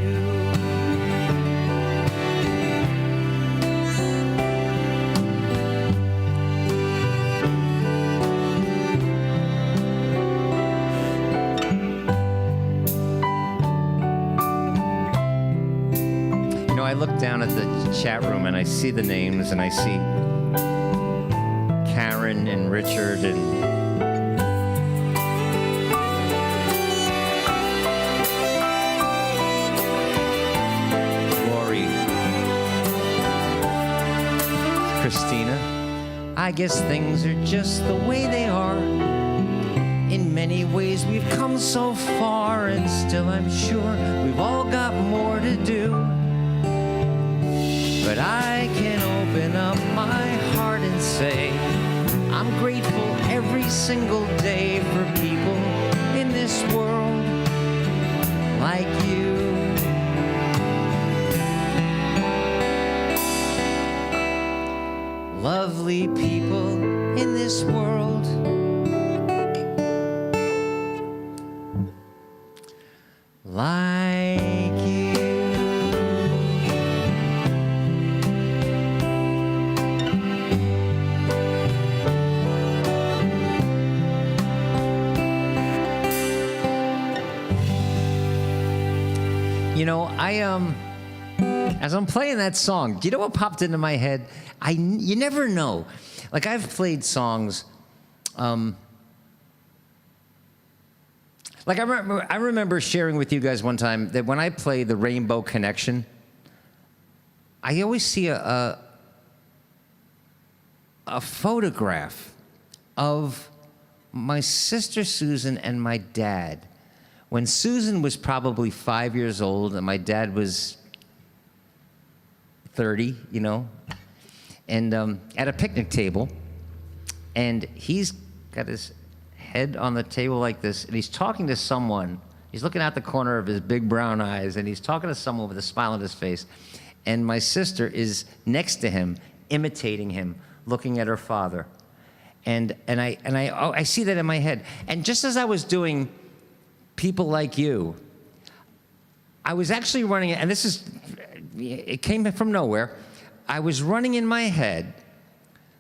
chat room and I see the names and I see Karen and Richard and Lori, Christina. I guess things are just the way they are. In many ways we've come so far, and still I'm sure we've all got more to do. But I can open up my heart and say I'm grateful every single day for people in this world like you. Lovely people in this world like you. You know, as I'm playing that song, do you know what popped into my head? You never know. Like, I've played songs, like I remember sharing with you guys one time that when I play the Rainbow Connection, I always see a photograph of my sister Susan and my dad. When Susan was probably 5 years old and my dad was 30, you know, and at a picnic table, and he's got his head on the table like this, and he's talking to someone. He's looking out the corner of his big brown eyes, and he's talking to someone with a smile on his face. And my sister is next to him, imitating him, looking at her father. And I see that in my head. And just as I was doing People Like You, I was actually running, and it came from nowhere. I was running in my head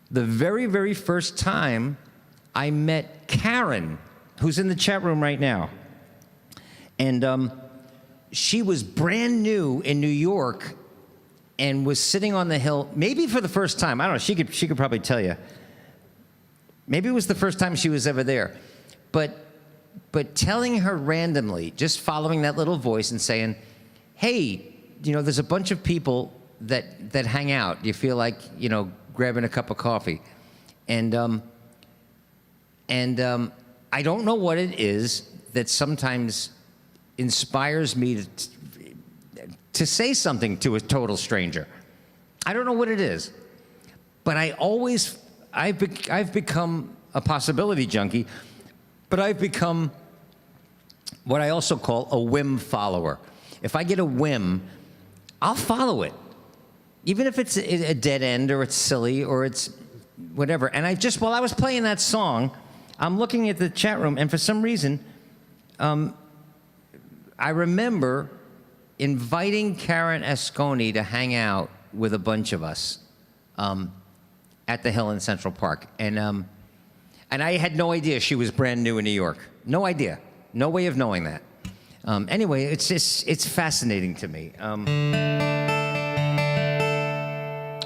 the very, very first time I met Karen, who's in the chat room right now. And she was brand new in New York and was sitting on the hill, maybe for the first time. I don't know, she could probably tell you. Maybe it was the first time she was ever there. But telling her randomly, just following that little voice and saying, hey, you know, there's a bunch of people that hang out. You feel like, you know, grabbing a cup of coffee. And I don't know what it is that sometimes inspires me to say something to a total stranger. I don't know what it is, but I've become a possibility junkie, but I've become what I also call a whim follower. If I get a whim, I'll follow it, even if it's a dead end or it's silly or it's whatever. And while I was playing that song, I'm looking at the chat room, and for some reason, I remember inviting Karen Asconi to hang out with a bunch of us at the Hill in Central Park. And I had no idea she was brand new in New York. No idea. No way of knowing that. Anyway, it's fascinating to me.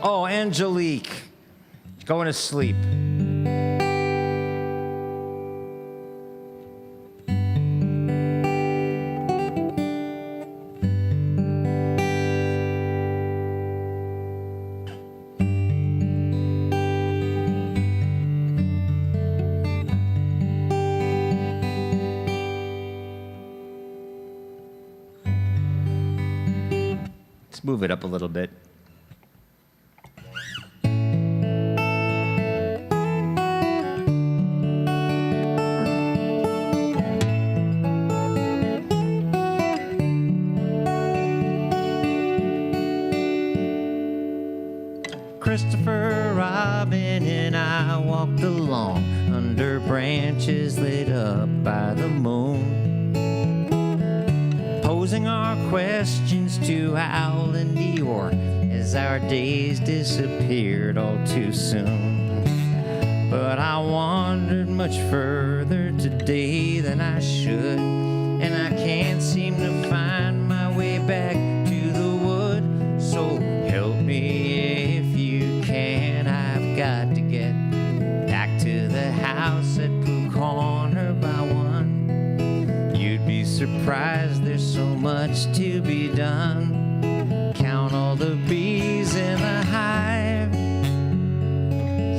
Oh, Angelique, going to sleep. Let's move it up a little bit. Christopher Robin and I walked along under branches lit up by the moon, posing our questions to Al and Dior as our days disappeared all too soon. But I wandered much further today than I should, and I can't seem to find my way back to the wood. So help me got to get back to the house at Pooh Corner by 1. You'd be surprised, there's so much to be done. Count all the bees in the hive,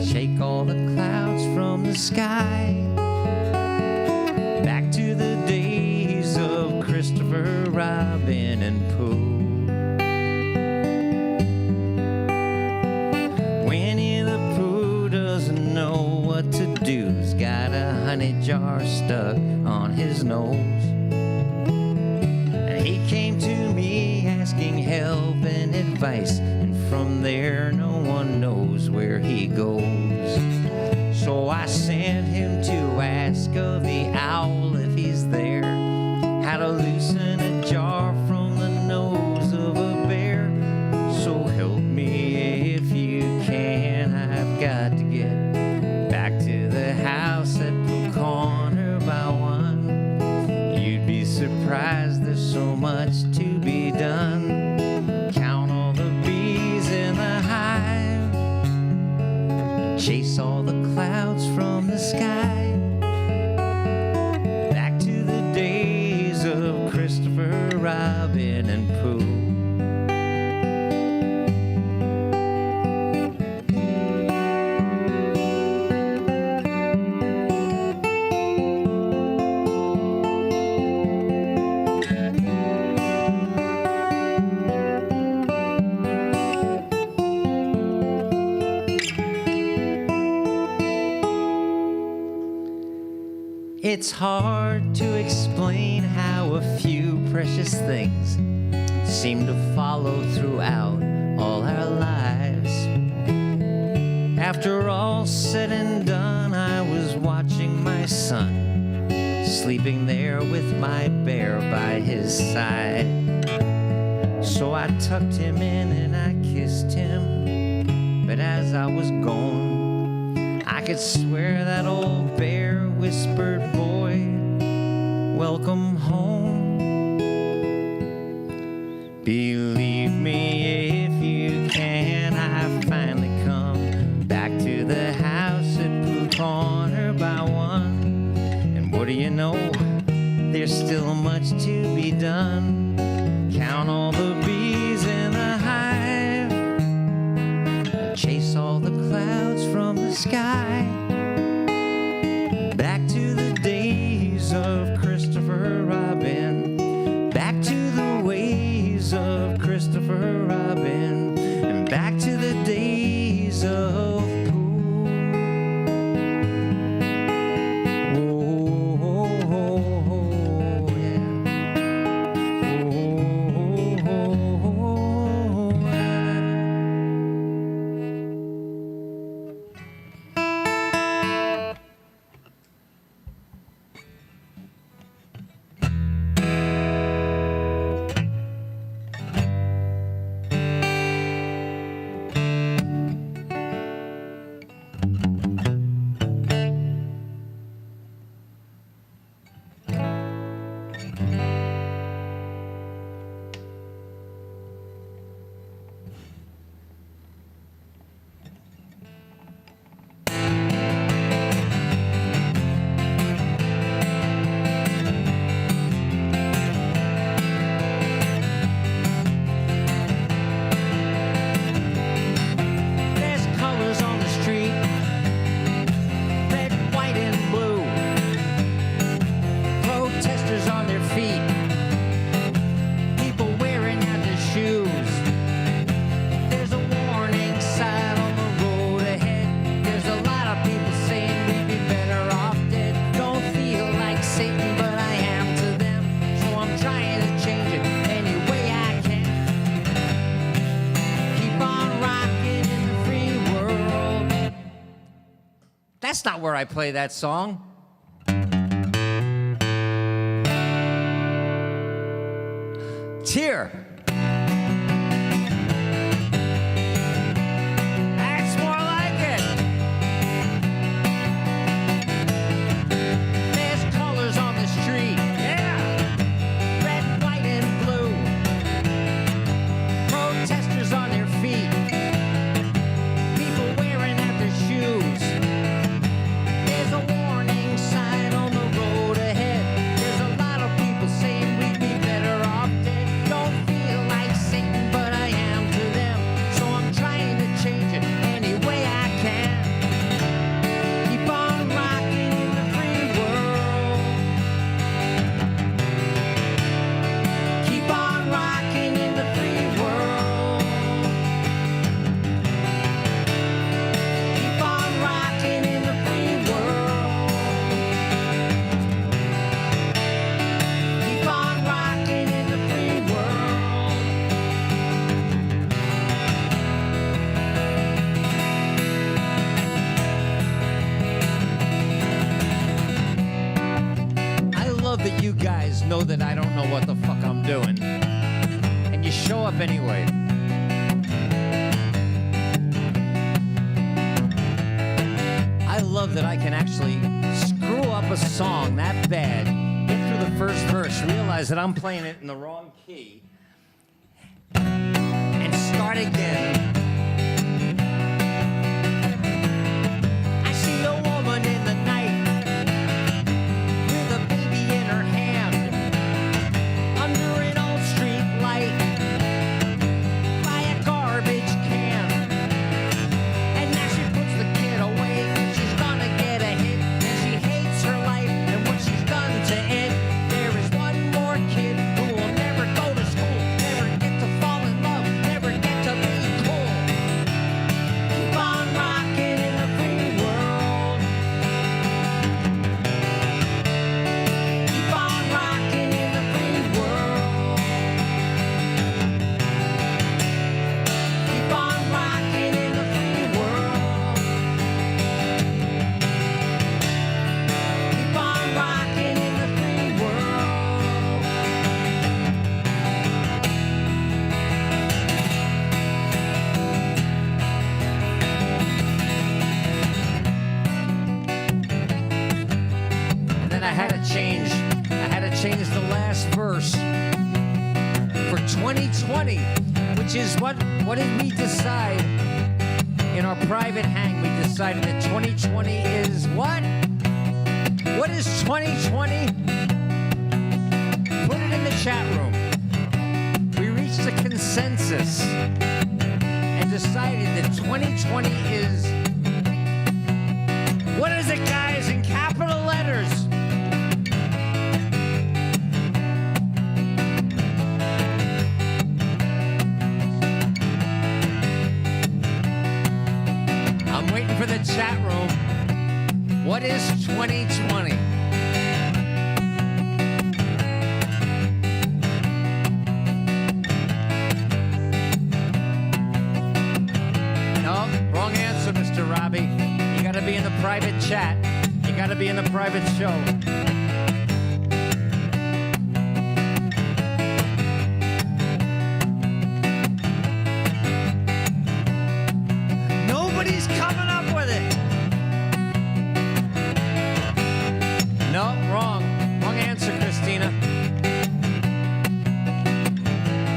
shake all the clouds from the sky. Back to the days of Christopher Robin and Pooh. Winnie the Pooh doesn't know what to do. He's got a honey jar stuck on his nose. And he came to me asking help and advice, and from there no one knows where he goes. So I sent him to ask of the owl if he's there, how to loosen a jar from the nose of a bear. So help me if you can, I've got to get back to the house at Pooh Corner by 1. You'd be surprised, there's so much to be done. Count all the bees in the hive, chase all the clouds from the sky. Back to the days of Christopher Robin and Pooh. It's hard to explain how a few precious things seem to follow throughout all our lives. After all said and done, I was watching my son, sleeping there with my bear by his side. So I tucked him in and I kissed him, but as I was gone, I could swear that old bear whispered, "Boy, welcome home." Believe me if you can, I finally come back to the house at Pooh Corner by 1. And what do you know, there's still much to be done. Count all the bees in the hive, chase all the clouds from the sky. Back to the days of Christopher Robin, back to the ways of Christopher Robin, and back to the days of Pooh. Oh, oh, oh, oh, yeah. Oh, oh, oh, yeah. There's colors on the street, red, white, and blue. Protesters on their feet, people wearing out their shoes. There's a warning sign on the road ahead. There's a lot of people saying we'd be better off dead. Don't feel like Satan, but I am to them. So I'm trying to change it any way I can. Keep on rocking in the free world. That's not where I play that song. It's here. That's more like it. There's colors on the street. Yeah. Red, white, and blue. Protesters on their feet. People wearing out their just know that I don't know what the fuck I'm doing. And you show up anyway. I love that I can actually screw up a song that bad, get through the first verse, realize that I'm playing it in the wrong key, and start again. I see a woman in the night with a baby in her hand under an old street light by a garbage can. And now she puts the kid away 'cause she's gonna get a hit, and she hates her life and what she's done to it. There is one more kid who will never go to school, never get to fall in love, never get to be cool. Keep on rocking in the free world. Keep on rocking in the free world. Keep on rocking in the free world. Keep on rocking in the free world. And then I had to change the last verse for 2020, which is what did we decide in our private hang? We decided that 2020 is what? What is 2020? Put it in the chat room. We reached a consensus and decided that 2020 is, what is it, guys, in capital letters? I'm waiting for the chat room. What is 2020? No, wrong answer, Mr. Robbie. You gotta be in the private chat. You gotta be in the private show. Nobody's coming up with it. No, wrong. Wrong answer, Christina.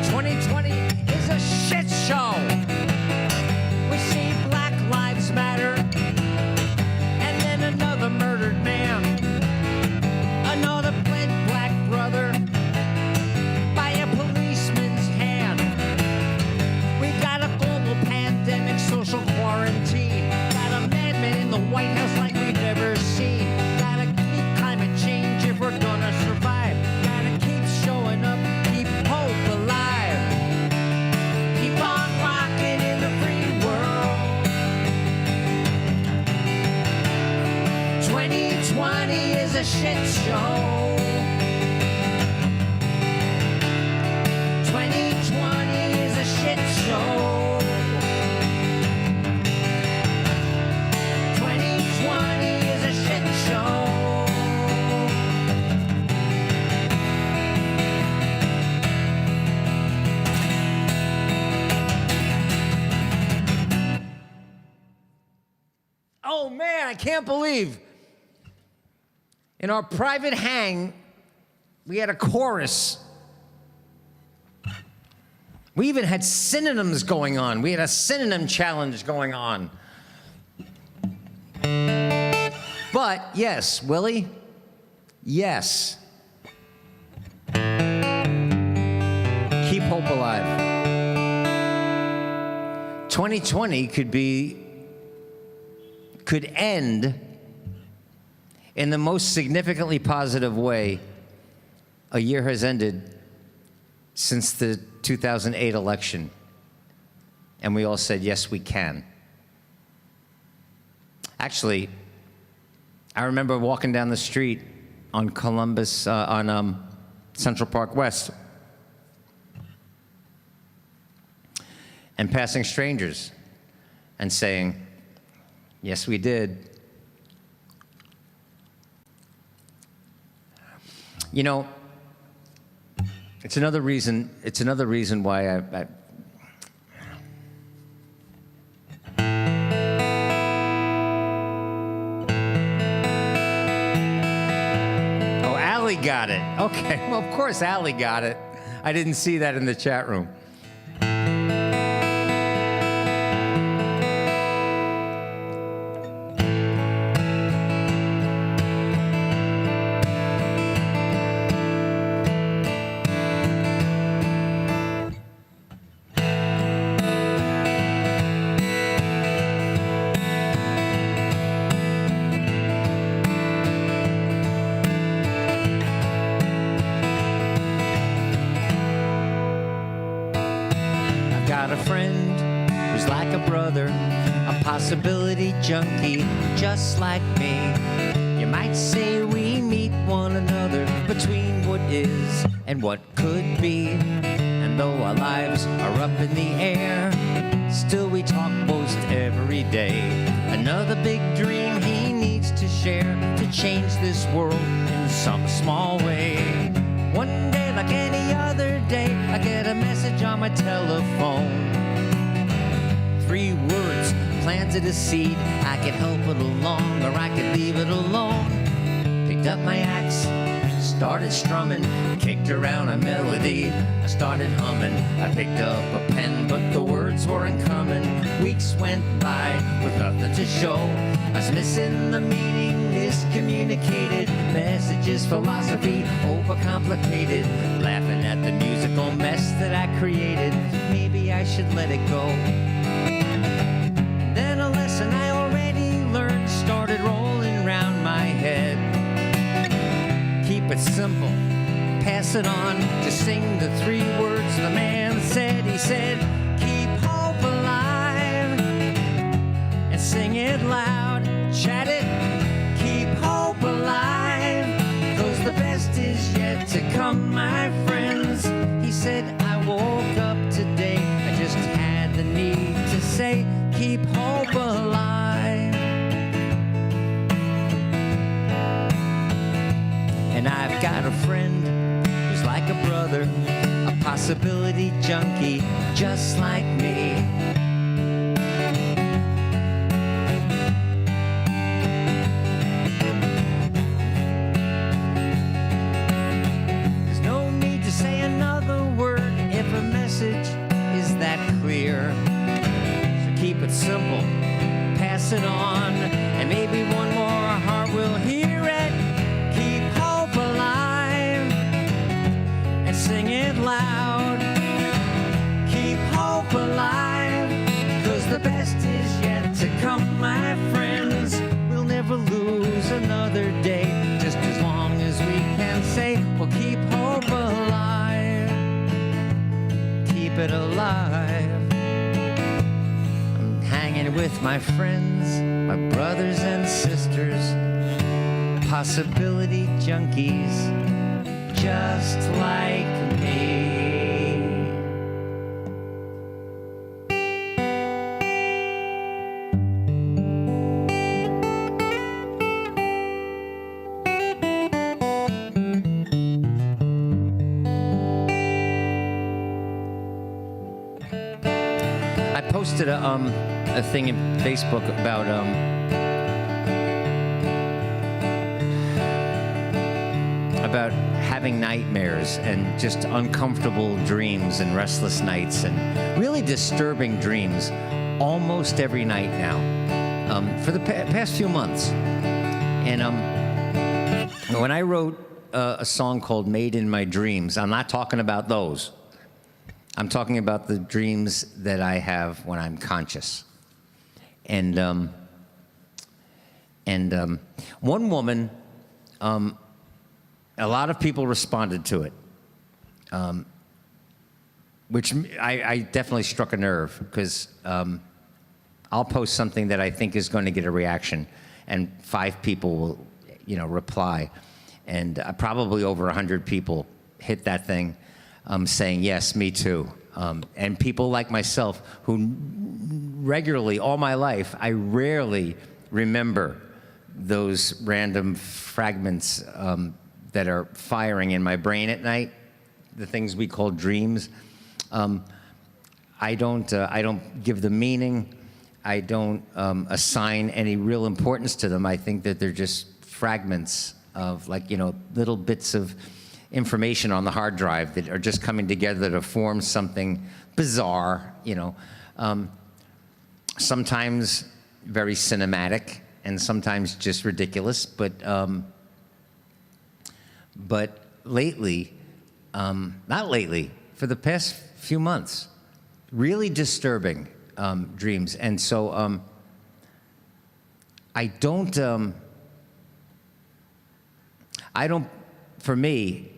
2020 is a shit show. We see Black Lives Matter, and then another murdered man, another bled black brother by a policeman's hand. We got a global pandemic, social quarantine, got a madman in the White House like we've never seen. Gotta keep climate change if we're gonna survive. Gotta keep showing up, keep hope alive. Keep on rocking in the free world. 2020 is a shit show. 2020 is a shit show. 2020 is a shit show. Oh man, I can't believe. In our private hang, we had a chorus. We even had synonyms going on. We had a synonym challenge going on. But yes, Willie, yes. Keep hope alive. 2020 could end in the most significantly positive way a year has ended since the 2008 election. And we all said, yes, we can. Actually, I remember walking down the street on Columbus, on Central Park West, and passing strangers and saying, yes, we did. You know, It's another reason. It's another reason why I Oh, Allie got it. Okay, well, of course Allie got it. I didn't see that in the chat room. Got a friend who's like a brother, a possibility junkie, just like me. You might say we meet one another between what is and what could be. And though our lives are up in the air, still we talk most every day. Another big dream he needs to share to change this world in some small way. One day, like any other day, I get a message on my telephone. 3 words planted a seed. I could help it along, or I could leave it alone. Picked up my axe, started strumming, kicked around a melody. I started humming. I picked up a pen, but the words weren't coming. Weeks went by with nothing to show. I was missing the meaning, miscommunicated messages, philosophy overcomplicated. Laughing at the musical mess that I created. Maybe I should let it go. Then a lesson I already learned started rolling round my head. Keep it simple, pass it on. Just sing the 3 words the man said. He said, keep hope alive and sing it loud. Chat it, keep hope alive, 'cause the best is yet to come, my friends. He said, I woke up today, I just had the need to say, keep hope alive. And I've got a friend who's like a brother, a possibility junkie, just like me. There's no need to say another word if a message is that clear. So keep it simple, pass it on, and maybe one more heart will hear it. Keep hope alive and sing it loud. Keep hope alive, 'cause the best is yet to come, my friends. We'll never lose another day, just as long as we can say, well, keep hope alive. Keep it alive. I'm hanging with my friends, my brothers and sisters, possibility junkies, just like me. I posted a thing in Facebook about having nightmares and just uncomfortable dreams and restless nights and really disturbing dreams almost every night now for the past few months. And when I wrote a song called Made in My Dreams, I'm not talking about those. I'm talking about the dreams that I have when I'm conscious. And one woman, a lot of people responded to it, which I definitely struck a nerve, because I'll post something that I think is going to get a reaction, and 5 people will, reply, and probably over 100 people hit that thing. Saying, yes, me too. And people like myself who regularly, all my life, I rarely remember those random fragments that are firing in my brain at night. the things we call dreams. I don't give them meaning. I don't assign any real importance to them. I think that they're just fragments of, like, little bits of information on the hard drive that are just coming together to form something bizarre, sometimes very cinematic and sometimes just ridiculous. But lately, not lately, for the past few months, really disturbing dreams. And so I don't, for me,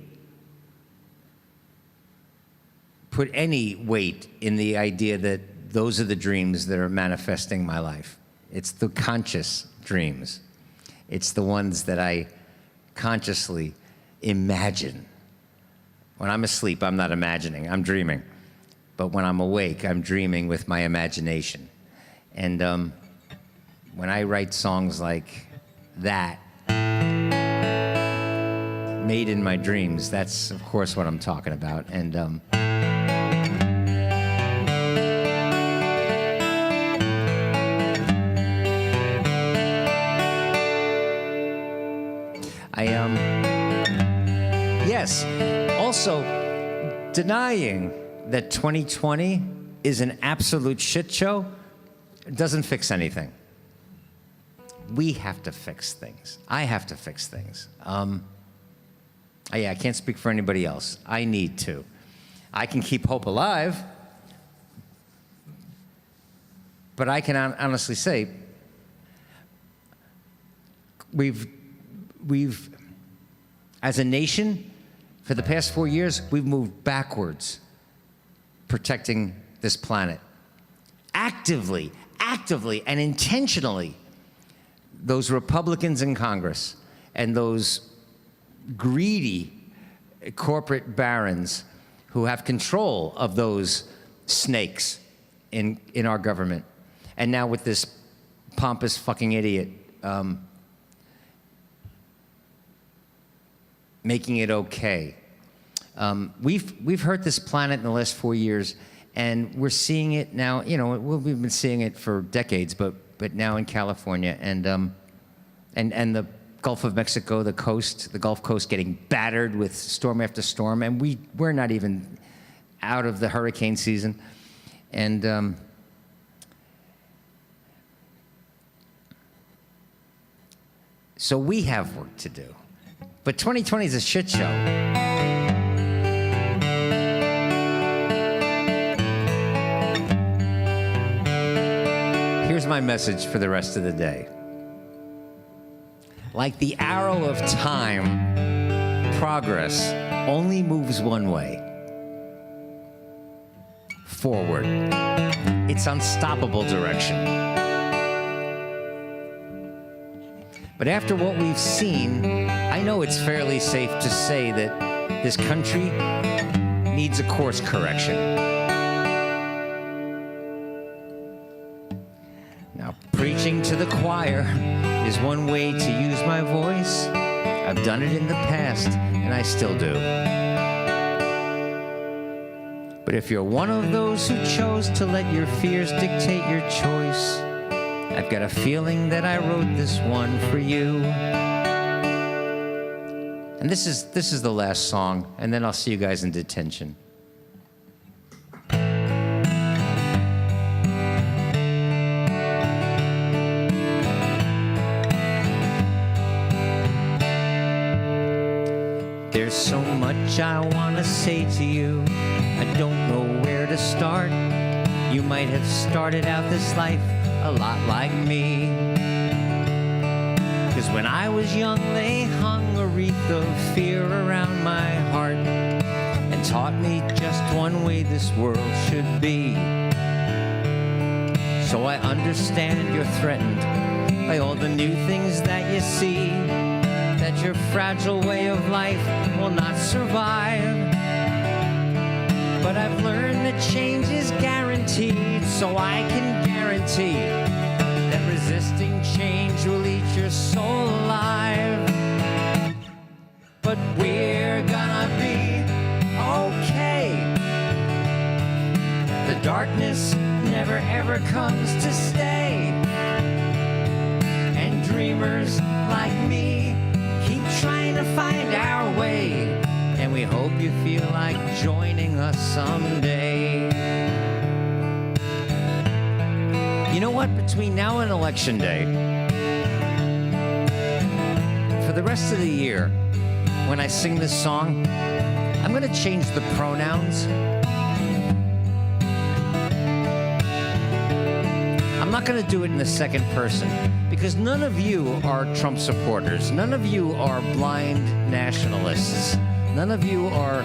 put any weight in the idea that those are the dreams that are manifesting my life. It's the conscious dreams. It's the ones that I consciously imagine. When I'm asleep, I'm not imagining, I'm dreaming. But when I'm awake, I'm dreaming with my imagination. And when I write songs like that, made in my dreams, that's of course what I'm talking about. And yes, also denying that 2020 is an absolute shit show doesn't fix anything. We have to fix things. I have to fix things. I can't speak for anybody else. I need to. I can keep hope alive, but I can honestly say we've, as a nation, for the past 4 years, we've moved backwards protecting this planet. Actively, and intentionally, those Republicans in Congress and those greedy corporate barons who have control of those snakes in our government. And now with this pompous fucking idiot making it okay. We've hurt this planet in the last 4 years, and we're seeing it now. We've been seeing it for decades, but now in California and the Gulf of Mexico, the Gulf Coast getting battered with storm after storm, and we're not even out of the hurricane season, and so we have work to do. But 2020 is a shit show. Here's my message for the rest of the day. Like the arrow of time, progress only moves one way. Forward. It's unstoppable direction. But after what we've seen, I know it's fairly safe to say that this country needs a course correction. Now, preaching to the choir is one way to use my voice. I've done it in the past, and I still do. But if you're one of those who chose to let your fears dictate your choice, I've got a feeling that I wrote this one for you. And this is the last song, and then I'll see you guys in detention. There's so much I want to say to you. I don't know where to start. You might have started out this life a lot like me. 'Cause when I was young, they hung a wreath of fear around my heart and taught me just one way this world should be. So I understand you're threatened by all the new things that you see, that your fragile way of life will not survive. But I've learned that change is guaranteed, so I can guarantee that resisting change will eat your soul alive. But we're gonna be okay. darkness never ever comes to stay. And dreamers like me keep trying to find our way. And we hope you feel like joining us someday. You know what? Between now and Election Day, for the rest of the year, when I sing this song, I'm going to change the pronouns. I'm not going to do it in the second person because none of you are Trump supporters. None of you are blind nationalists. None of you are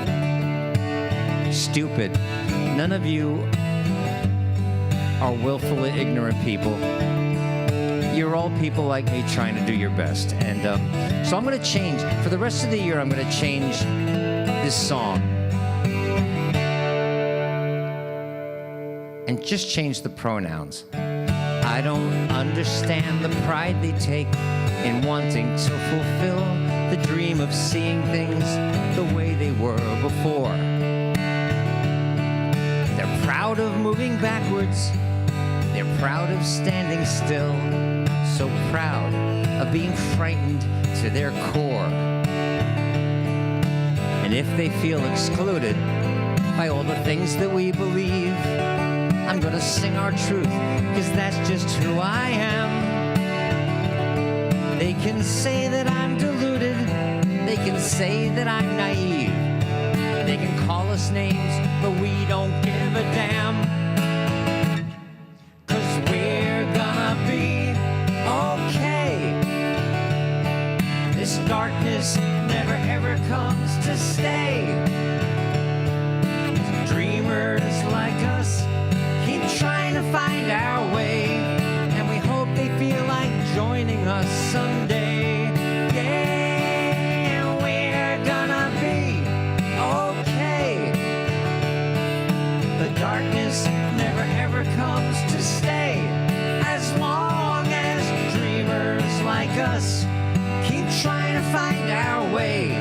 stupid. None of you are willfully ignorant people. You're all people like me trying to do your best. And so I'm going to change. For the rest of the year, I'm going to change this song. And just change the pronouns. I don't understand the pride they take in wanting to fulfill the dream of seeing things the way they were before. They're proud of moving backwards. They're proud of standing still. So proud of being frightened to their core. And if they feel excluded by all the things that we believe, I'm gonna sing our truth, cause that's just who I am. They can say that I'm deluded, they can say that I'm naive, they can call us names, but we don't give a damn. Cause we're gonna be okay. This darkness never ever comes to stay. Dreamers like us keep trying to find our way, and we hope they feel like joining us someday. Yeah, we're gonna be okay. The darkness never ever comes to stay, as long as dreamers like us keep trying to find our way,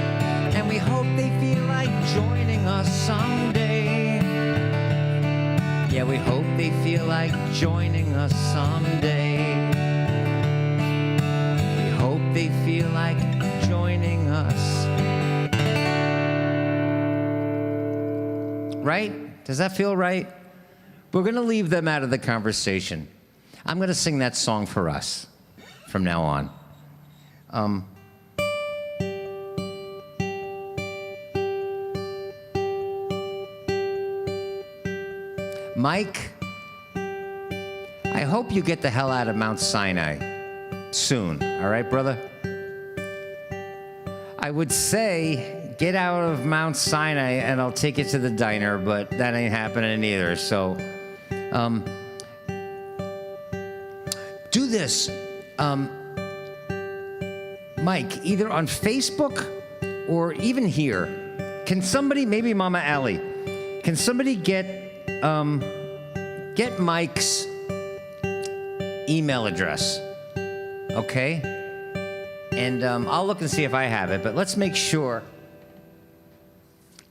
and we hope they feel like joining us someday. Yeah, we hope they feel like joining us someday. We hope they feel like joining us. Right? Does that feel right? We're going to leave them out of the conversation. I'm going to sing that song for us from now on. Mike, I hope you get the hell out of Mount Sinai soon, all right, brother? I would say get out of Mount Sinai and I'll take you to the diner, but that ain't happening either. So do this. Mike, either on Facebook or even here, can somebody, maybe Mama Allie, can somebody get Mike's email address, okay? And I'll look and see if I have it, but let's make sure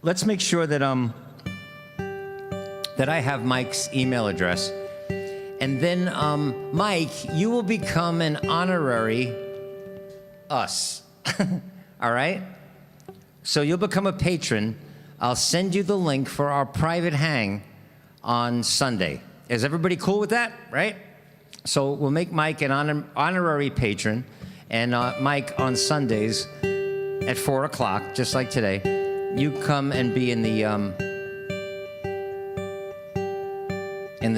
that that I have Mike's email address. And then, Mike, you will become an honorary us, all right? So you'll become a patron. I'll send you the link for our private hang on Sunday. Is everybody cool with that, right? So we'll make Mike an honorary patron, and Mike on Sundays at 4 o'clock, just like today, you come and be in the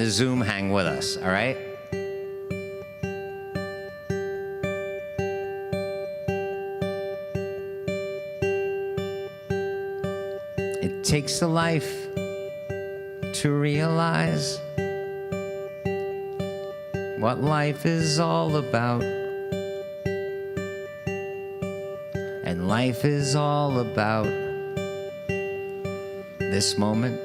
Zoom hang with us, all right? It takes a life to realize what life is all about. And life is all about this moment.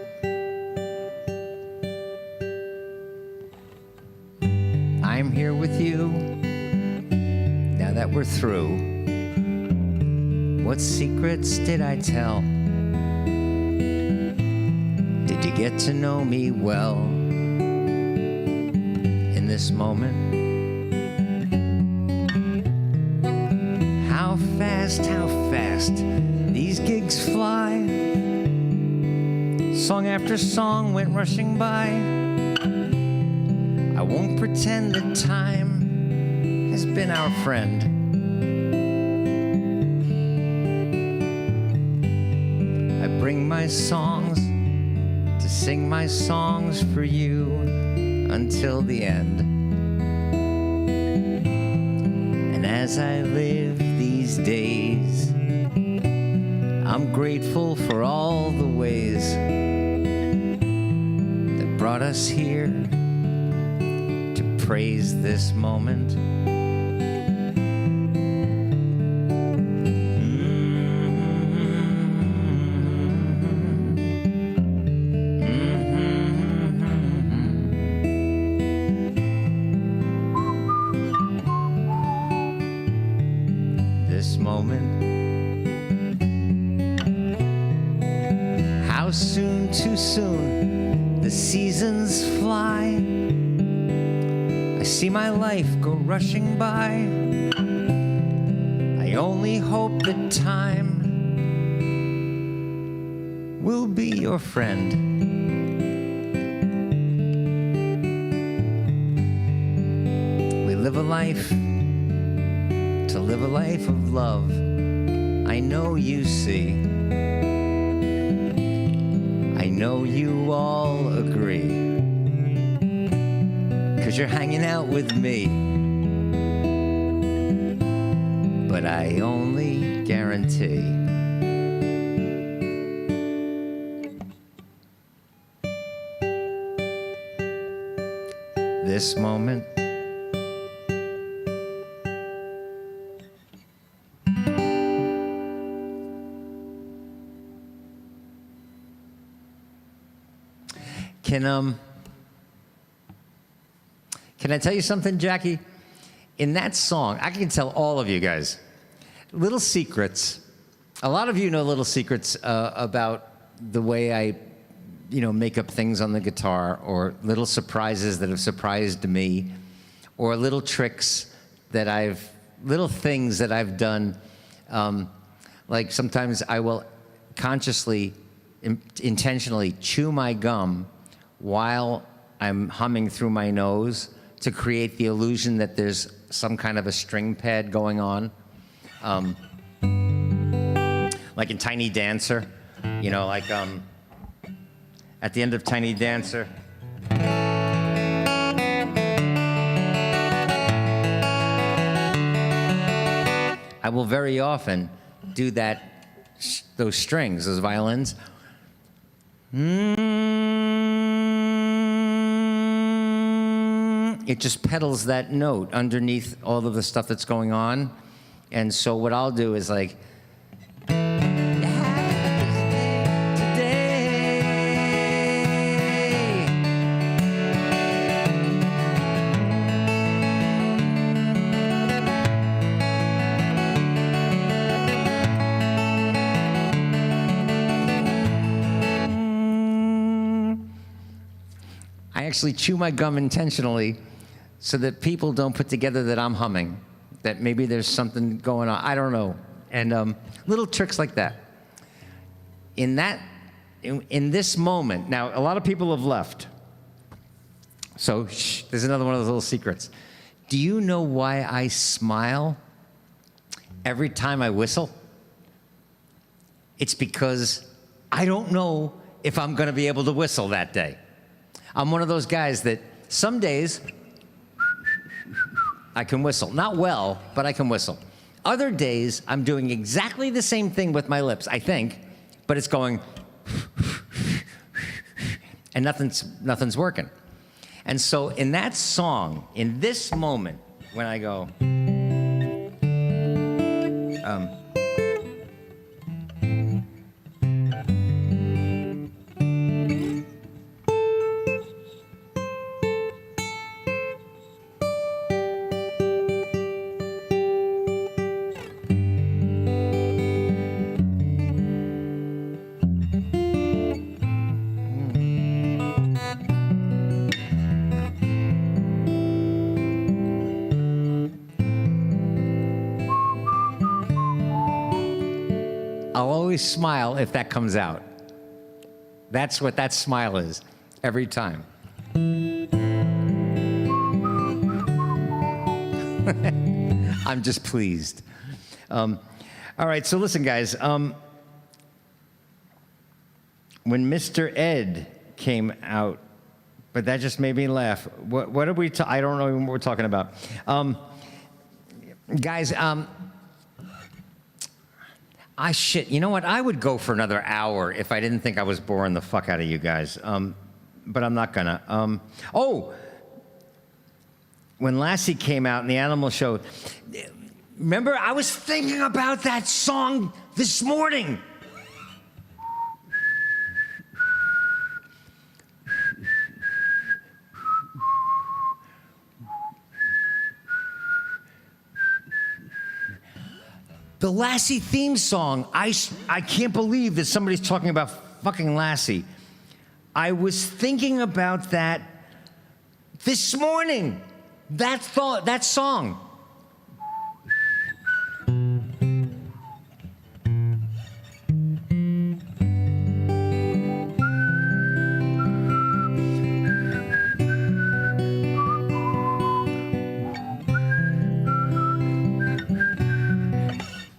I'm here with you now that we're through. What secrets did I tell? Did you get to know me well? this moment. How fast these gigs fly. Song after song went rushing by. I won't pretend that time has been our friend. I bring my songs to sing my songs for you until the end. And as I live these days, I'm grateful for all the ways that brought us here to praise this moment. This moment. How soon, too soon, the seasons fly. I see my life go rushing by. I only hope that time will be your friend. We live a life to live a life of love. I know you see. I know you all agree. 'Cause you're hanging out with me. But I only guarantee this moment. Can I tell you something, Jackie? In that song, I can tell all of you guys, little secrets. A lot of you know little secrets about the way I, make up things on the guitar, or little surprises that have surprised me, or little tricks little things that I've done. Like sometimes I will consciously, intentionally chew my gum while I'm humming through my nose to create the illusion that there's some kind of a string pad going on. Like in Tiny Dancer, at the end of Tiny Dancer. I will very often do those strings, those violins. It just pedals that note underneath all of the stuff that's going on. And so what I'll do is like, I actually chew my gum intentionally so that people don't put together that I'm humming, that maybe there's something going on. I don't know. And little tricks like that. In this moment, now a lot of people have left. So there's another one of those little secrets. Do you know why I smile every time I whistle? It's because I don't know if I'm gonna be able to whistle that day. I'm one of those guys that some days I can whistle. Not well, but I can whistle. Other days, I'm doing exactly the same thing with my lips, I think, but it's going and nothing's working. And so in that song, in this moment, when I go, I'll always smile if that comes out. That's what that smile is, every time. I'm just pleased. All right, so listen, guys. When Mr. Ed came out, but that just made me laugh. What are we? I don't know what we're talking about. Guys, shit. You know what? I would go for another hour if I didn't think I was boring the fuck out of you guys. But I'm not gonna. When Lassie came out in the Animal Show, remember I was thinking about that song this morning. The Lassie theme song. I can't believe that somebody's talking about fucking Lassie. I was thinking about that this morning. That song.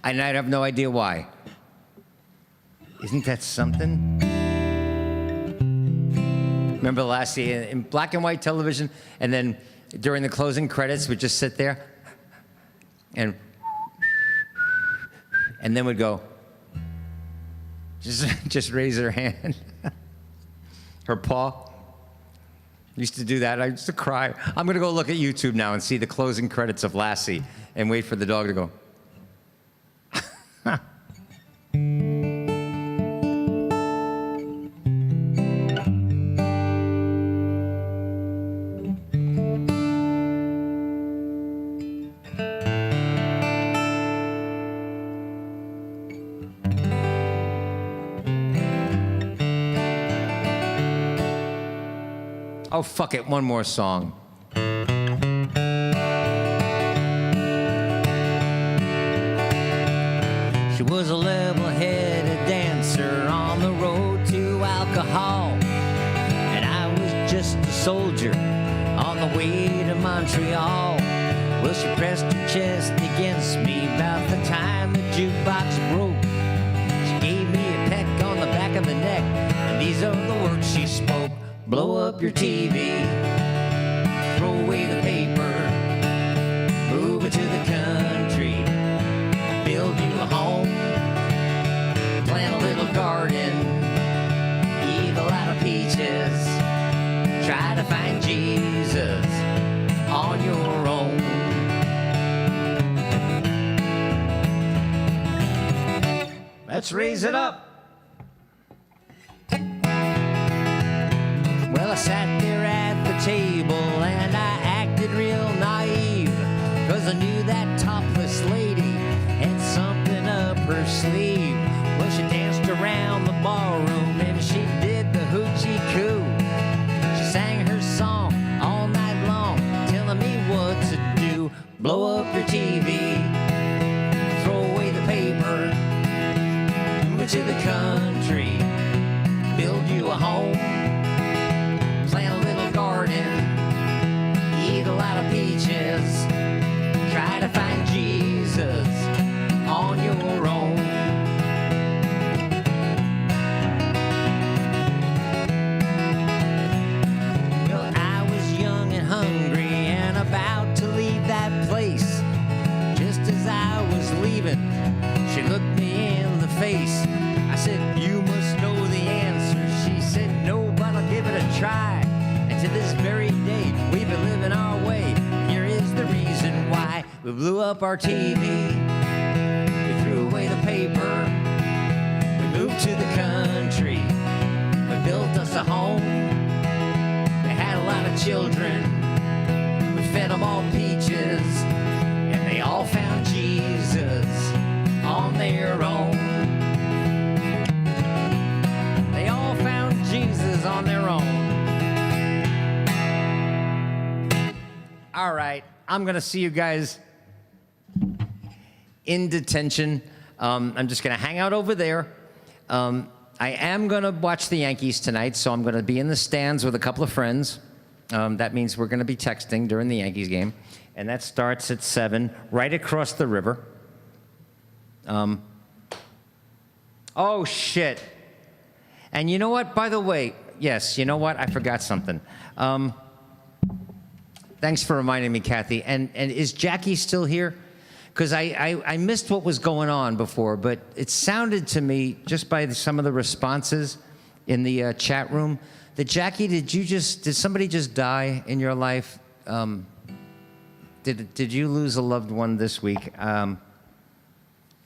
And I have no idea why. Isn't that something? Remember Lassie in black and white television, and then during the closing credits, we'd just sit there and then would go, just raise her hand, her paw. Used to do that. I used to cry. I'm gonna go look at YouTube now and see the closing credits of Lassie and wait for the dog to go. Oh, fuck it, one more song. She was a level-headed dancer on the road to alcohol, and I was just a soldier on the way to Montreal. Well, she pressed her chest against me about the time the jukebox broke. She gave me a peck on the back of the neck, and these are the words she spoke. Blow up your TV, throw away the paper, move it to the country, build you a home, plant a little garden, eat a lot of peaches, try to find Jesus on your own. Let's raise it up. Well, I sat there at the table and I acted real naive, 'cause I knew that topless lady had something up her sleeve. Well, she danced around the ballroom and she did the hoochie coo. She sang her song all night long, telling me what to do. Blow up your TV, throw away the paper, move to the country, build you a home, plant a little garden, eat a lot of peaches, try to find Jesus on your own. Well, I was young and hungry and about to leave that place. Just as I was leaving, she looked me in the face. I said, "You must know the answer." She said, "No, but I'll give it a try." And to this very day, we've been living our way. Here is the reason why. We blew up our TV, we threw away the paper, we moved to the country, we built us a home, we had a lot of children, we fed them all peaches, and they all found Jesus on their own. They all found Jesus on their own. All right, I'm gonna see you guys in detention. I'm just going to hang out over there. I am going to watch the Yankees tonight, so I'm going to be in the stands with a couple of friends. That means we're going to be texting during the Yankees game. And that starts at 7, right across the river. Oh, shit. And you know what? By the way, yes, you know what? I forgot something. Thanks for reminding me, Kathy. And is Jackie still here? Because I missed what was going on before, but it sounded to me, just by some of the responses in the chat room, that Jackie, did somebody just die in your life? Did you lose a loved one this week?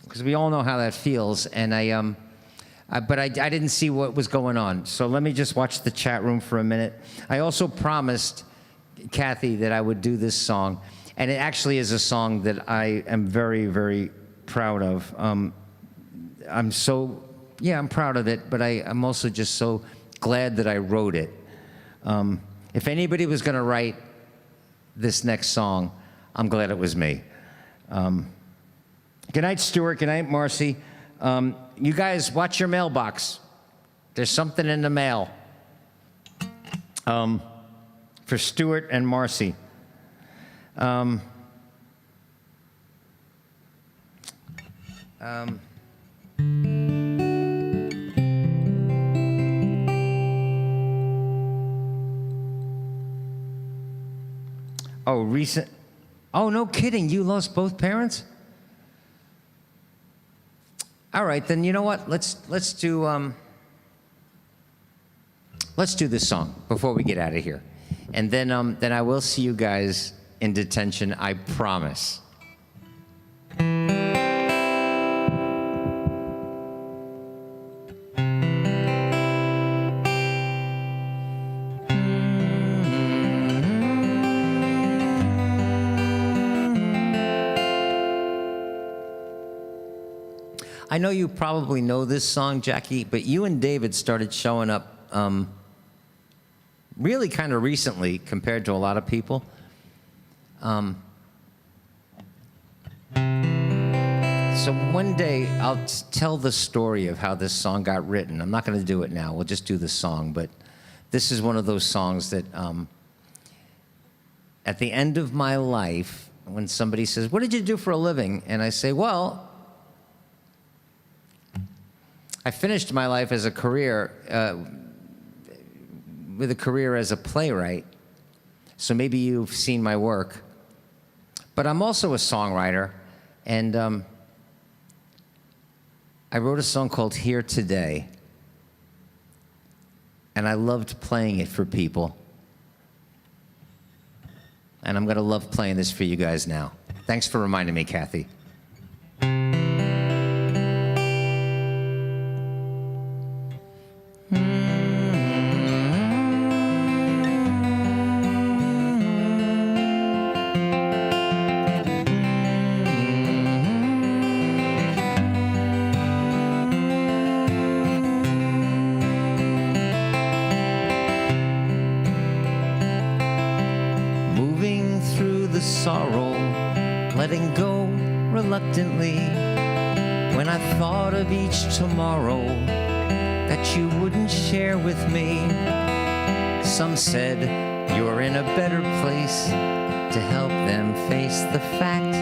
Because we all know how that feels, and but I didn't see what was going on. So let me just watch the chat room for a minute. I also promised Kathy that I would do this song, and it actually is a song that I am very, very proud of. I'm proud of it, but I'm also just so glad that I wrote it. If anybody was going to write this next song, I'm glad it was me. Good night, Stuart. Good night, Marcy. You guys, watch your mailbox. There's something in the mail for Stuart and Marcy. Oh, no kidding. You lost both parents? All right, then you know what? Let's do this song before we get out of here, and then I will see you guys in detention. I promise. I know you probably know this song, Jackie, but you and David started showing up really kind of recently compared to a lot of people. So one day I'll tell the story of how this song got written. I'm not going to do it now. We'll just do the song. But this is one of those songs that at the end of my life, when somebody says, "What did you do for a living?" And I say, well, I finished my life as a career, with a career as a playwright. So maybe you've seen my work. But I'm also a songwriter, and I wrote a song called Here Today. And I loved playing it for people. And I'm going to love playing this for you guys now. Thanks for reminding me, Kathy. Sorrow, letting go reluctantly, when I thought of each tomorrow that you wouldn't share with me. Some said you're in a better place to help them face the fact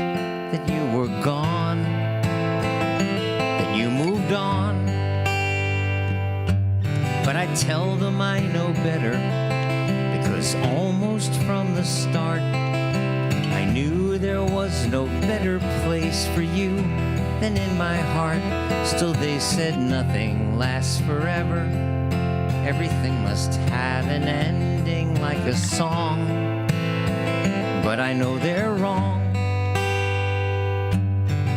that you were gone, that you moved on. But I tell them I know better, because almost from the start I knew there was no better place for you than in my heart. Still they said nothing lasts forever. Everything must have an ending like a song. But I know they're wrong.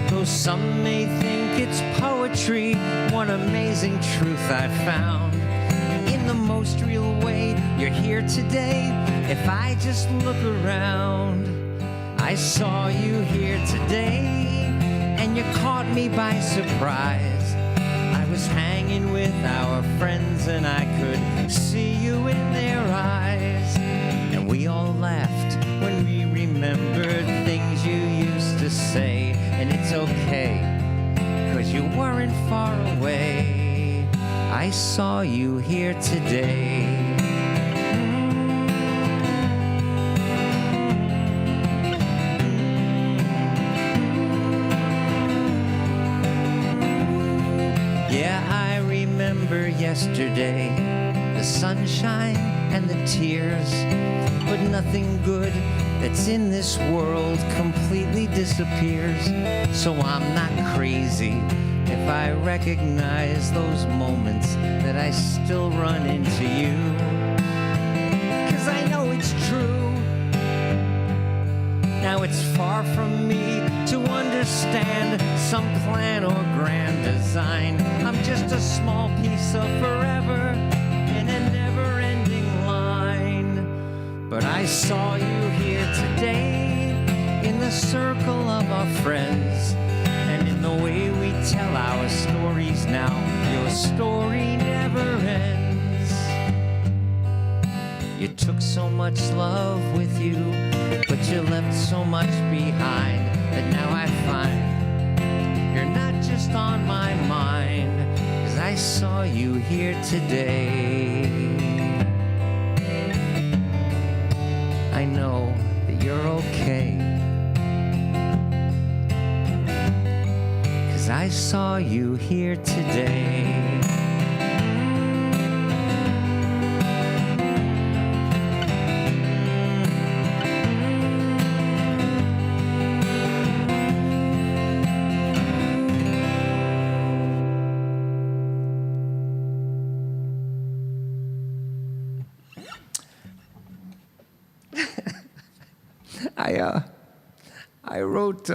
Though some may think it's poetry, one amazing truth I found. In the most real way, you're here today. If I just look around, I saw you here today, and you caught me by surprise. I was hanging with our friends, and I could see you in their eyes. And we all laughed when we remembered things you used to say. And it's okay, 'cause 'cause you weren't far away. I saw you here today. Yeah, I remember yesterday, the sunshine and the tears, but nothing good that's in this world completely disappears. So I'm not crazy if I recognize those moments that I still run into you. 'Cause I know it's true. Now it's far from me to understand some plan or grand design. I'm just a small piece of forever in a never-ending line. But I saw you here today in the circle of our friends, and in the way we tell our stories now, your story never ends. You took so much love with you, but you left so much behind, that now I find you're not just on my mind, 'cause I saw you here today. I know that you're okay, 'cause I saw you here today. I wrote,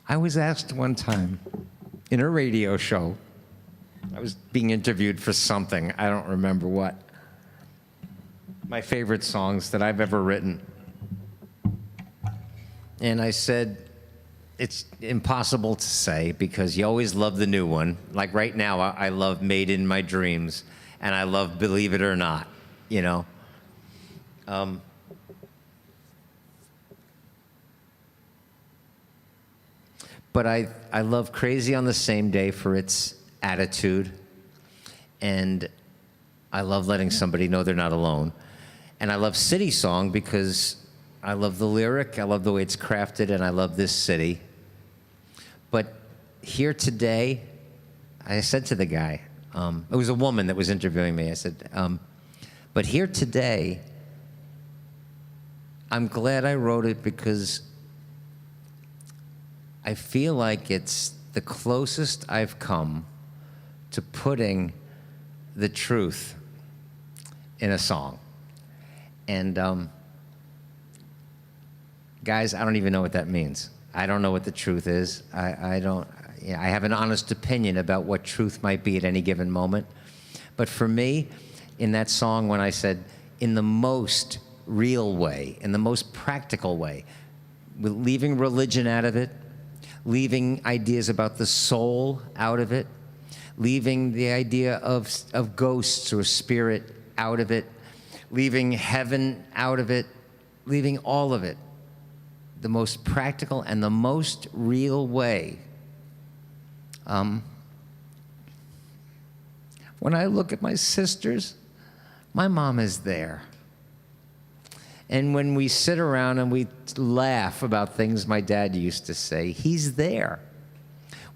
I was asked one time in a radio show, I was being interviewed for something, I don't remember what, my favorite songs that I've ever written. And I said, it's impossible to say because you always love the new one. Like right now, I love Made in My Dreams, and I love Believe It or Not, you know? But I love Crazy on the Same Day for its attitude, and I love letting somebody know they're not alone. And I love City Song because I love the lyric, I love the way it's crafted, and I love this city. But Here Today, I said to the guy, it was a woman that was interviewing me, I said, but Here Today, I'm glad I wrote it because I feel like it's the closest I've come to putting the truth in a song. And guys, I don't even know what that means. I don't know what the truth is. I have an honest opinion about what truth might be at any given moment. But for me, in that song, when I said, in the most real way, in the most practical way, with leaving religion out of it, leaving ideas about the soul out of it, leaving the idea of ghosts or spirit out of it, leaving heaven out of it, leaving all of it, the most practical and the most real way. When I look at my sisters, my mom is there. And when we sit around and we laugh about things my dad used to say, he's there.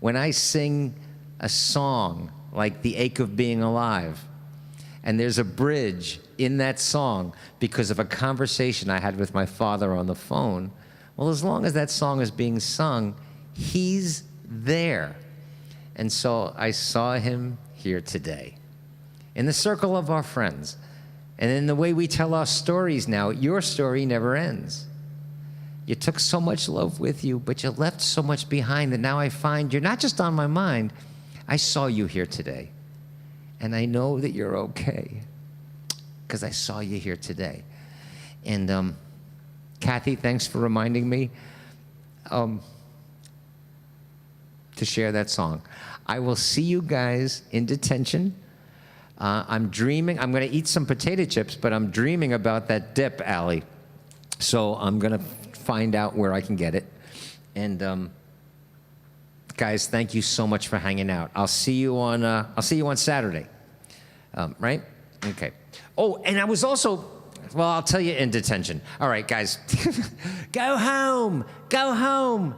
When I sing a song like The Ache of Being Alive, and there's a bridge in that song because of a conversation I had with my father on the phone, well, as long as that song is being sung, he's there. And so I saw him here today, in the circle of our friends. And in the way we tell our stories now, your story never ends. You took so much love with you, but you left so much behind that now I find you're not just on my mind. I saw you here today. And I know that you're okay because I saw you here today. And Kathy, thanks for reminding me to share that song. I will see you guys in detention. I'm dreaming, I'm gonna eat some potato chips, but I'm dreaming about that dip, Allie. So I'm gonna find out where I can get it. And guys, thank you so much for hanging out. I'll see you on Saturday. Right? Okay. Oh, and I was also, well, I'll tell you in detention. All right, guys. Go home. Go home.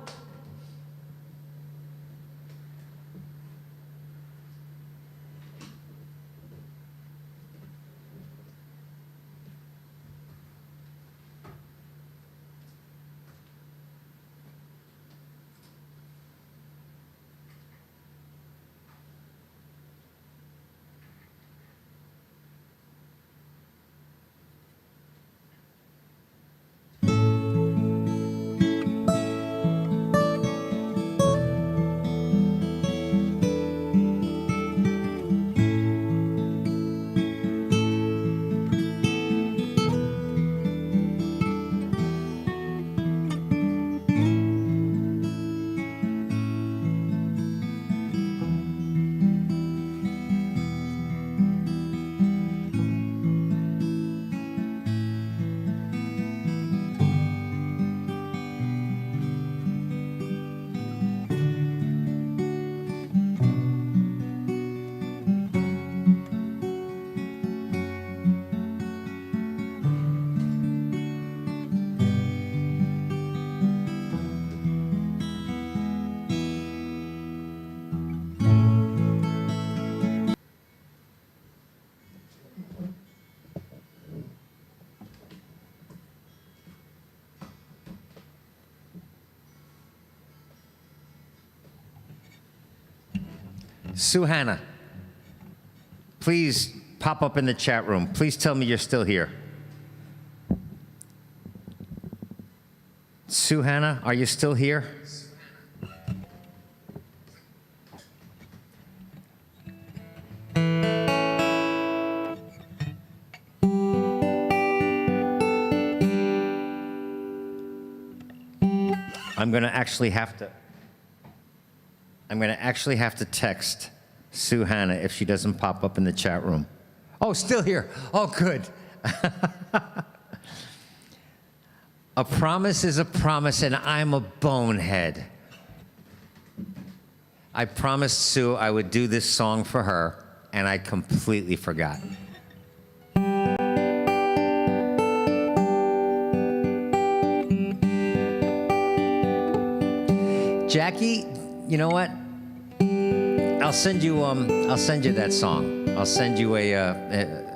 Sue Hannah, please pop up in the chat room. Please tell me you're still here. Sue Hannah, are you still here? I'm going to actually have to text Sue Hannah if she doesn't pop up in the chat room. Oh, still here. Oh, good. A promise is a promise, and I'm a bonehead. I promised Sue I would do this song for her, and I completely forgot. Jackie, you know what? I'll send you that song. I'll send you a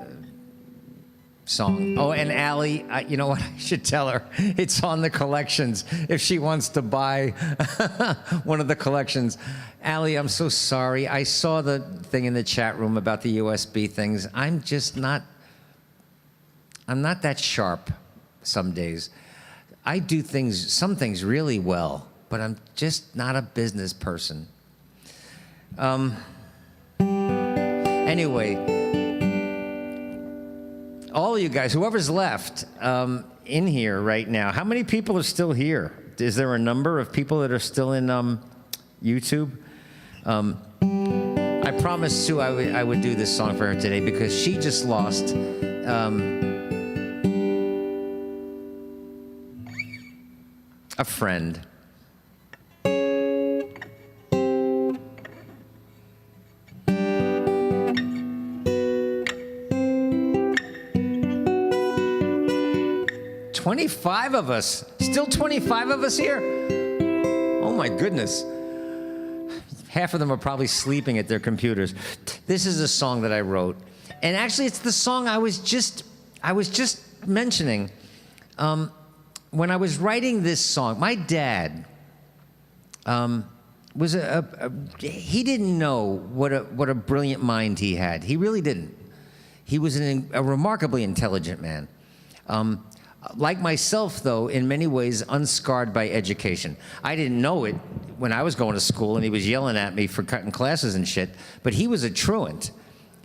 song. Oh, and Allie, you know what? I should tell her it's on the collections if she wants to buy one of the collections. Allie, I'm so sorry. I saw the thing in the chat room about the USB things. I'm not that sharp some days. I do some things really well, but I'm just not a business person. Anyway, all of you guys, whoever's left in here right now, how many people are still here? Is there a number of people that are still in YouTube? I promised Sue I would do this song for her today because she just lost a friend. $25 of us. Still 25 of us here? Oh my goodness. Half of them are probably sleeping at their computers. This is a song that I wrote. And actually it's the song I was just mentioning. When I was writing this song, my dad was he didn't know what a brilliant mind he had. He really didn't. He was a remarkably intelligent man. Like myself, though, in many ways unscarred by education. I didn't know it when I was going to school and he was yelling at me for cutting classes and shit, but he was a truant.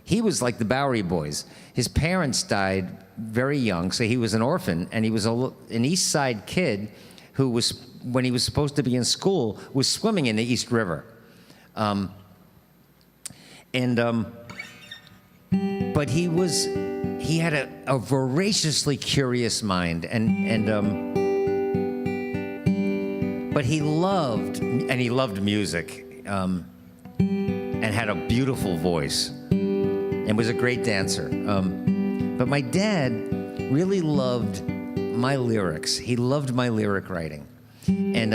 He was like the Bowery Boys. His parents died very young, so he was an orphan, and he was an East Side kid who was, when he was supposed to be in school, was swimming in the East River. But he had a voraciously curious mind, and But he loved music, and had a beautiful voice, and was a great dancer. But my dad really loved my lyrics. He loved my lyric writing. And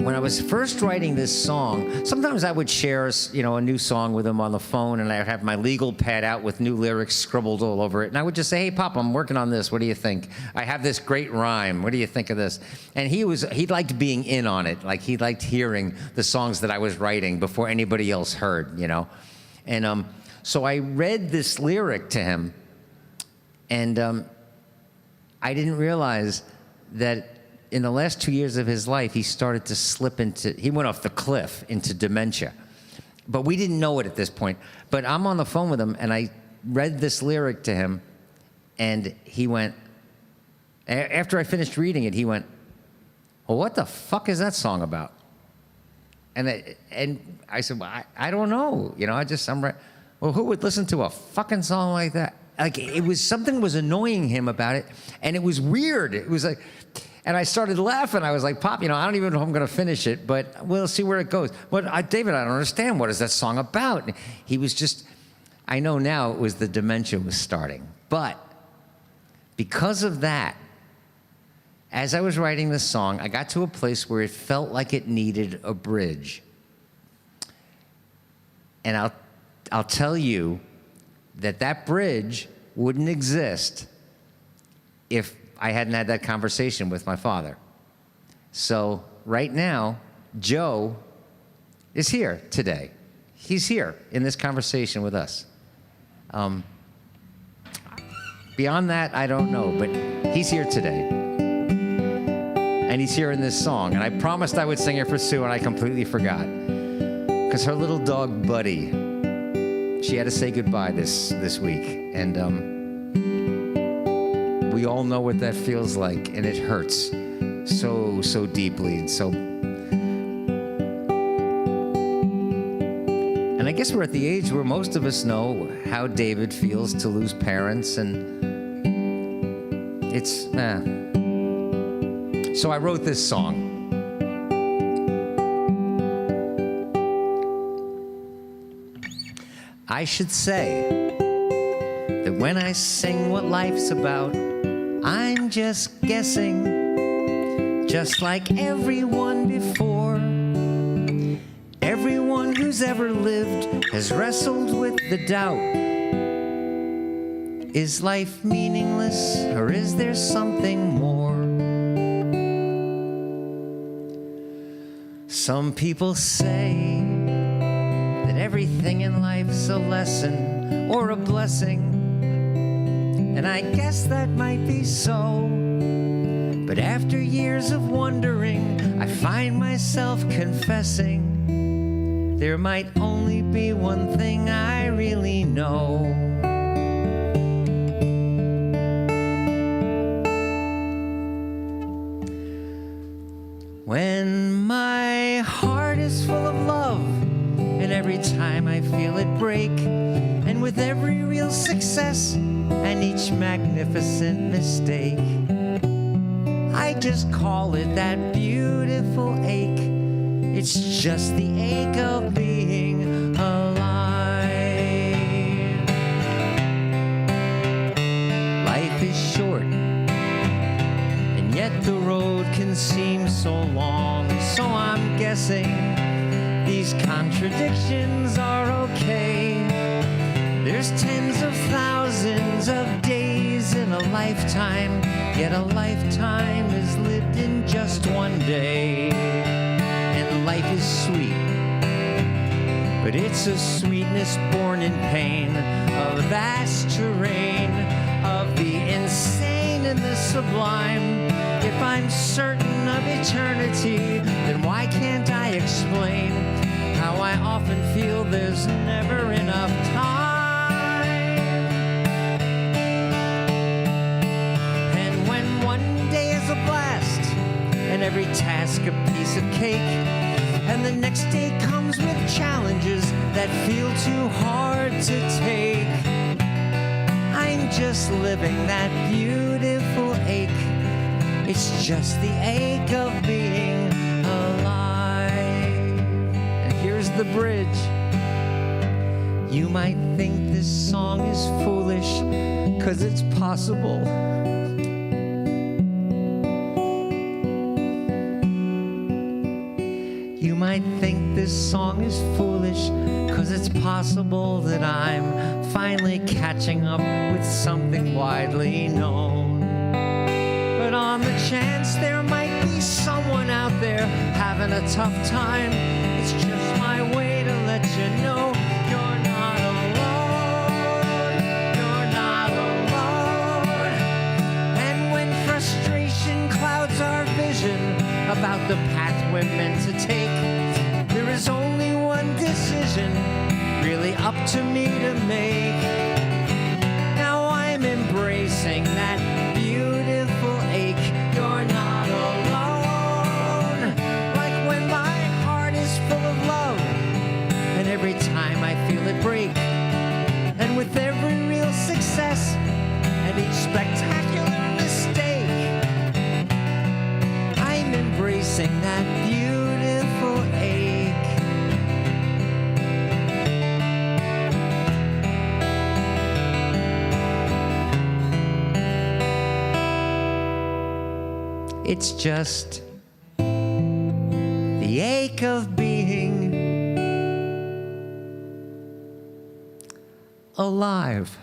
when I was first writing this song, sometimes I would share, a new song with him on the phone, and I'd have my legal pad out with new lyrics scribbled all over it. And I would just say, "Hey, Pop, I'm working on this. What do you think? I have this great rhyme. What do you think of this?" And he liked being in on it. Like, he liked hearing the songs that I was writing before anybody else heard, And so I read this lyric to him, and I didn't realize that in the last 2 years of his life, he started to he went off the cliff into dementia. But we didn't know it at this point. But I'm on the phone with him, and I read this lyric to him, and he went, after I finished reading it, he went, "Well, what the fuck is that song about?" And I said, "Well, I don't know. Well, who would listen to a fucking song like that?" Like, something was annoying him about it, and it was weird. It was like, and I started laughing. I was like, "Pop, I don't even know if I'm going to finish it, but we'll see where it goes." But David, I don't understand. What is that song about? And he was just, I know now it was the dementia was starting. But because of that, as I was writing this song, I got to a place where it felt like it needed a bridge. And I'll tell you that bridge wouldn't exist if I hadn't had that conversation with my father. So right now, Joe is here today. He's here in this conversation with us. Beyond that, I don't know, but he's here today. And he's here in this song. And I promised I would sing it for Sue, and I completely forgot. Because her little dog, Buddy, she had to say goodbye this week. And we all know what that feels like, and it hurts so deeply. And I guess we're at the age where most of us know how David feels to lose parents, and it's, So I wrote this song. I should say that when I sing what life's about, I'm just guessing, just like everyone before. Everyone who's ever lived has wrestled with the doubt. Is life meaningless, or is there something more? Some people say that everything in life's a lesson or a blessing, and I guess that might be so. But after years of wondering, I find myself confessing there might only be one thing I really know. When my heart is full of love, and every time I feel it break, and with every real success and each magnificent mistake, I just call it that beautiful ache. It's just the ache of being alive. Life is short, and yet the road can seem so long. So I'm guessing these contradictions are okay. There's tens of thousands of days in a lifetime, yet a lifetime is lived in just one day. And life is sweet, but it's a sweetness born in pain, of vast terrain, of the insane and the sublime. If I'm certain of eternity, then why can't I explain how I often feel there's never enough time? And when one day is a blast, and every task a piece of cake, and the next day comes with challenges that feel too hard to take, I'm just living that beautiful ache. It's just the ache of being the bridge. You might think this song is foolish, 'cause it's possible. You might think this song is foolish, 'cause it's possible that I'm finally catching up with something widely known. But on the chance there might be someone out there having a tough time, it's just my way to let you know you're not alone. You're not alone. And when frustration clouds our vision about the path we're meant to take, there is only one decision really up to me to make. Now I'm embracing that beautiful ache. You're not alone. Like when my heart is full of love, and every time I feel it break, and with every real success and each spectacular mistake, I'm embracing that beautiful ache. It's just the ache of being alive.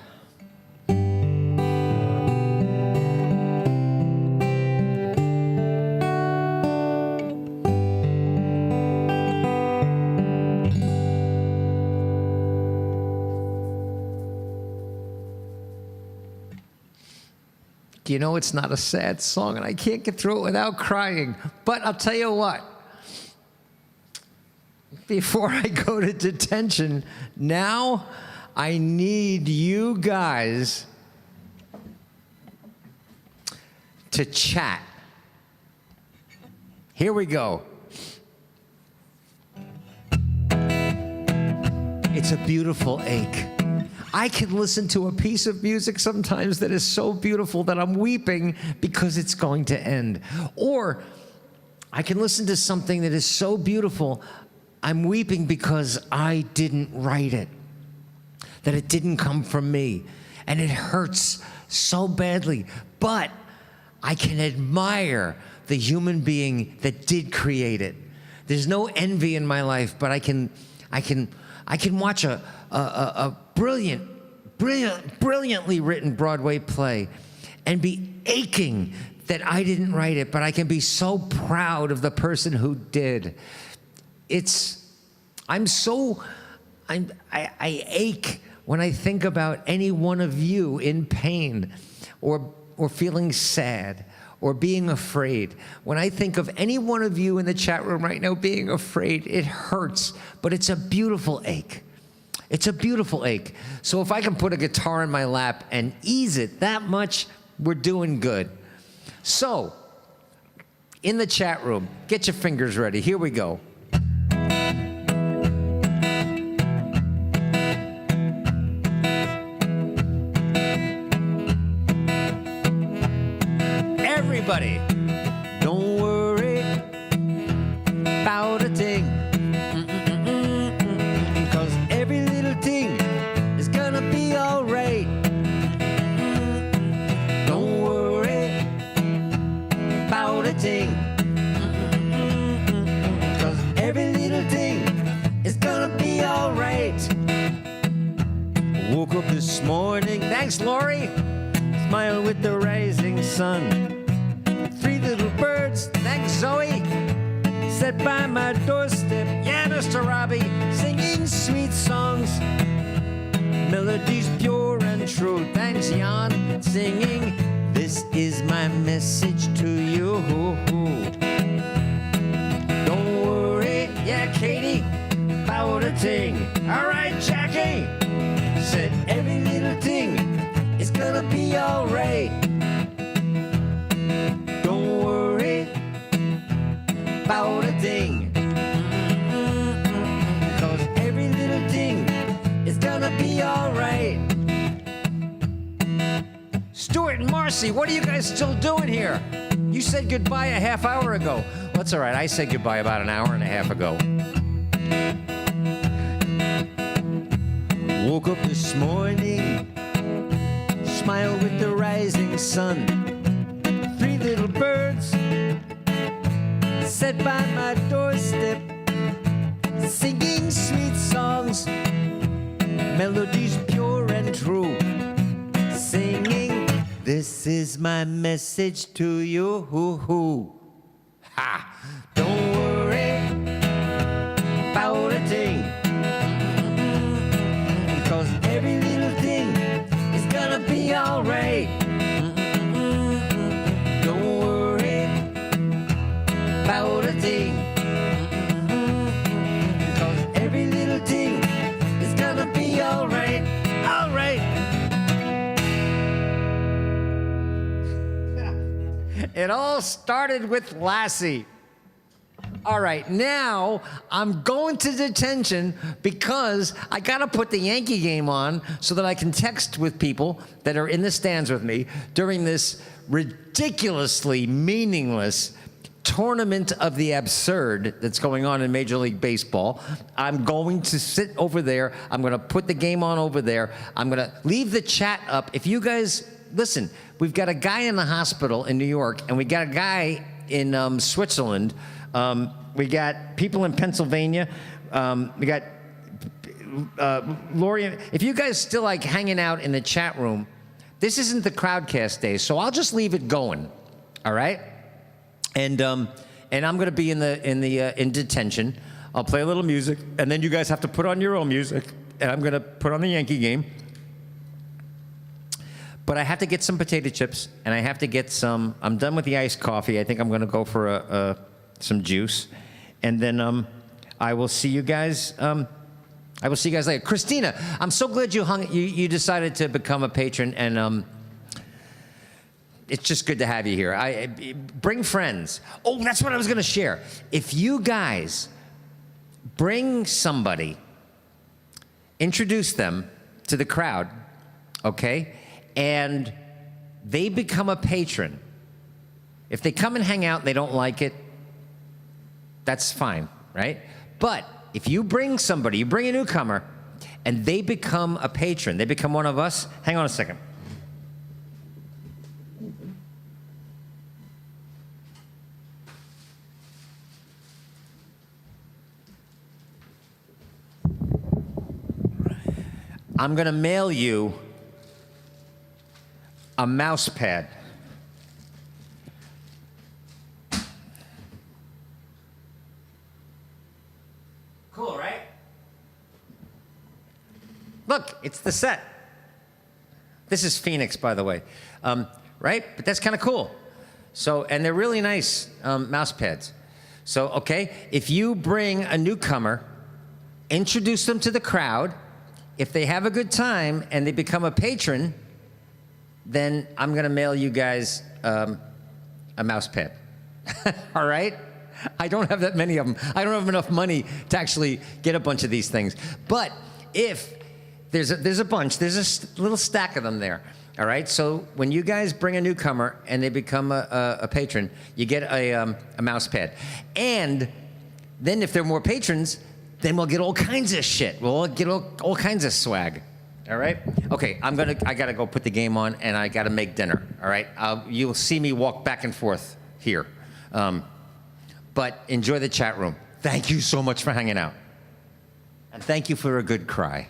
You know, it's not a sad song, and I can't get through it without crying. But I'll tell you what, before I go to detention, now I need you guys to chat. Here we go. It's a beautiful ache. I can listen to a piece of music sometimes that is so beautiful that I'm weeping because it's going to end. Or I can listen to something that is so beautiful, I'm weeping because I didn't write it, that it didn't come from me, and it hurts so badly. But I can admire the human being that did create it. There's no envy in my life, but I can watch a brilliantly written Broadway play and be aching that I didn't write it, but I can be so proud of the person who did. I ache when I think about any one of you in pain or feeling sad or being afraid. When I think of any one of you in the chat room right now being afraid, it hurts, but it's a beautiful ache. It's a beautiful ache. So if I can put a guitar in my lap and ease it that much, we're doing good. So, in the chat room, get your fingers ready. Here we go. Everybody, don't worry about a thing. Cause every little thing is gonna be alright. Woke up this morning, thanks Lori, smile with the rising sun. 3 little birds, thanks Zoe, sat by my doorstep. Yeah, Mr. Robbie, singing sweet songs, melodies pure and true. Thanks Jan, singing, this is my message to you. Don't worry, yeah, Katie, about a thing. All right, Jackie, said every little thing is gonna be all right. Don't worry about a thing, cause every little thing is gonna be all right. Stuart and Marcy, what are you guys still doing here? You said goodbye a half hour ago. Well, that's all right. I said goodbye about an hour and a half ago. Woke up this morning, smile with the rising sun. 3 little birds sat by my doorstep, singing sweet songs, melodies pure and true, singing, this is my message to you. Ha! Don't worry about a thing, because every little thing is gonna be alright. Don't worry about a thing, because every little thing is gonna be alright. Alright. It all started with Lassie. All right, now I'm going to detention because I got to put the Yankee game on so that I can text with people that are in the stands with me during this ridiculously meaningless tournament of the absurd that's going on in Major League Baseball. I'm going to sit over there. I'm going to put the game on over there. I'm going to leave the chat up. If you guys, listen, we've got a guy in the hospital in New York, and we got a guy in Switzerland. We got people in Pennsylvania. We got Lori. If you guys still like hanging out in the chat room, this isn't the Crowdcast day, so I'll just leave it going. All right, and I'm going to be in detention. I'll play a little music, and then you guys have to put on your own music, and I'm going to put on the Yankee game. But I have to get some potato chips, and I have to get some. I'm done with the iced coffee. I think I'm going to go for some juice, and then I will see you guys. I will see you guys later. Christina, I'm so glad you decided to become a patron, and it's just good to have you here. Bring friends. Oh, that's what I was going to share. If you guys bring somebody, introduce them to the crowd, okay? And they become a patron. If they come and hang out and they don't like it, that's fine, right? But if you bring somebody, you bring a newcomer, and they become a patron, they become one of us, hang on a second. I'm gonna mail you a mouse pad. Cool, right? Look, it's the set. This is Phoenix, by the way. Right? But that's kind of cool. So, and they're really nice mouse pads. So, okay, if you bring a newcomer, introduce them to the crowd. If they have a good time and they become a patron, then I'm going to mail you guys a mouse pad. All right? I don't have that many of them. I don't have enough money to actually get a bunch of these things. But if there's a bunch, there's a little stack of them there. All right? So when you guys bring a newcomer and they become a patron, you get a mouse pad. And then if there are more patrons, then we'll get all kinds of shit. We'll get all kinds of swag. All right? Okay, I gotta go put the game on, and I gotta make dinner. All right? You'll see me walk back and forth here. But enjoy the chat room. Thank you so much for hanging out. And thank you for a good cry.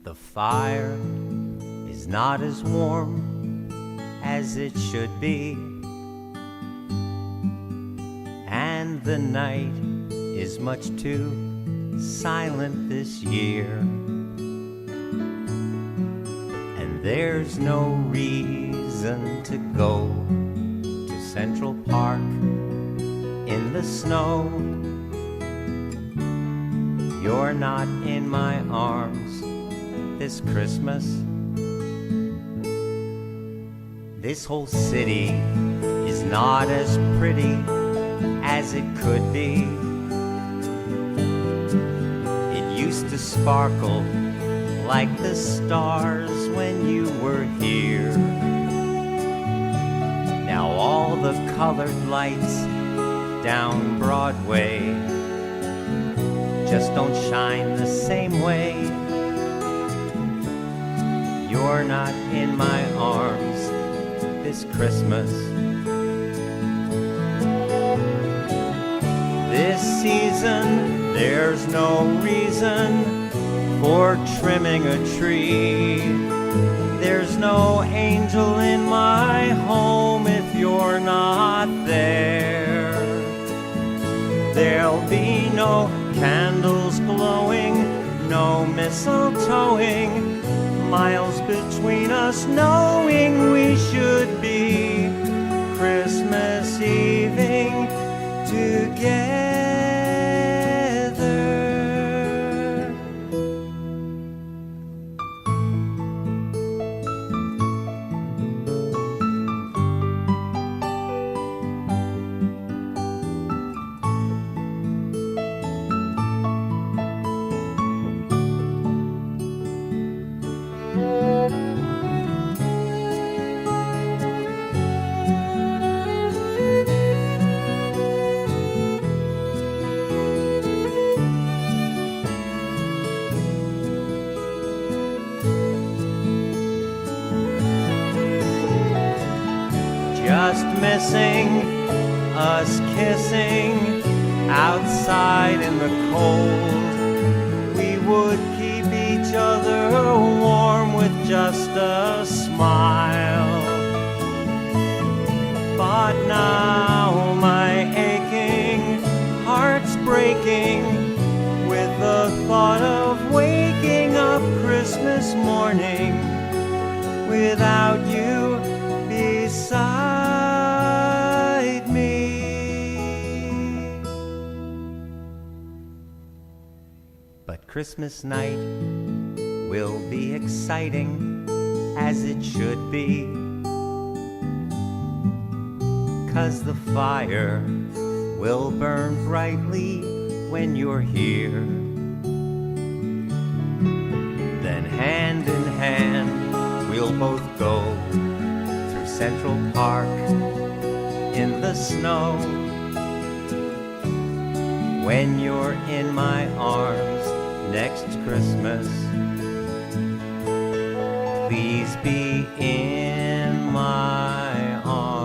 The fire is not as warm as it should be, and the night is much too silent this year. And there's no reason to go to Central Park in the snow. You're not in my arms this Christmas. This whole city is not as pretty as it could be. It used to sparkle like the stars when you were here. Now all the colored lights down Broadway just don't shine the same way. You're not in my arms this Christmas. This season, there's no reason for trimming a tree. There's no angel in my home if you're not there. There'll be no candles glowing, no mistletoeing, miles between us knowing we should be Christmas Eving together. Just missing us kissing outside in the cold. We would keep each other warm with just a smile. But now my aching heart's breaking with the thought of waking up Christmas morning without you beside me. But Christmas night will be exciting as it should be, 'cause the fire will burn brightly when you're here. Then hand in hand we'll both go Central Park in the snow. When you're in my arms next Christmas, please be in my arms.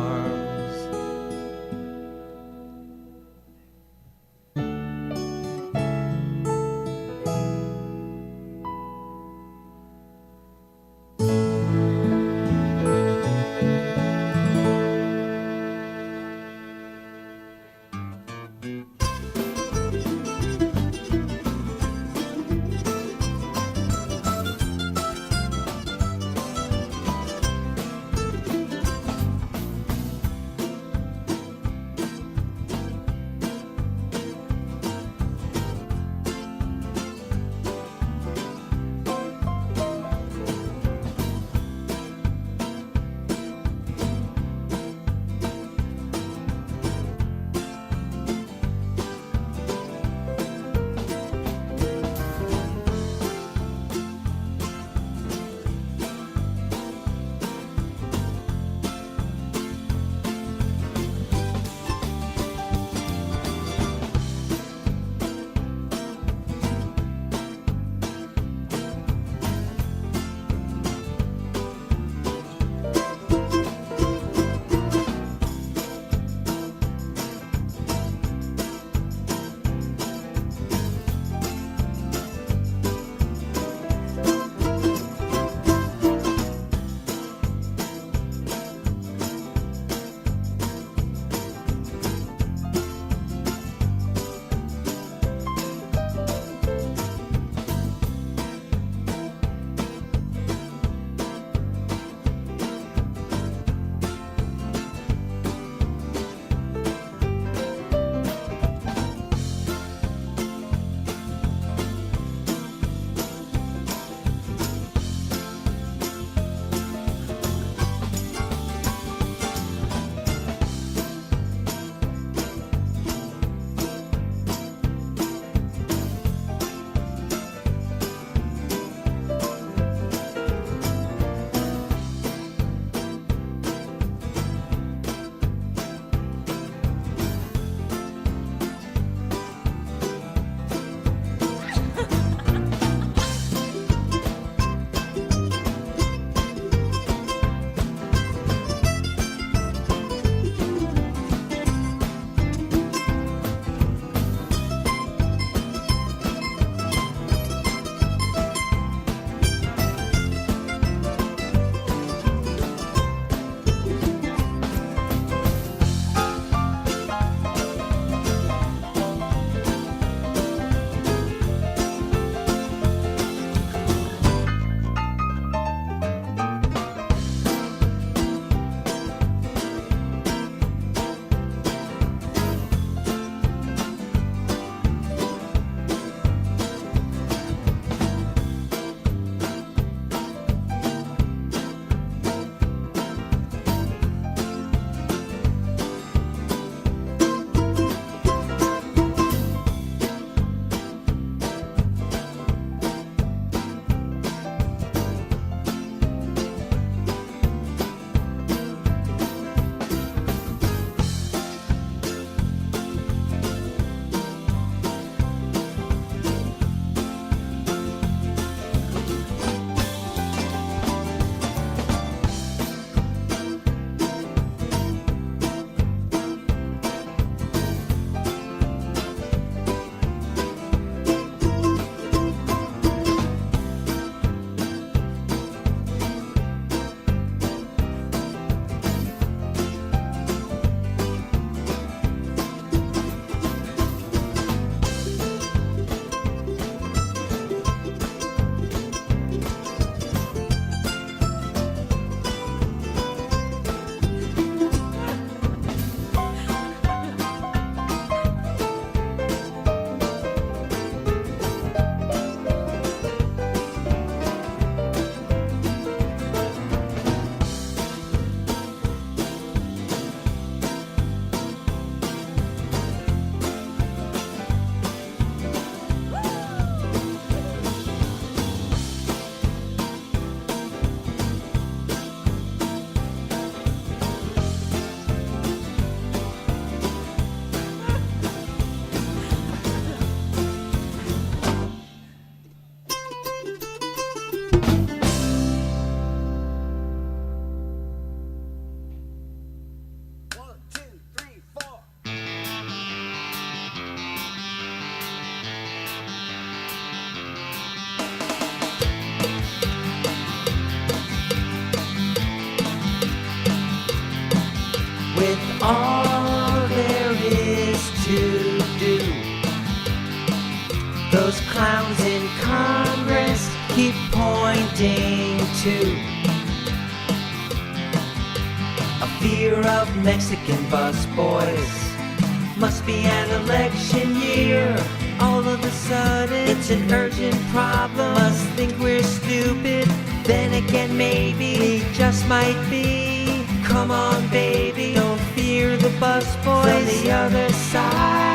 keep pointing to a fear of Mexican busboys. Must be an election year. All of a sudden, it's an urgent problem. Must think we're stupid. Then again, maybe we just might be. Come on, baby, don't fear the busboys from the other side.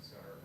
sir.